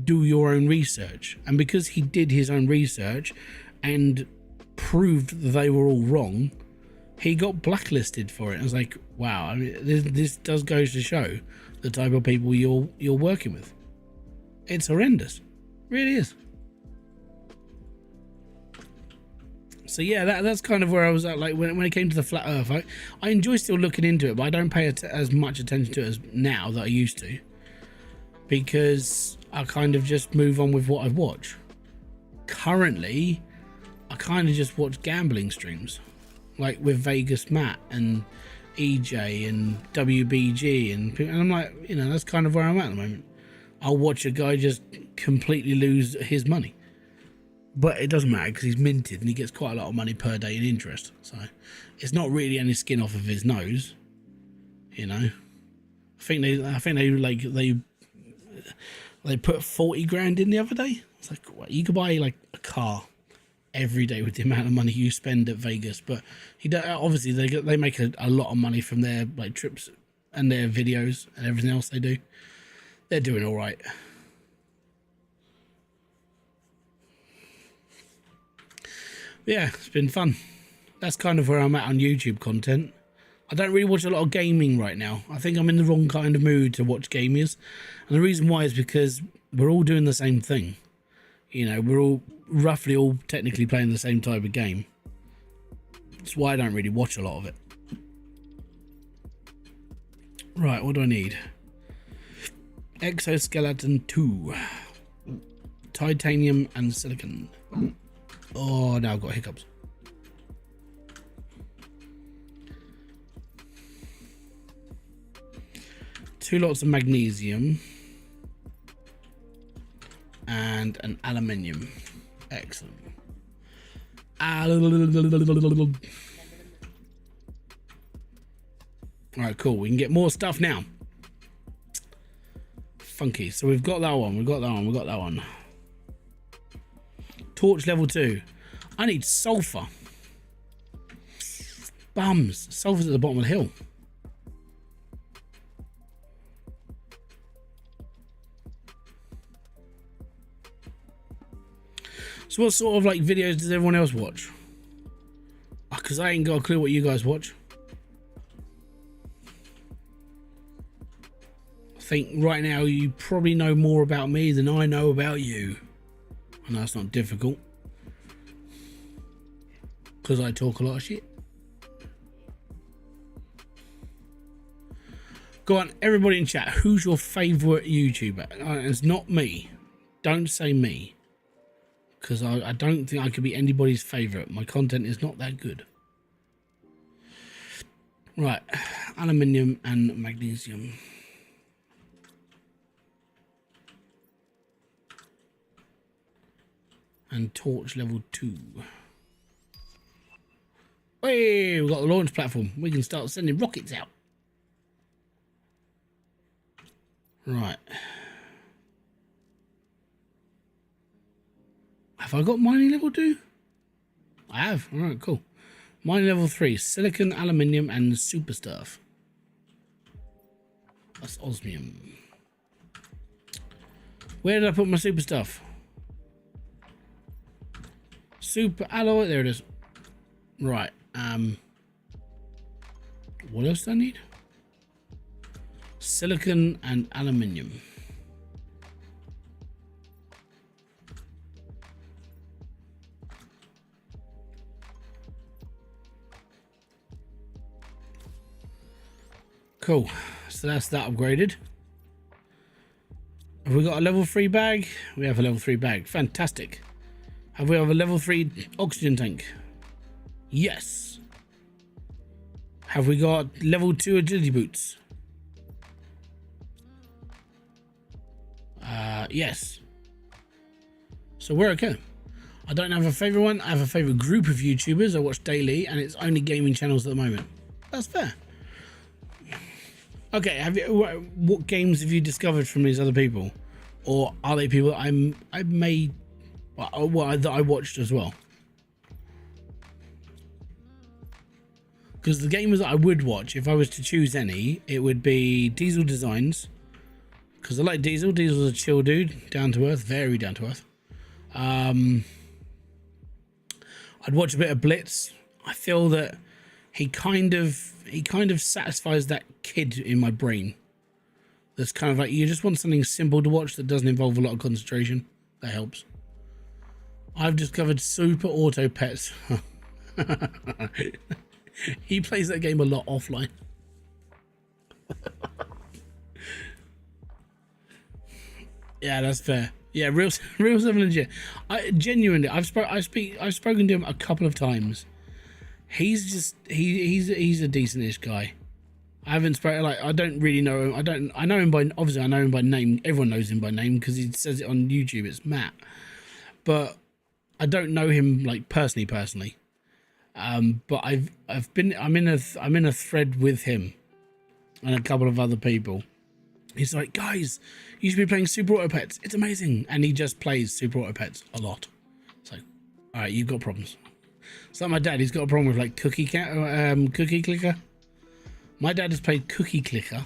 do your own research, and because he did his own research and proved that they were all wrong, he got blacklisted for it. I was like, wow, I mean, this does go to show the type of people you're working with. It's horrendous, it really is. So yeah, that's kind of where I was at. Like when it came to the flat earth, I enjoy still looking into it, but I don't pay as much attention to it as now that I used to, because I kind of just move on with what I watch. Currently, I kind of just watch gambling streams, like with Vegas Matt and EJ and WBG, and I'm like, you know, that's kind of where I'm at the moment. I'll watch a guy just completely lose his money. But it doesn't matter because he's minted and he gets quite a lot of money per day in interest. So it's not really any skin off of his nose, you know. I think they put 40 grand in the other day. It's like, what, you could buy like a car every day with the amount of money you spend at Vegas. But obviously they make a lot of money from their like trips and their videos and everything else they do. They're doing all right. Yeah, it's been fun. That's kind of where I'm at on YouTube content. I don't really watch a lot of gaming right now. I think I'm in the wrong kind of mood to watch gamers. And the reason why is because we're all doing the same thing. You know, we're all roughly all technically playing the same type of game. That's why I don't really watch a lot of it. Right, what do I need? Exoskeleton 2. Titanium and silicon. Oh, now I've got hiccups. Two lots of magnesium and an aluminium. Excellent. Alright, cool. We can get more stuff now. Funky. So we've got that one. We've got that one. We've got that one. Torch level 2. I need sulfur. Bums. Sulfur's at the bottom of the hill. So what sort of like videos does everyone else watch? Because I ain't got a clue what you guys watch. I think right now you probably know more about me than I know about you. I know it's not difficult, because I talk a lot of shit. Go on, everybody in chat, who's your favourite YouTuber? It's not me. Don't say me, because I don't think I could be anybody's favourite. My content is not that good. Right, aluminium and magnesium. And torch level 2. Hey, we've got the launch platform. We can start sending rockets out. Right. Have I got mining level 2? I have. Alright, cool. Mining level 3. Silicon, aluminium, and super stuff. That's osmium. Where did I put my super stuff? Super alloy, there it is. Right, what else do I need? Silicon and aluminium. Cool. So that's that upgraded. Have we got a level 3 bag? We have a level 3 bag. Fantastic. Have we have a level 3 oxygen tank? Yes. Have we got level 2 agility boots? Yes. So we're okay. I don't have a favorite one. I have a favorite group of YouTubers I watch daily, and it's only gaming channels at the moment. That's fair. Okay, have you? What games have you discovered from these other people, or are they people I made? Well, that I watched as well. Because the gamers that I would watch, if I was to choose any, it would be Diesel Designs. Because I like Diesel. Diesel's a chill dude, down to earth, very down to earth. I'd watch a bit of Blitz. I feel that he kind of satisfies that kid in my brain. That's kind of like, you just want something simple to watch that doesn't involve a lot of concentration. That helps. I've discovered Super Auto Pets. He plays that game a lot offline. Yeah, that's fair. Yeah, real 7 legit. Genuinely, I've spoken to him a couple of times. He's just he's a decentish guy. I haven't spoken, like, I don't really know him. I know him by, obviously I know him by name. Everyone knows him by name because he says it on YouTube. It's Matt, but I don't know him like personally. But I'm in a thread with him and a couple of other people. He's like, guys, you should be playing Super Auto Pets. It's amazing. And he just plays Super Auto Pets a lot. So, all right, you've got problems. It's like my dad. He's got a problem with like Cookie Clicker. My dad has played Cookie Clicker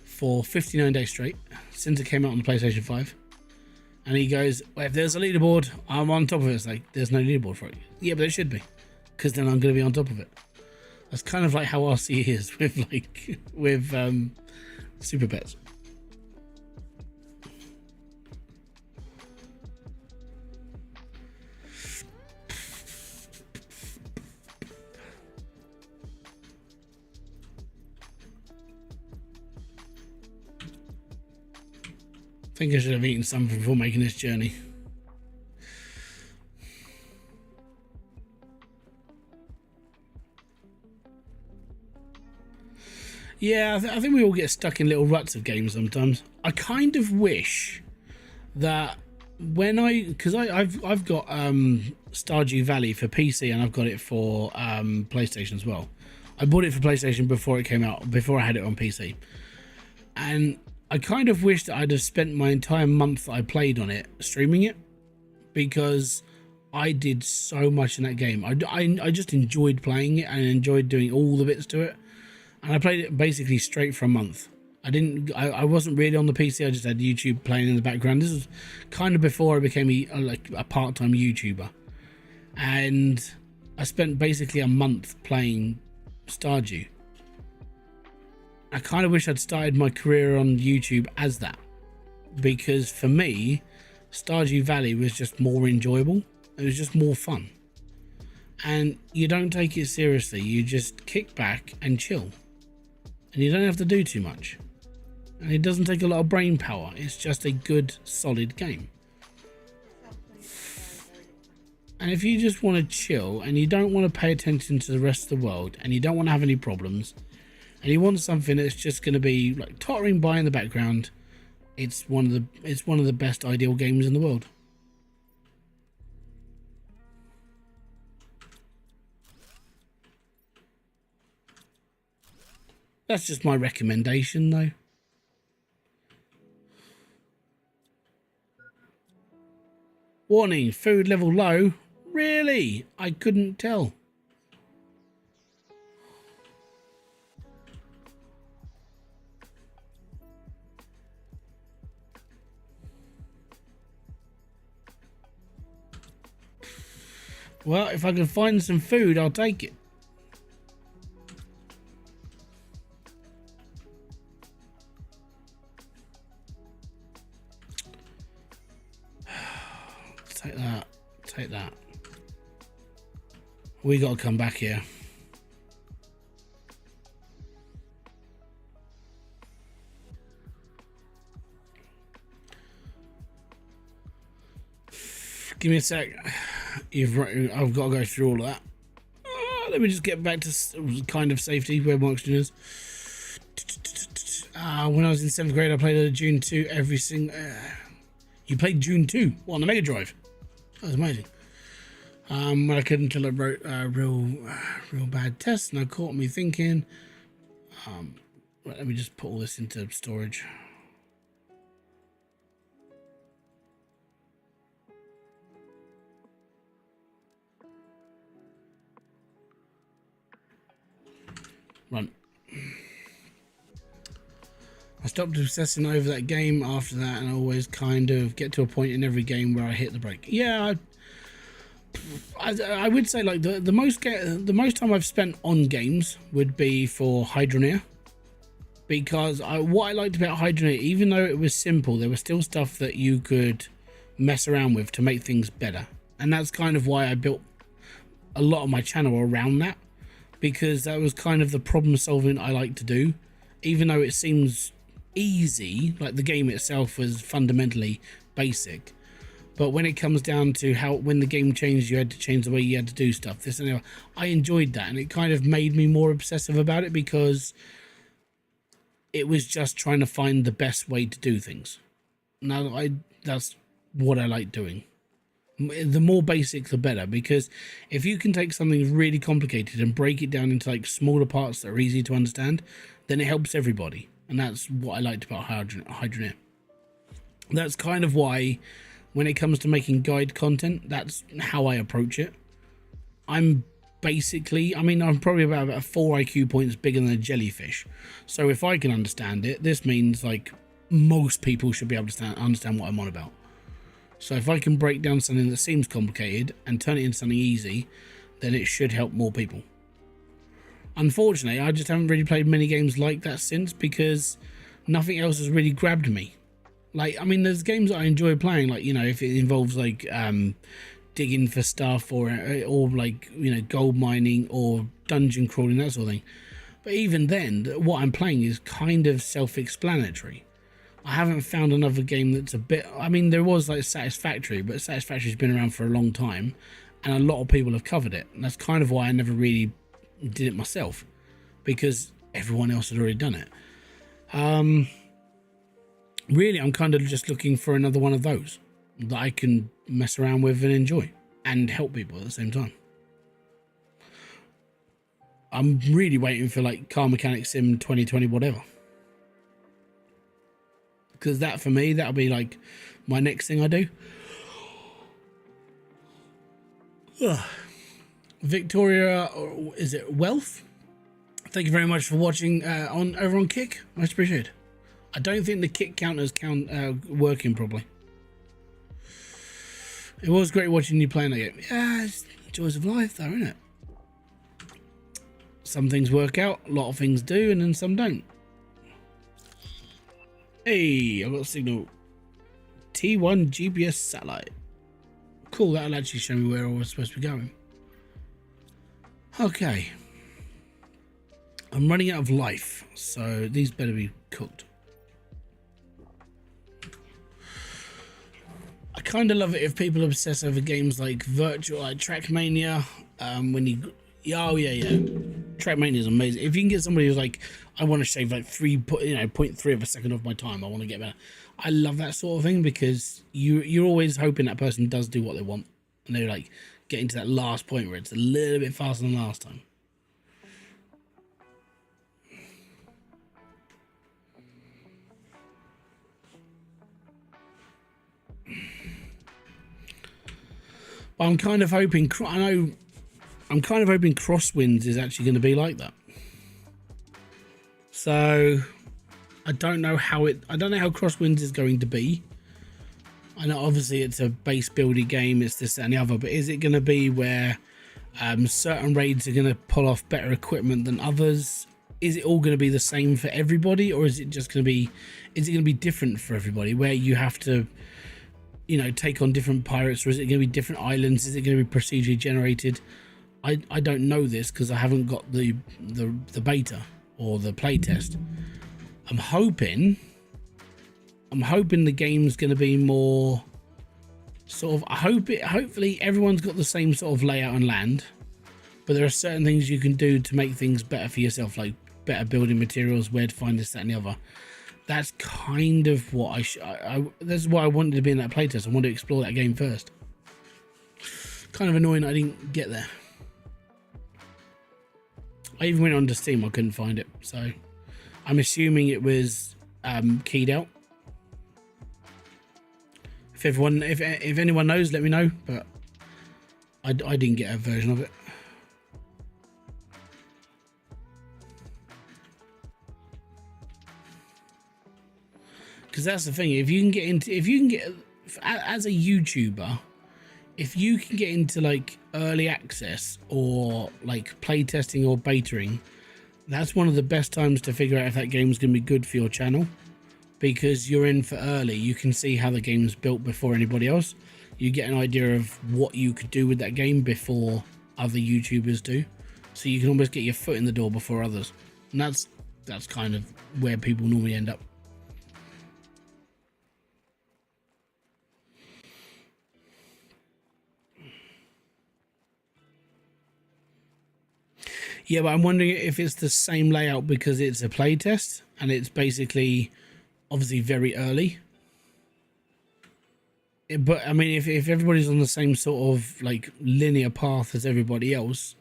for 59 days straight since it came out on the PlayStation 5. And he goes, well, if there's a leaderboard, I'm on top of it. It's like, there's no leaderboard for it. Yeah, but there should be, because then I'm going to be on top of it. That's kind of like how RC is with Super Pets. I think I should have eaten something before making this journey. Yeah, I think we all get stuck in little ruts of games sometimes. I kind of wish that when because I've got Stardew Valley for PC and I've got it for PlayStation as well. I bought it for PlayStation before it came out, before I had it on PC. And I kind of wish that I'd have spent my entire month that I played on it streaming it, because I did so much in that game. I just enjoyed playing it and enjoyed doing all the bits to it. And I played it basically straight for a month. I wasn't really on the PC. I just had YouTube playing in the background. This was kind of before I became a part-time YouTuber. And I spent basically a month playing Stardew. I kind of wish I'd started my career on YouTube as that, because for me, Stardew Valley was just more enjoyable. It was just more fun. And you don't take it seriously. You just kick back and chill. And you don't have to do too much. And it doesn't take a lot of brain power. It's just a good, solid game. And if you just want to chill and you don't want to pay attention to the rest of the world and you don't want to have any problems and you want something that's just going to be like tottering by in the background, it's one of the best ideal games in the world. That's just my recommendation, though. Warning, food level low. Really? I couldn't tell. Well, if I can find some food, I'll take it. Take that. Take that. We got to come back here. Give me a sec. I've got to go through all of that. Let me just get back to kind of safety where my oxygen is. When I was in 7th grade, I played a June 2 every single... you played June 2? What, on the Mega Drive? That was amazing. When I couldn't until I wrote a real bad test, and it caught me thinking... let me just put all this into storage. Run. I stopped obsessing over that game after that, and I always kind of get to a point in every game where I hit the brake. Yeah, I would say like the most time I've spent on games would be for Hybridsteel, because what I liked about Hybridsteel, even though it was simple, there was still stuff that you could mess around with to make things better, and that's kind of why I built a lot of my channel around that. Because that was kind of the problem solving I like to do, even though it seems easy, like the game itself was fundamentally basic. But when it comes down to when the game changed, you had to change the way you had to do stuff. This and that, I enjoyed that, and it kind of made me more obsessive about it because it was just trying to find the best way to do things. Now, that's what I like doing. The more basic the better, because if you can take something really complicated and break it down into like smaller parts that are easy to understand, then it helps everybody. And that's what I liked about Hybridsteel. That's kind of why when it comes to making guide content, that's how I approach it. I'm probably about 4 IQ points bigger than a jellyfish, so if I can understand it, this means like most people should be able to understand what I'm on about. So if I can break down something that seems complicated and turn it into something easy, then it should help more people. Unfortunately, I just haven't really played many games like that since, because nothing else has really grabbed me. Like, I mean, there's games that I enjoy playing, like, you know, if it involves like digging for stuff or like, you know, gold mining or dungeon crawling, that sort of thing. But even then, what I'm playing is kind of self-explanatory. I haven't found another game that's a bit... I mean, there was like Satisfactory, but Satisfactory's been around for a long time, and a lot of people have covered it. And that's kind of why I never really did it myself, because everyone else had already done it. Really, I'm kind of just looking for another one of those that I can mess around with and enjoy and help people at the same time. I'm really waiting for like Car Mechanic Sim 2020 whatever. Because that, for me, that'll be like my next thing I do. Victoria, is it Wealth? Thank you very much for watching over on Kick. Much appreciated. I don't think the Kick counters working properly. It was great watching you playing that game. Yeah, it's joys of life though, isn't it? Some things work out, a lot of things do, and then some don't. Hey, I've got a signal. T1 GPS satellite. Cool, that'll actually show me where I was supposed to be going. Okay. I'm running out of life, so these better be cooked. I kind of love it if people obsess over games like virtual, like Trackmania. When you, oh yeah, Trackmania is amazing. If you can get somebody who's like, I want to shave like 0.3 of a second off my time, I want to get better. I love that sort of thing, because you're always hoping that person does do what they want, and they're like getting to that last point where it's a little bit faster than last time. But I'm kind of hoping, I'm kind of hoping Crosswinds is actually going to be like that. So I don't know how Crosswinds is going to be. I know obviously it's a base building game, it's this and the other, but is it going to be where certain raids are going to pull off better equipment than others? Is it all going to be the same for everybody, or is it just going to be, is it going to be different for everybody, where you have to, you know, take on different pirates, or is it going to be different islands? Is it going to be procedurally generated? I don't know this because I haven't got the beta or the playtest. I'm hoping the game's going to be more sort of, hopefully everyone's got the same sort of layout and land, but there are certain things you can do to make things better for yourself, like better building materials, where to find this, that, and the other. That's kind of what that's why I wanted to be in that playtest. I wanted to explore that game first. Kind of annoying I didn't get there. I even went onto Steam, I couldn't find it, so I'm assuming it was keyed out. If anyone knows, let me know, but I didn't get a version of it. Because that's the thing, if you can get as a YouTuber, if you can get into like early access or like playtesting or betaing, that's one of the best times to figure out if that game's going to be good for your channel, because you're in for early. You can see how the game's built before anybody else. You get an idea of what you could do with that game before other YouTubers do, so you can almost get your foot in the door before others, and that's kind of where people normally end up. Yeah, but I'm wondering if it's the same layout because it's a playtest and it's basically obviously very early. But I mean, if everybody's on the same sort of like linear path as everybody else,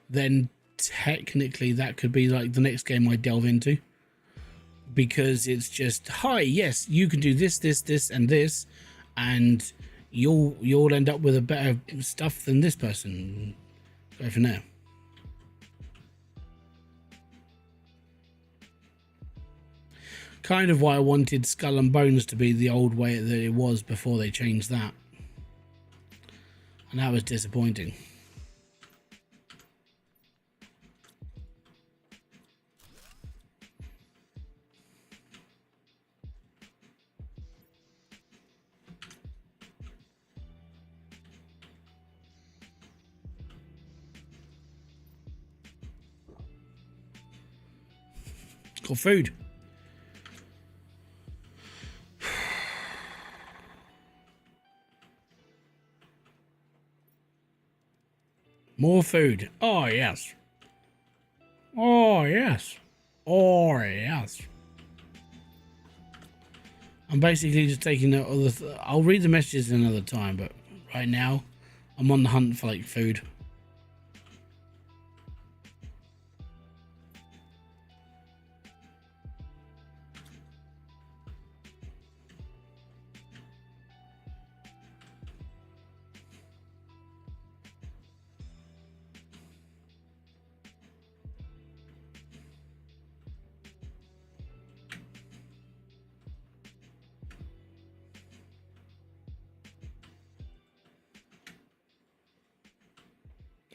then technically that could be like the next game I delve into, because it's just, hi, yes, you can do this, this, this, and this, and you'll end up with a better stuff than this person. Go from there. Kind of why I wanted Skull and Bones to be the old way that it was before they changed that. And that was disappointing. It's got food. More food. Oh, yes. Oh, yes. Oh, yes. I'm basically just taking the other... I'll read the messages another time, but right now, I'm on the hunt for, like, food.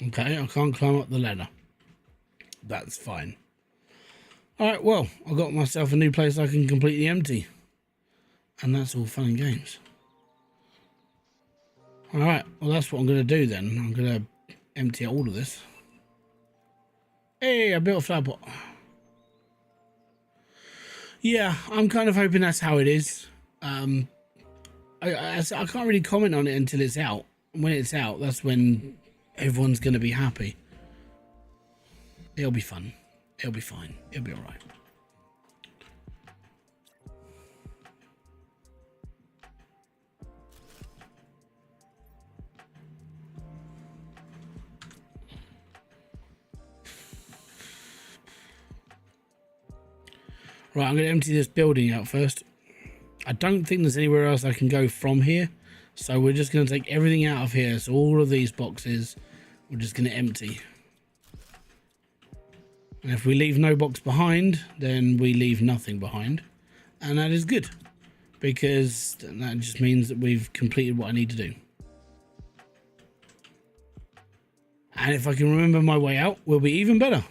Okay, I can't climb up the ladder. That's fine. Alright, well, I've got myself a new place I can completely empty. And that's all fun and games. Alright, well, that's what I'm going to do then. I'm going to empty out all of this. Hey, I built a flower pot. Yeah, I'm kind of hoping that's how it is. I can't really comment on it until it's out. When it's out, that's when everyone's going to be happy. It'll be fun. It'll be fine. It'll be all right. Right, I'm going to empty this building out first. I don't think there's anywhere else I can go from here. So we're just going to take everything out of here. So all of these boxes, we're just going to empty. And if we leave no box behind, then we leave nothing behind. And that is good, because that just means that we've completed what I need to do. And if I can remember my way out, we'll be even better.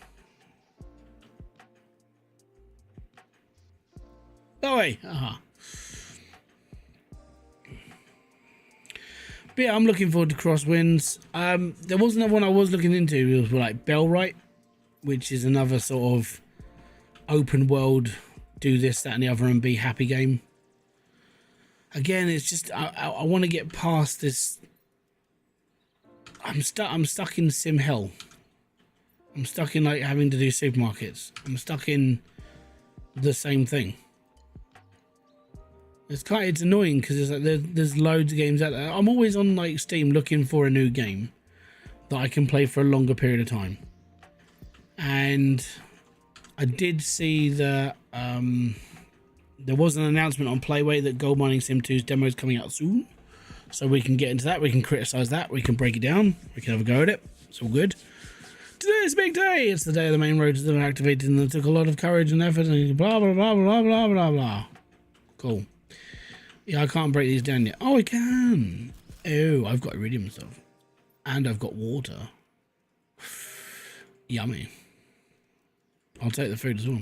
Oh, hey. Aha. But yeah, I'm looking forward to Crosswinds. There was another one I was looking into. It was like Bellwright, which is another sort of open world, do this, that, and the other, and be happy game. Again, it's just I want to get past this. I'm stuck in sim hell. I'm stuck in like having to do supermarkets. I'm stuck in the same thing. It's annoying because it's like there's loads of games out there. I'm always on like Steam looking for a new game that I can play for a longer period of time. And I did see that there was an announcement on Playway that Gold Mining Sim 2's demo is coming out soon. So we can get into that, we can criticize that, we can break it down, we can have a go at it. It's all good. Today is a big day. It's the day the main roads have been activated and it took a lot of courage and effort and blah blah blah blah blah blah blah. Cool. Yeah, I can't break these down yet. Oh, I can. Oh, I've got iridium stuff. And I've got water. Yummy. I'll take the food as well.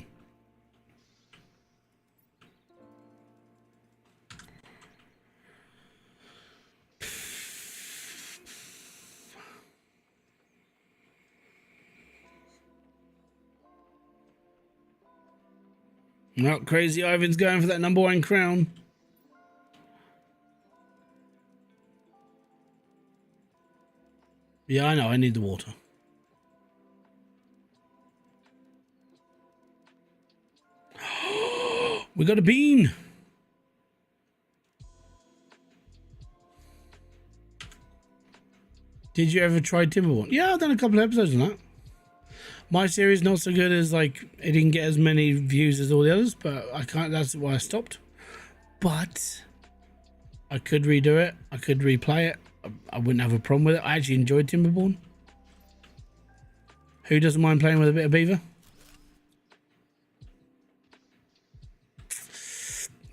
Well, Crazy Ivan's going for that #1 crown. Yeah, I know. I need the water. We got a bean. Did you ever try Timberborn? Yeah, I've done a couple of episodes on that. My series not so good as like it didn't get as many views as all the others, but I can't. That's why I stopped. But I could redo it. I could replay it. I wouldn't have a problem with it. I actually enjoyed Timberborn. Who doesn't mind playing with a bit of beaver?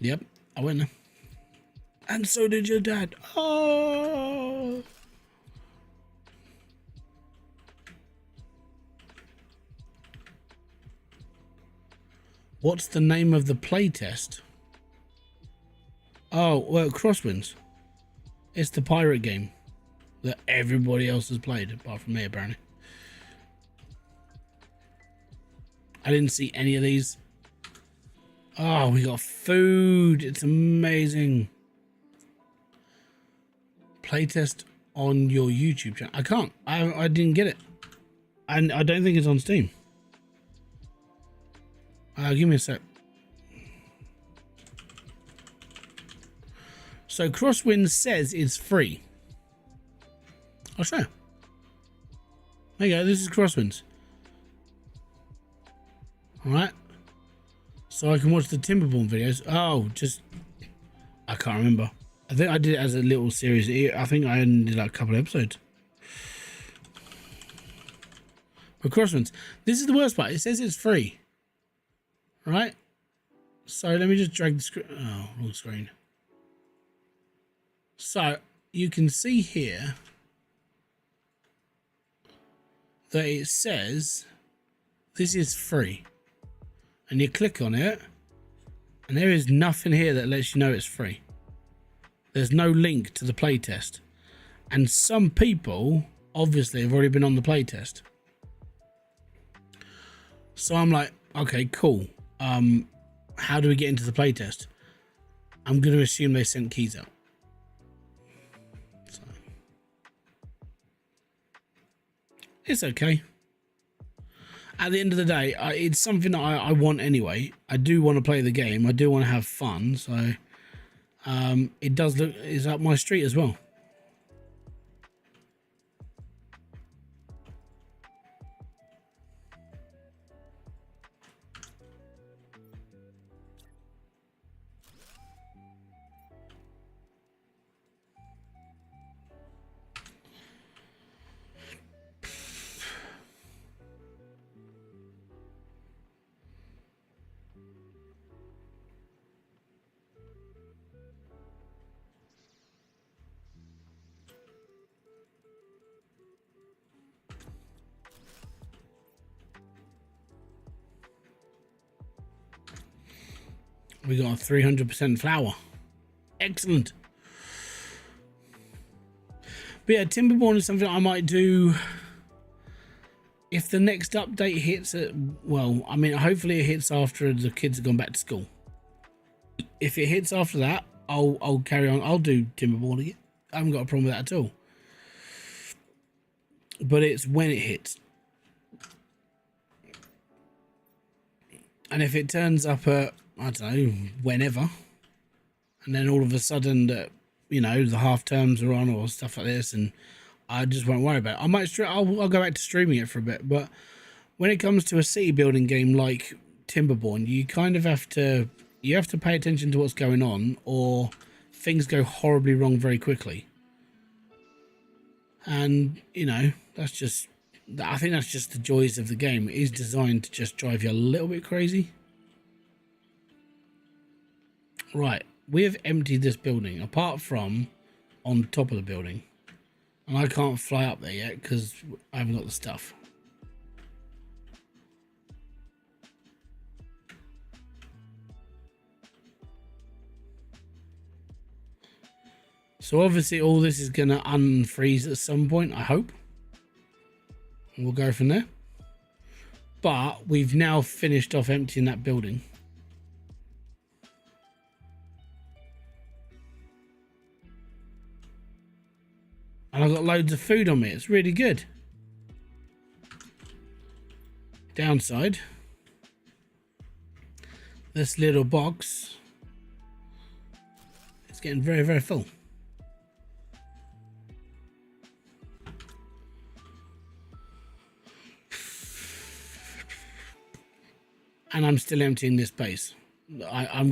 Yep, I went there. And so did your dad. Oh. What's the name of the playtest? Oh, well, Crosswinds. It's the pirate game that everybody else has played, apart from me, apparently. I didn't see any of these. Oh, we got food. It's amazing. Playtest on your YouTube channel. I can't. I didn't get it. And I don't think it's on Steam. Give me a sec. So Crosswinds says it's free. I'll show you. There you go. This is Crosswinds. All right. So I can watch the Timberborn videos. Oh, just I can't remember. I think I did it as a little series. I think I only did like a couple of episodes. But Crosswinds. This is the worst part. It says it's free. Right. So let me just drag the screen. Oh, wrong screen. So you can see here that it says this is free. And you click on it, and there is nothing here that lets you know it's free. There's no link to the playtest. And some people obviously have already been on the playtest. So I'm like, okay, cool. How do we get into the playtest? I'm going to assume they sent keys out. So, it's okay. At the end of the day, it's something that I want anyway. I do want to play the game. I do want to have fun. So it does look, it's up my street as well. We got a 300% flour. Excellent. But yeah, Timberborn is something I might do if the next update hits it. Well, I mean, hopefully it hits after the kids have gone back to school. If it hits after that, I'll carry on. I'll do timber boarding. I haven't got a problem with that at all. But it's when it hits. And if it turns up at, I don't know, whenever, and then all of a sudden that, you know, the half terms are on or stuff like this, and I just won't worry about it. I'll go back to streaming it for a bit. But when it comes to a city building game like Timberborn, you kind of have to pay attention to what's going on, or things go horribly wrong very quickly. And, you know, I think that's just the joys of the game. It is designed to just drive you a little bit crazy. Right, we have emptied this building, apart from on top of the building. And I can't fly up there yet because I haven't got the stuff. So obviously all this is going to unfreeze at some point, I hope. And we'll go from there. But we've now finished off emptying that building. And I've got loads of food on me. It's really good. Downside. This little box is getting very, very full. And I'm still emptying this base. I'm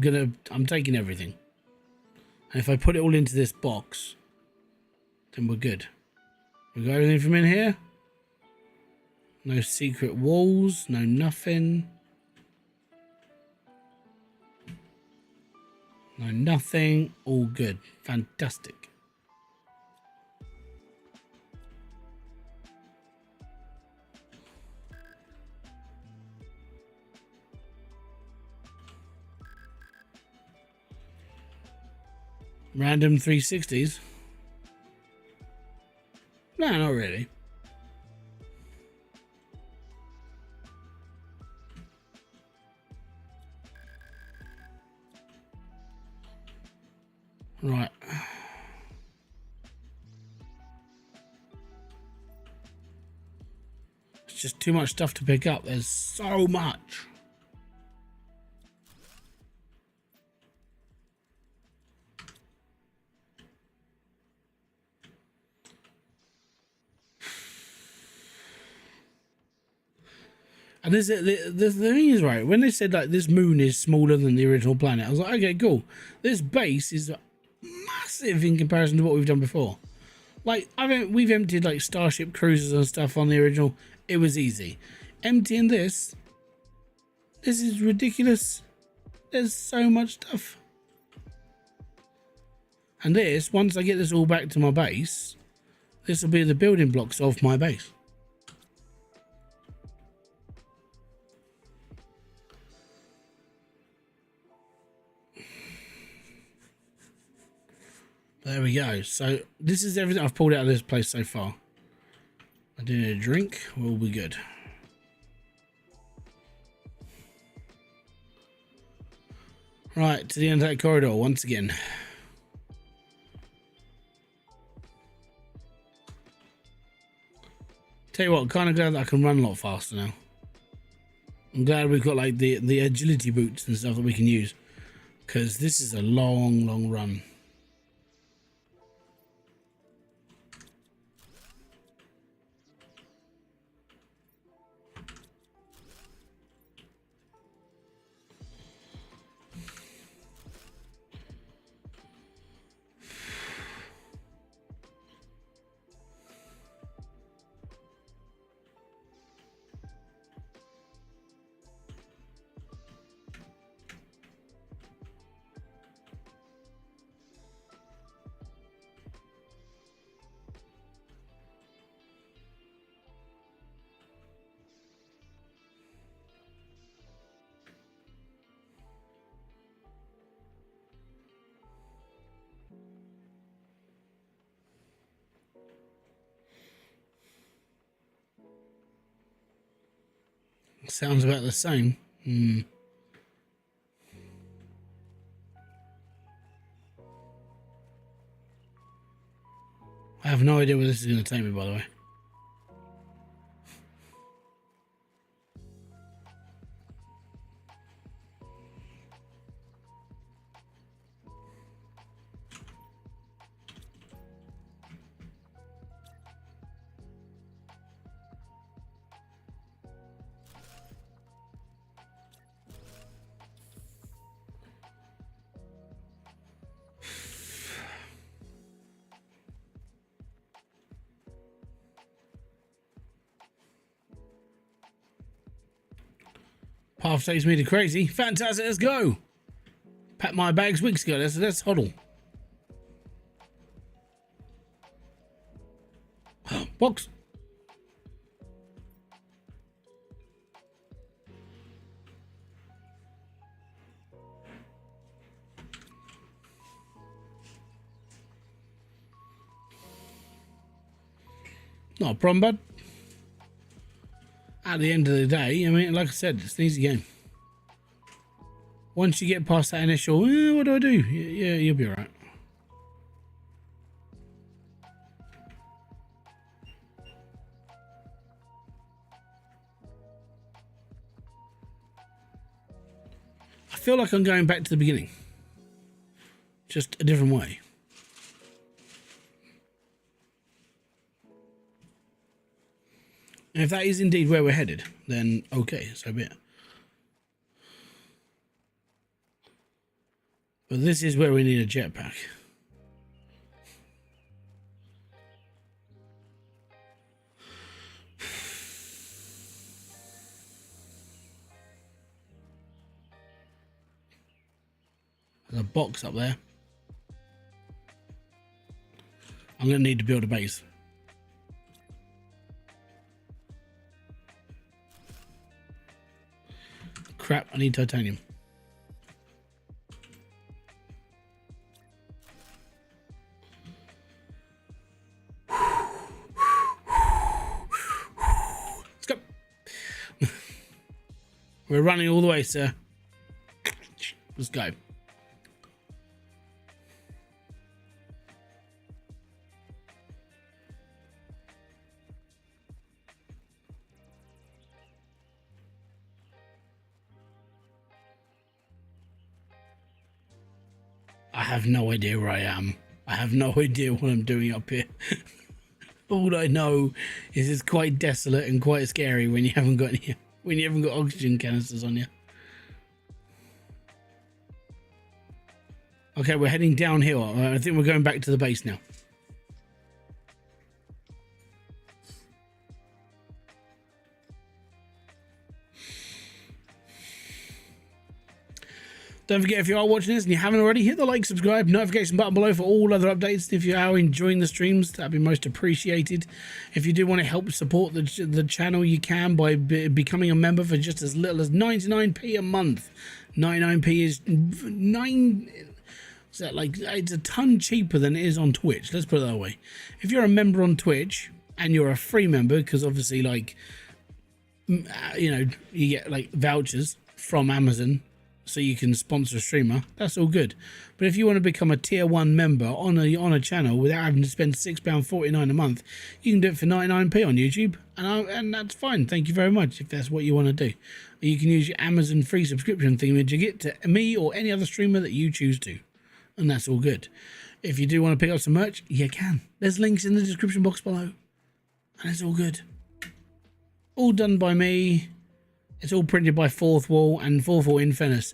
taking everything. And if I put it all into this box, then we're good. We got everything from in here. No secret walls, no nothing. No nothing, all good. Fantastic. Random 360s? No, not really. Right. It's just too much stuff to pick up. There's so much. And the thing is, right, when they said like this moon is smaller than the original planet, I was like, okay, cool. This base is massive in comparison to what we've done before. Like, we've emptied like Starship Cruisers and stuff on the original. It was easy. Emptying this is ridiculous. There's so much stuff. And this, once I get this all back to my base, this will be the building blocks of my base. There we go. So this is everything I've pulled out of this place so far. I do need a drink. We'll be good. Right, to the end of that corridor once again. Tell you what, I'm kind of glad that I can run a lot faster now. I'm glad we've got like the agility boots and stuff that we can use. Because this is a long, long run. Sounds about the same. have no idea where this is going to take me, by the way. Path takes me to crazy. Fantastic, let's go. Packed my bags weeks ago. Let's huddle. Box. Not a problem, bud. At the end of the day, I mean, like I said, it's an easy game. Once you get past that initial, what do I do? Yeah, you'll be alright. I feel like I'm going back to the beginning. Just a different way. And if that is indeed where we're headed, then okay, so be it. But this is where we need a jetpack. There's a box up there. I'm going to need to build a base. Crap, I need titanium. Let's go. We're running all the way, sir. Let's go. I have no idea where I am. I have no idea what I'm doing up here. All I know is it's quite desolate and quite scary when you haven't got oxygen canisters on you. Okay, we're heading downhill. I think we're going back to the base now. Don't forget, if you are watching this and you haven't already, hit the like, subscribe, notification button below for all other updates. If you are enjoying the streams, that'd be most appreciated. If you do want to help support the channel, you can by becoming a member for just as little as 99p a month. 99p is it's a ton cheaper than it is on Twitch. Let's put it that way. If you're a member on Twitch and you're a free member, because obviously, like, you know, you get like vouchers from Amazon, so you can sponsor a streamer, that's all good. But if you want to become a tier 1 member on a channel without having to spend £6.49 a month, you can do it for 99p on YouTube, and that's fine. Thank you very much if that's what you want to do. You can use your Amazon free subscription thing to get to me or any other streamer that you choose to, and that's all good. If you do want to pick up some merch, you can. There's links in the description box below, and it's all good. All done by me. It's all printed by Fourth Wall, and Fourth Wall Infernus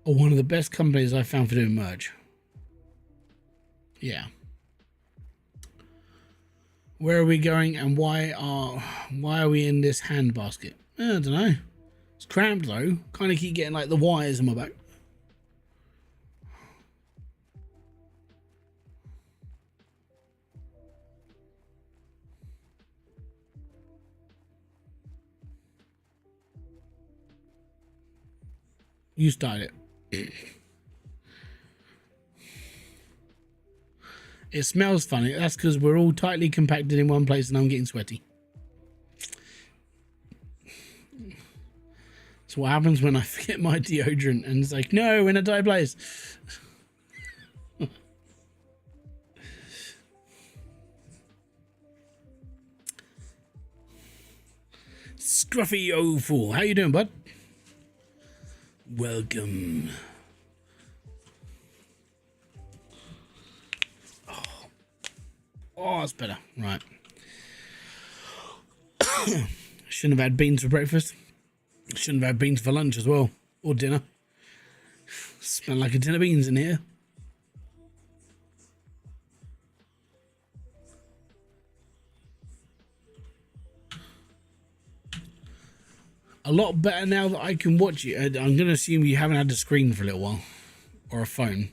are one of the best companies I've found for doing merch. Yeah. Where are we going, and why are we in this hand basket? I don't know. It's cramped though. Kind of keep getting like the wires in my back. You start it. It smells funny. That's because we're all tightly compacted in one place and I'm getting sweaty. That's what happens when I forget my deodorant and it's like, no, we're in a tight place. Scruffy old fool. How you doing, bud? Welcome. Oh, that's better. Right. Shouldn't have had beans for breakfast. Shouldn't have had beans for lunch as well. Or dinner. Smell like a tin of beans in here. A lot better now that I can watch it. I'm going to assume you haven't had a screen for a little while. Or a phone.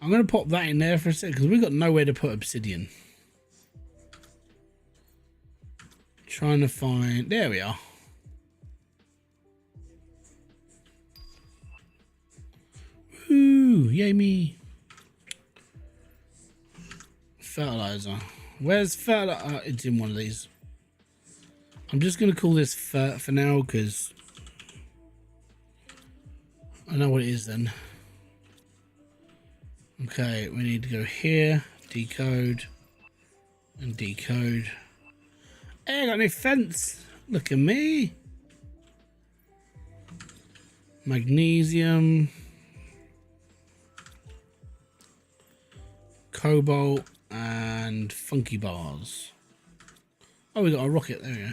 I'm going to pop that in there for a second because we've got nowhere to put obsidian. Trying to find... There we are. Woo! Yay me! Fertilizer. Where's fertilizer? It's in one of these. I'm just going to call this fert for now because I know what it is then. Okay, we need to go here, decode, and decode. Hey, I got no fence. Look at me. Magnesium. Cobalt and funky bars. Oh, we got a rocket. There we go.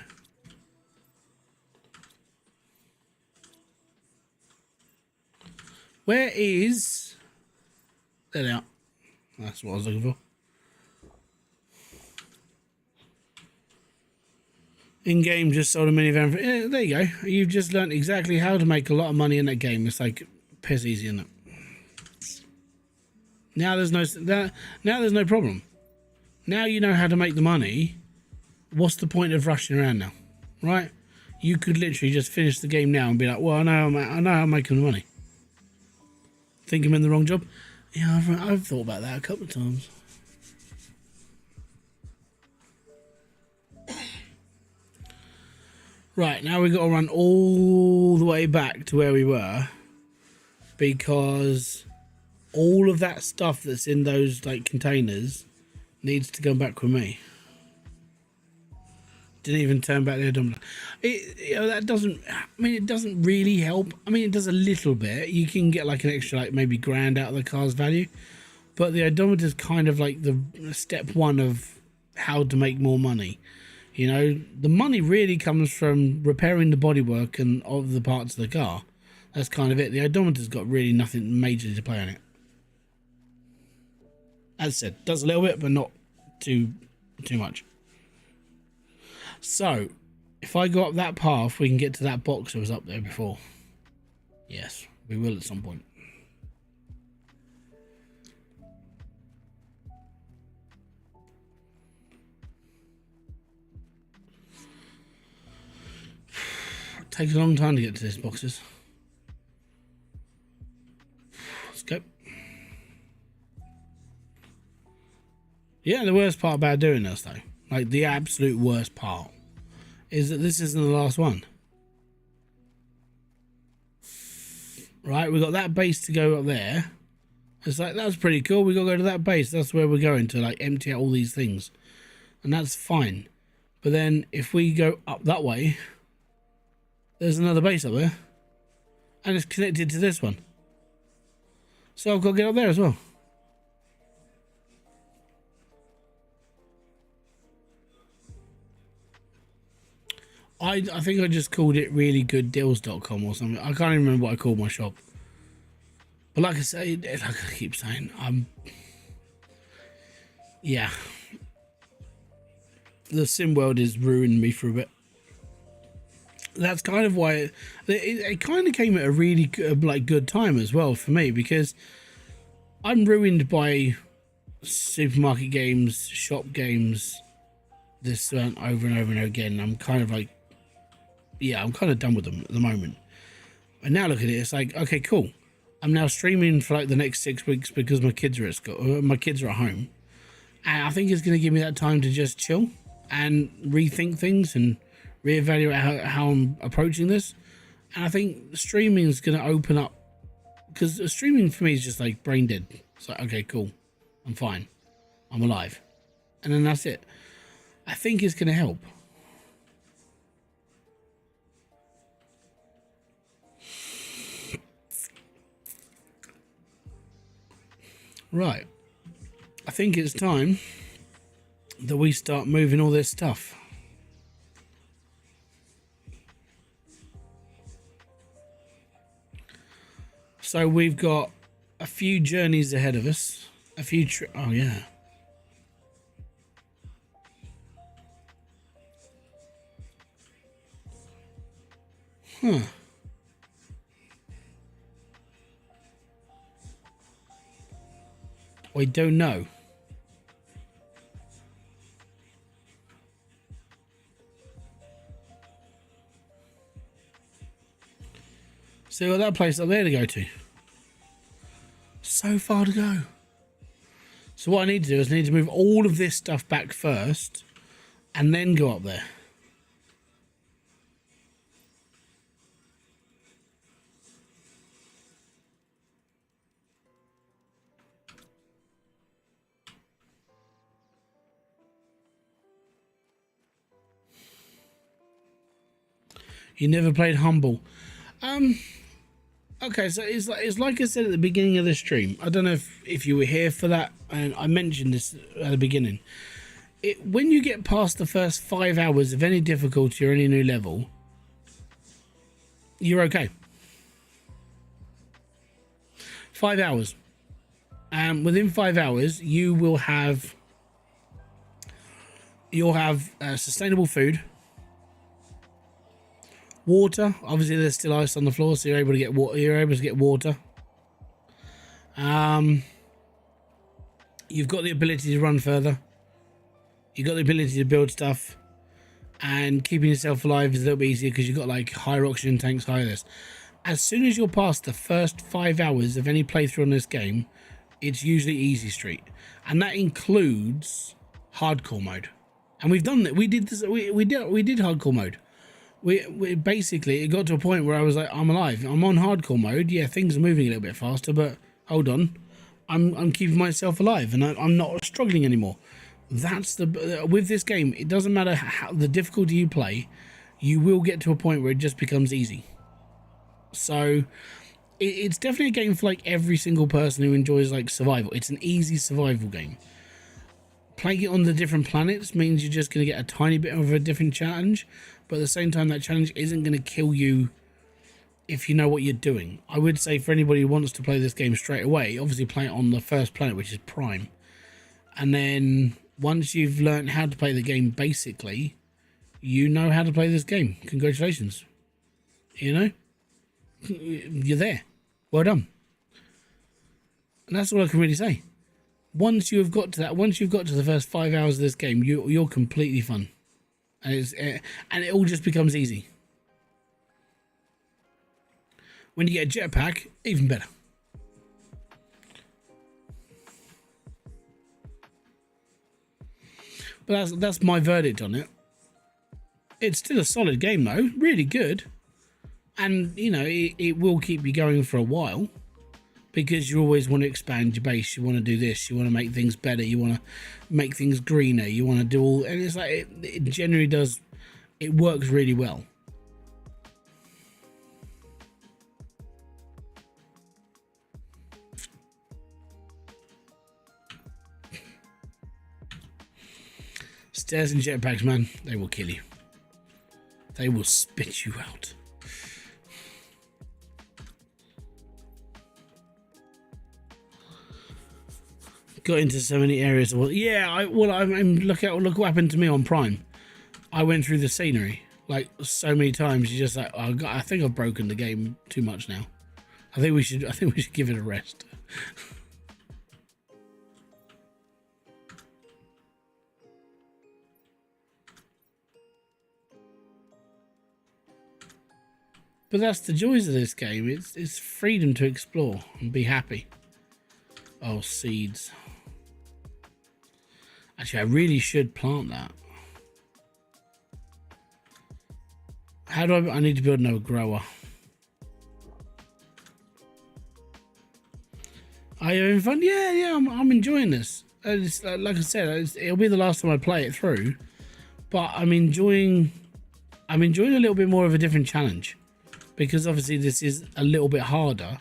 Where is... There they are. That's what I was looking for. In-game, just sold a minivan. Yeah, there you go. You've just learned exactly how to make a lot of money in that game. It's like piss easy, isn't it? Now there's no problem. Now you know how to make the money. What's the point of rushing around now, right? You could literally just finish the game now and be like, well, I know how I'm making the money. Think I'm in the wrong job? Yeah, I've thought about that a couple of times. Right, now we've got to run all the way back to where we were because all of that stuff that's in those like containers needs to go back with me. Didn't even turn back the odometer. That doesn't, I mean, it doesn't really help. I mean, it does a little bit. You can get like an extra, like maybe grand out of the car's value. But the odometer is kind of like the step one of how to make more money. You know, the money really comes from repairing the bodywork and of the parts of the car. That's kind of it. The odometer's got really nothing major to play on it. As I said, does a little bit, but not too much. So, if I go up that path, we can get to that box that was up there before. Yes, we will at some point. It takes a long time to get to these boxes. Let's go. Yeah, the worst part about doing this, though, like the absolute worst part, is that this isn't the last one. Right, we got that base to go up there. It's like, that's pretty cool. We got to go to that base. That's where we're going to, like, empty out all these things. And that's fine. But then if we go up that way, there's another base up there. And it's connected to this one. So I've got to get up there as well. I think I just called it reallygooddeals.com or something. I can't even remember what I called my shop. But like I say, like I keep saying, yeah. The sim world has ruined me for a bit. That's kind of why it kind of came at a really good time as well for me, because I'm ruined by supermarket games, shop games, this over and over and over again. I'm kind of like, yeah, I'm kind of done with them at the moment. And now look at it, it's like, okay, cool. I'm now streaming for like the next 6 weeks because my kids are at school, my kids are at home. And I think it's going to give me that time to just chill and rethink things and reevaluate how I'm approaching this. And I think streaming is going to open up because streaming for me is just like brain dead. It's like, okay, cool, I'm fine, I'm alive, and then that's it. I think it's going to help. Right, I think it's time that we start moving all this stuff. So we've got a few journeys ahead of us, a few oh yeah. Huh. I don't know. See what that place up there to go to. So far to go. So what I need to do is I need to move all of this stuff back first and then go up there. You never played Humble. Okay, so it's like I said at the beginning of the stream. I don't know if you were here for that, and I mentioned this at the beginning. When you get past the first 5 hours of any difficulty or any new level, you're okay. 5 hours. Within 5 hours, you'll have sustainable food. Water, obviously there's still ice on the floor, so you're able to get water. You've got the ability to run further. You've got the ability to build stuff, and keeping yourself alive is a little bit easier because you've got like higher oxygen tanks, higher this. As soon as you're past the first 5 hours of any playthrough on this game, it's usually easy street, and that includes hardcore mode. And we've done that. We did this. We did hardcore mode. We basically, it got to a point where I was like, I'm alive. I'm on hardcore mode. Yeah, things are moving a little bit faster, but hold on, I'm keeping myself alive, and I'm not struggling anymore. That's with this game. It doesn't matter how the difficulty you play, you will get to a point where it just becomes easy. So it's definitely a game for like every single person who enjoys like survival. It's an easy survival game. Playing it on the different planets means you're just going to get a tiny bit of a different challenge, but at the same time, that challenge isn't going to kill you if you know what you're doing. I would say for anybody who wants to play this game straight away, obviously play it on the first planet, which is Prime. And then once you've learned how to play the game basically, you know how to play this game. Congratulations. You know? You're there. Well done. And that's all I can really say. Once you've got to that, once you've got to the first 5 hours of this game, you're completely fun. And it all just becomes easy. When you get a jetpack, even better. But that's my verdict on it. It's still a solid game though, really good. And you know, it will keep you going for a while, because you always want to expand your base. You want to do this, you want to make things better, you want to make things greener, you want to do all, and it's like it generally does, it works really well. Stairs and jetpacks, man, they will kill you. They will spit you out. Got into so many areas. Yeah, I'm look what happened to me on Prime. I went through the scenery like so many times. You're just like, oh, God, I think I've broken the game too much now. I think we should give it a rest. But that's the joys of this game. It's freedom to explore and be happy. Oh, seeds. Actually, I really should plant that. How do I need to build another grower. Are you having fun? Yeah, I'm enjoying this. It's, like I said, it'll be the last time I play it through, but I'm enjoying a little bit more of a different challenge, because obviously this is a little bit harder.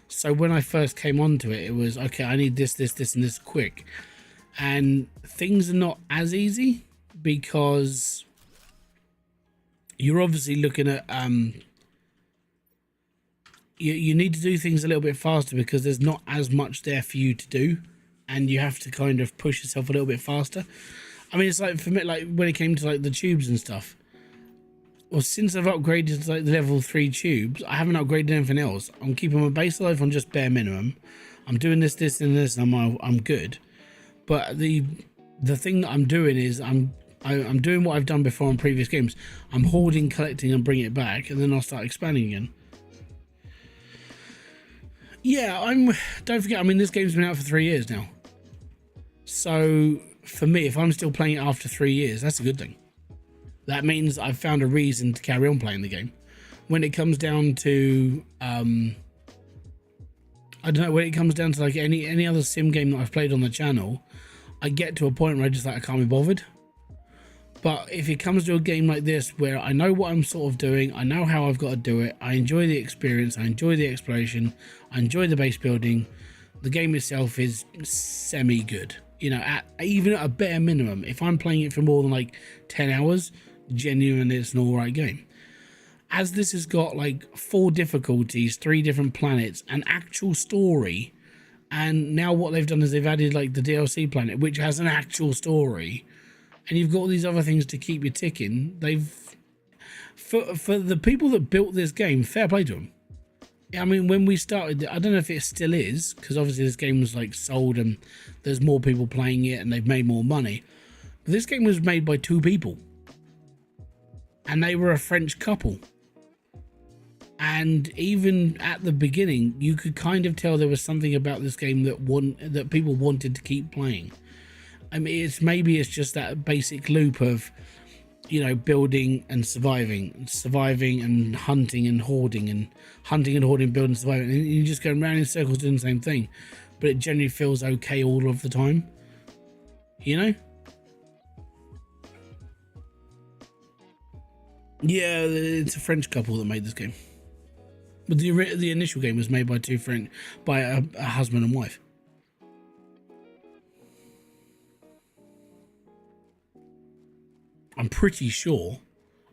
So when I first came onto it, it was okay, I need this, and this quick, and things are not as easy because you're obviously looking at you need to do things a little bit faster because there's not as much there for you to do, and you have to kind of push yourself a little bit faster. I mean, it's like for me, like when it came to like the tubes and stuff, well, since I've upgraded to like the level 3 tubes, I haven't upgraded anything else. I'm keeping my base life on just bare minimum. I'm doing this, and this, and I'm good. But the thing that I'm doing is I'm doing what I've done before in previous games. I'm hoarding, collecting, and bringing it back, and then I'll start expanding again. Yeah, don't forget, I mean, this game's been out for 3 years now. So for me, if I'm still playing it after 3 years, that's a good thing. That means I've found a reason to carry on playing the game. When it comes down to, I don't know, when it comes down to like any other sim game that I've played on the channel, I get to a point where I just like, I can't be bothered. But if it comes to a game like this, where I know what I'm sort of doing, I know how I've got to do it, I enjoy the experience, I enjoy the exploration, I enjoy the base building, the game itself is semi-good. You know, even at a bare minimum, if I'm playing it for more than like 10 hours, genuinely it's an alright game. As this has got like 4 difficulties, 3 different planets, an actual story, and now what they've done is they've added like the DLC planet, which has an actual story, and you've got all these other things to keep you ticking. For the people that built this game, fair play to them. I mean, when we started, I don't know if it still is, because obviously this game was like sold and there's more people playing it and they've made more money. But this game was made by 2 people, and they were a French couple. And even at the beginning, you could kind of tell there was something about this game that people wanted to keep playing. I mean, maybe it's just that basic loop of, you know, building and surviving and hunting and hoarding, building, surviving, and you're just going around in circles doing the same thing, but it generally feels okay all of the time, you know? Yeah, it's a French couple that made this game, but the initial game was made by a husband and wife. I'm pretty sure.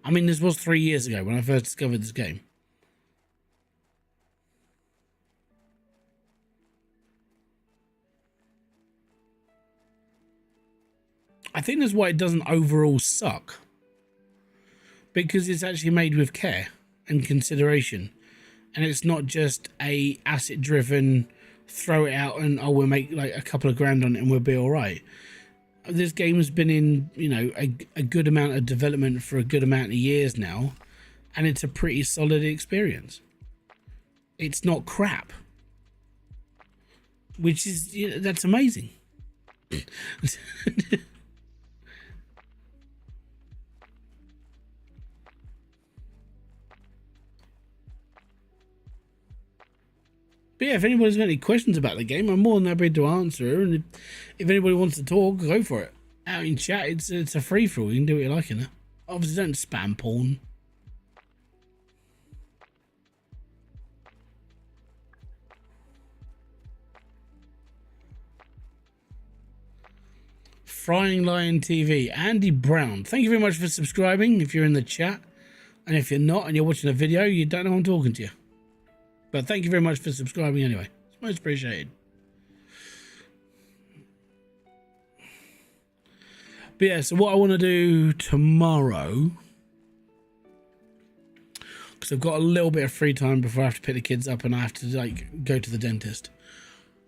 I mean, this was 3 years ago when I first discovered this game. I think that's why it doesn't overall suck, because it's actually made with care and consideration, and it's not just a asset driven throw it out and we'll make like a couple of grand on it and we'll be all right. This game has been in, you know, a good amount of development for a good amount of years now, and it's a pretty solid experience. It's not crap, which is, you know, that's amazing. But yeah, if anybody's got any questions about the game, I'm more than happy to answer. And if anybody wants to talk, go for it. Out in chat, it's a free for all. You can do what you like in it. Obviously, don't spam porn. Frying Lion TV, Andy Brown. Thank you very much for subscribing. If you're in the chat, and if you're not, and you're watching a video, you don't know I'm talking to you. But thank you very much for subscribing anyway. It's most appreciated. But yeah, so what I want to do tomorrow, because I've got a little bit of free time before I have to pick the kids up and I have to like go to the dentist.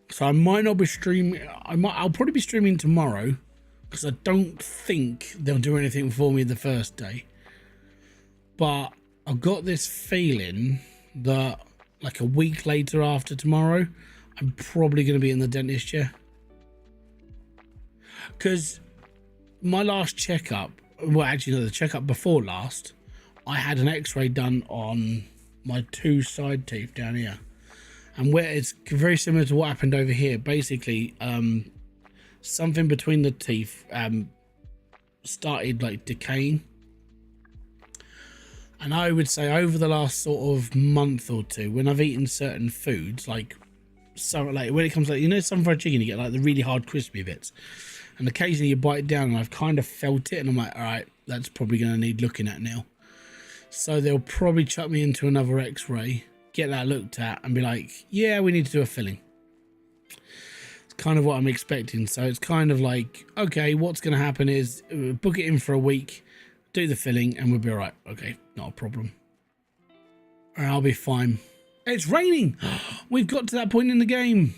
So I might not be streaming. I'll probably be streaming tomorrow, because I don't think they'll do anything for me the first day. But I've got this feeling that like a week later after tomorrow, I'm probably going to be in the dentist chair. Because my last checkup, well, actually, no, the checkup before last, I had an x-ray done on my 2 side teeth down here. And where it's very similar to what happened over here. Basically, something between the teeth started like decaying. And I would say over the last sort of month or two, when I've eaten certain foods, like when it comes to, you know, some fried chicken, you get like the really hard crispy bits, and occasionally you bite it down, and I've kind of felt it, and I'm like, all right, that's probably going to need looking at now. So they'll probably chuck me into another x-ray, get that looked at, and be like, yeah, we need to do a filling. It's kind of what I'm expecting. So it's kind of like, okay, what's going to happen is book it in for a week, do the filling, and we'll be all right. Okay, not a problem. And I'll be fine. It's raining. We've got to that point in the game.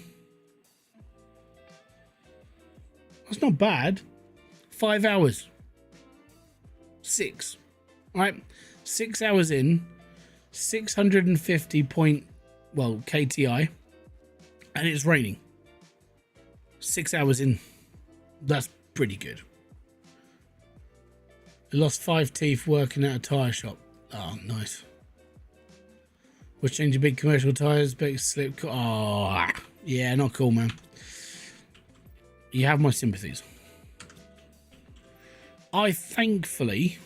That's not bad. 5 hours. 6. All right. 6 hours in. 650 KTI. And it's raining. 6 hours in. That's pretty good. I lost 5 teeth working at a tyre shop. Oh, nice. Was changing big commercial tyres, big slip. Oh, yeah, not cool, man. You have my sympathies. I thankfully,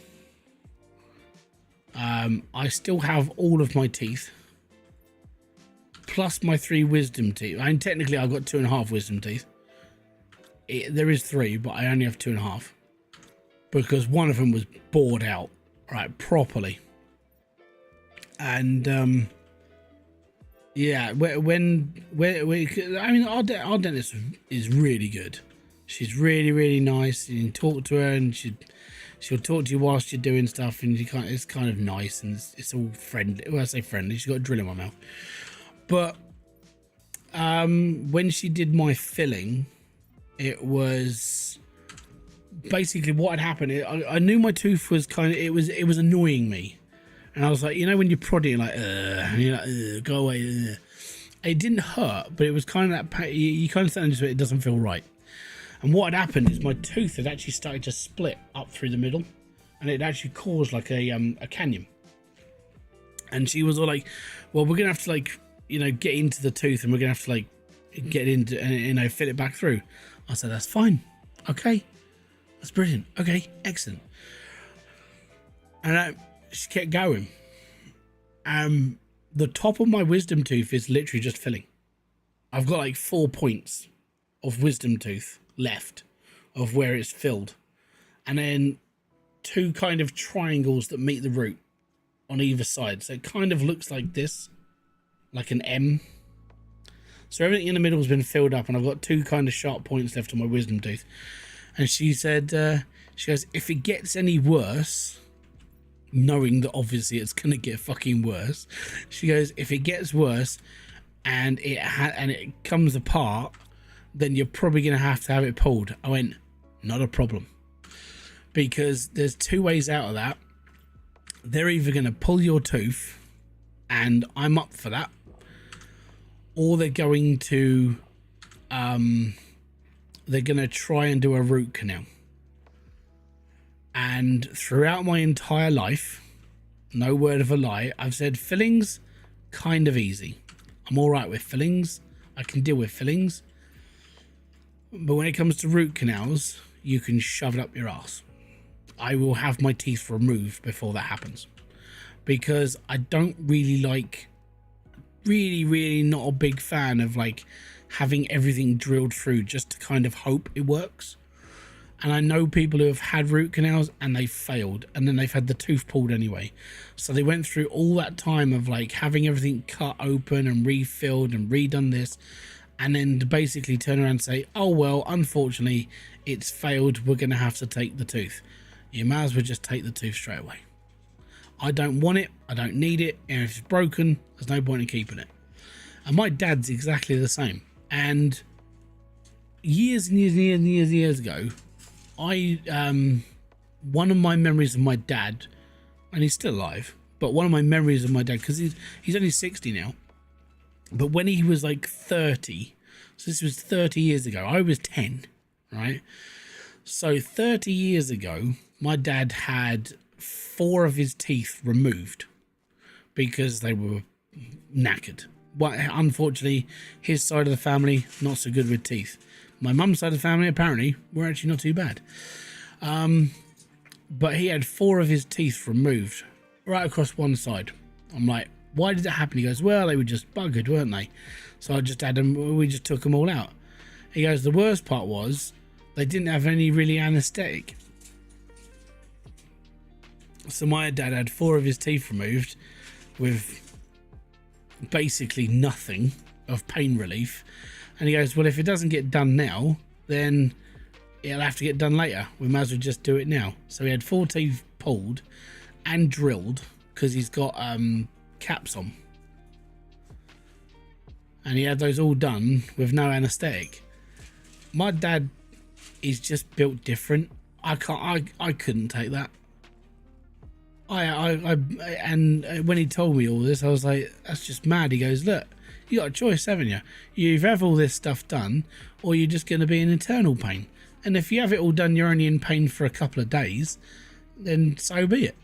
I still have all of my teeth, plus my 3 wisdom teeth. I mean, technically, I've got 2.5 wisdom teeth. There is 3, but I only have 2.5 because one of them was bored out, right, properly. And yeah, I mean, our dentist is really good. She's really, really nice. You can talk to her, and she'll talk to you whilst you're doing stuff, and it's kind of nice, and it's all friendly. Well, I say friendly. She's got a drill in my mouth. But when she did my filling, it was basically what had happened. I knew my tooth was kind of, it was annoying me. And I was like, you know, when you're prodding, like, and you're like, go away. It didn't hurt, but it was kind of that pain. You kind of stand into it, it doesn't feel right. And what had happened is my tooth had actually started to split up through the middle, and it actually caused like a canyon. And she was all like, well, we're going to have to, like, you know, get into the tooth, and we're going to have to, like, get into, and, you know, fit it back through. I said, that's fine. Okay. That's brilliant. Okay. Excellent. And she kept going. The top of my wisdom tooth is literally just filling. I've got like 4 points of wisdom tooth left of where it's filled, and then 2 kind of triangles that meet the root on either side. So it kind of looks like this, like an M. So everything in the middle has been filled up, and I've got 2 kind of sharp points left on my wisdom tooth. And she said, she goes, if it gets any worse, knowing that obviously it's gonna get fucking worse, she goes, if it gets worse and it comes apart, then you're probably gonna have to have it pulled. I went, not a problem, because there's 2 ways out of that. They're either gonna pull your tooth, and I'm up for that, or they're going to try and do a root canal. And throughout my entire life, no word of a lie, I've said fillings, kind of easy. I'm all right with fillings. I can deal with fillings. But when it comes to root canals, you can shove it up your ass. I will have my teeth removed before that happens, because I don't really like, really not a big fan of like having everything drilled through just to kind of hope it works. And I know people who have had root canals and they failed, and then they've had the tooth pulled anyway. So they went through all that time of like having everything cut open and refilled and redone this, and then to basically turn around and say, oh well, unfortunately it's failed, we're going to have to take the tooth. You might as well just take the tooth straight away. I don't want it, I don't need it, and if it's broken, there's no point in keeping it. And my dad's exactly the same. And years ago, one of my memories of my dad, and he's still alive, but one of my memories of my dad, because he's only 60 now, but when he was like 30, so this was 30 years ago, I was 10, right? So 30 years ago, my dad had 4 of his teeth removed because they were knackered. But unfortunately, his side of the family, not so good with teeth. My mum's side of the family, apparently, were actually not too bad. But he had 4 of his teeth removed right across one side. I'm like, why did that happen? He goes, well, they were just buggered, weren't they? So I just had them, we just took them all out. He goes, the worst part was they didn't have any really anesthetic. So my dad had 4 of his teeth removed with basically nothing of pain relief. And he goes, well, if it doesn't get done now, then it'll have to get done later. We might as well just do it now. So he had 4 teeth pulled and drilled because he's got caps on. And he had those all done with no anesthetic. My dad is just built different. I couldn't take that. And when he told me all this, I was like, that's just mad. He goes, look, you got a choice, haven't you? You either have all this stuff done, or you're just going to be in eternal pain. And if you have it all done, you're only in pain for a couple of days, then so be it.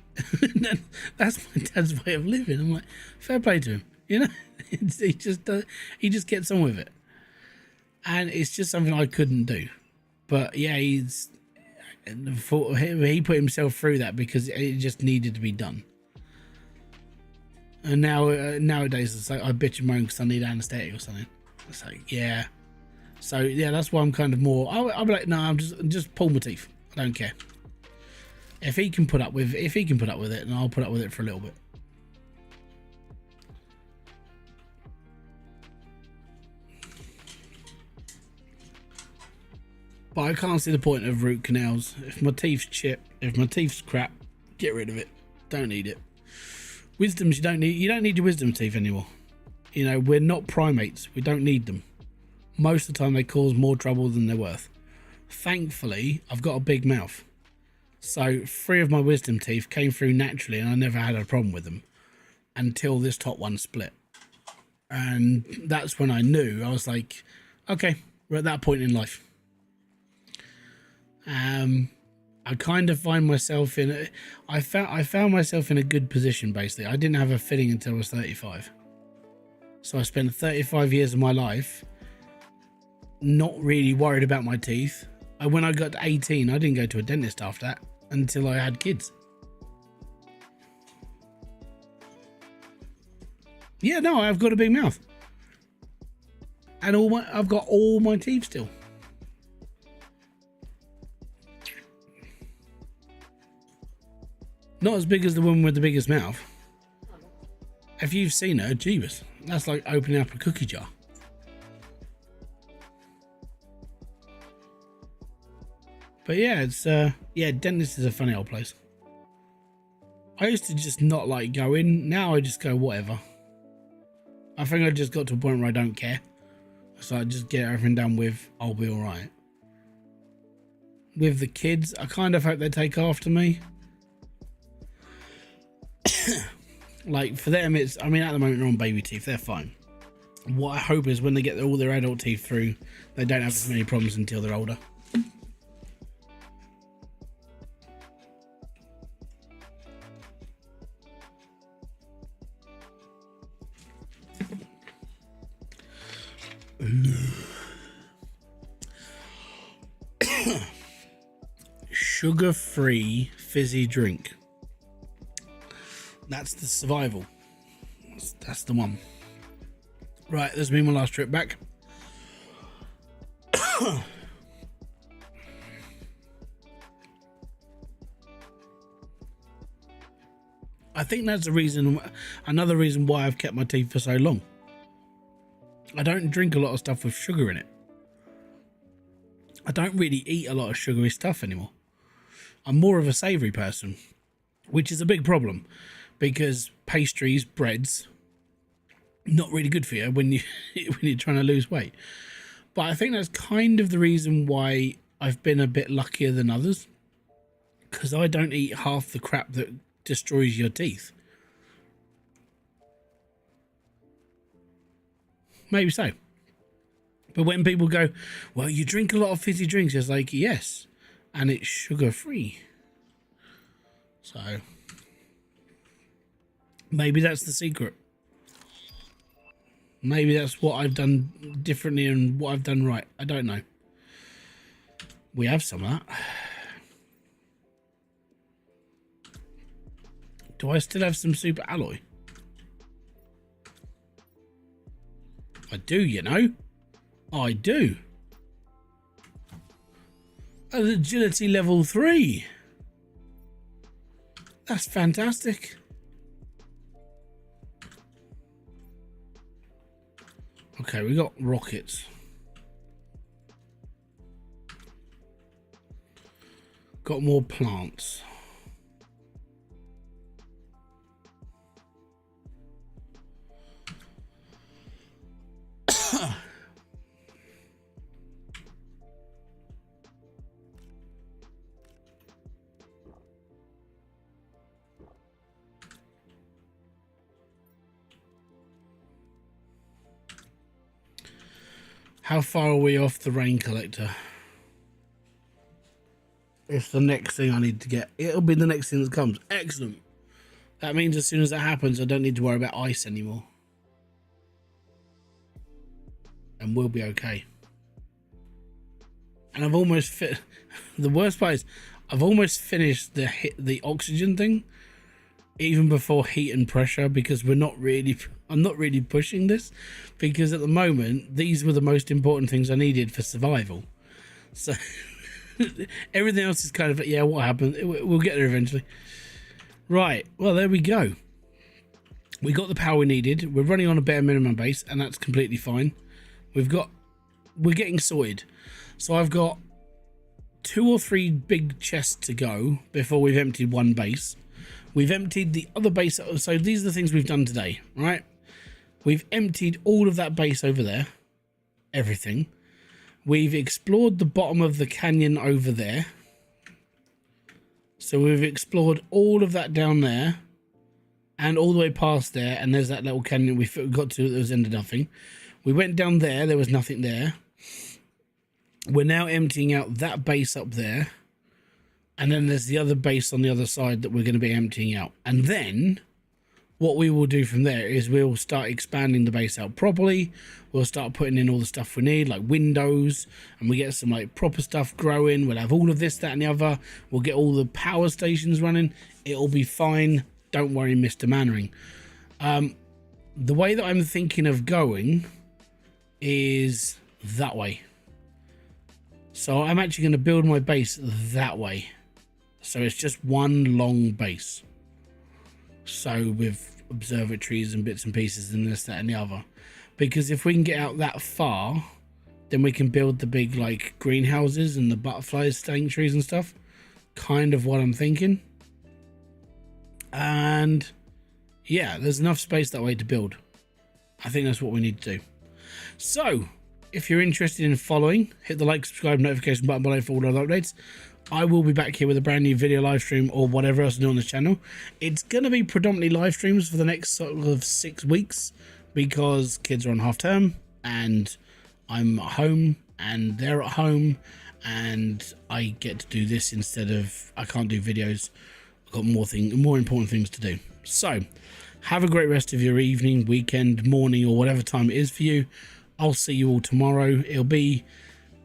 That's my dad's way of living. I'm like, fair play to him, you know. he just gets on with it, and it's just something I couldn't do. But yeah, he put himself through that because it just needed to be done. And now nowadays it's like I bitch and moan because I need anesthetic or something. It's like, yeah. So yeah, that's why I'm kind of more. I'll be like, no, I'm just pull my teeth. I don't care. If he can put up with it, then I'll put up with it for a little bit. But I can't see the point of root canals. If my teeth's chipped, if my teeth's crap, get rid of it. Don't need it. Wisdoms, you don't need your wisdom teeth anymore. You know, we're not primates. We don't need them. Most of the time they cause more trouble than they're worth. Thankfully, I've got a big mouth. So 3 of my wisdom teeth came through naturally and I never had a problem with them until this top one split. And that's when I knew. I was like, okay, we're at that point in life. I kind of find myself in I found myself in a good position. Basically, I didn't have a filling until I was 35, so I spent 35 years of my life not really worried about my teeth. When I got to 18, I didn't go to a dentist after that until I had kids. Yeah, no, I've got a big mouth, and I've got all my teeth still. Not as big as the woman with the biggest mouth. If you've seen her, jeebus, that's like opening up a cookie jar. But yeah, it's yeah, dentist is a funny old place. I used to just not like going. Now I just go whatever. I think I just got to a point where I don't care. So I just get everything done with. I'll be all right. With the kids, I kind of hope they take after me. Like for them, it's, I mean, at the moment they're on baby teeth, they're fine. What I hope is when they get all their adult teeth through, they don't have as many problems until they're older. Sugar-free fizzy drink. That's the survival. That's the one. Right, this has been my last trip back. I think that's the reason, another reason why I've kept my teeth for so long. I don't drink a lot of stuff with sugar in it. I don't really eat a lot of sugary stuff anymore. I'm more of a savoury person, which is a big problem because pastries, breads, not really good for you when you're trying to lose weight. But I think that's kind of the reason why I've been a bit luckier than others, because I don't eat half the crap that destroys your teeth. Maybe so. But when people go, well, you drink a lot of fizzy drinks, it's like, yes, and it's sugar free. So maybe that's the secret. Maybe that's what I've done differently and what I've done right. I don't know. We have some of that. Do I still have some super alloy? I do, you know. I do. An agility level 3. That's fantastic. Okay, we got rockets. Got more plants. How far are we off the rain collector? It's the next thing I need to get. It'll be the next thing that comes. Excellent. That means as soon as that happens, I don't need to worry about ice anymore. And we'll be okay. And I've almost the worst part is I've almost finished the oxygen thing even before heat and pressure, because I'm not really pushing this, because at the moment these were the most important things I needed for survival. So everything else is kind of, yeah, what happened? We'll get there eventually. Right, well, there we go. We got the power we needed. We're running on a bare minimum base, and that's completely fine. We're getting sorted. So I've got 2 or 3 big chests to go before we've emptied one base. We've emptied the other base. So these are the things we've done today, right? We've emptied all of that base over there. Everything. We've explored the bottom of the canyon over there. So we've explored all of that down there. And all the way past there. And there's that little canyon we got to that was ended nothing. We went down there. There was nothing there. We're now emptying out that base up there. And then there's the other base on the other side that we're going to be emptying out. And then what we will do from there is we'll start expanding the base out properly. We'll start putting in all the stuff we need, like windows, and we get some like proper stuff growing. We'll have all of this, that, and the other. We'll get all the power stations running. It'll be fine. Don't worry, Mr. Mannering. The way that I'm thinking of going is that way. So I'm actually going to build my base that way. So it's just one long base. So with observatories and bits and pieces and this, that, and the other. Because if we can get out that far, then we can build the big like greenhouses and the butterflies staying trees and stuff. Kind of what I'm thinking. And yeah, there's enough space that way to build. I think that's what we need to do. So if you're interested in following, hit the like, subscribe, notification button below for all other updates. I will be back here with a brand new video live stream or whatever else I do on the channel. It's going to be predominantly live streams for the next sort of 6 weeks because kids are on half term and I'm at home and they're at home and I get to do this instead of, I can't do videos. I've got more important things to do. So have a great rest of your evening, weekend, morning, or whatever time it is for you. I'll see you all tomorrow. It'll be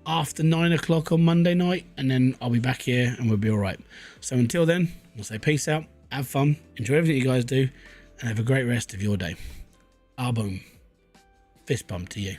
after 9 o'clock on Monday night, and then I'll be back here and we'll be all right. So until then, we'll say peace out, have fun, enjoy everything you guys do, and have a great rest of your day. Ah, boom. Fist bump to you.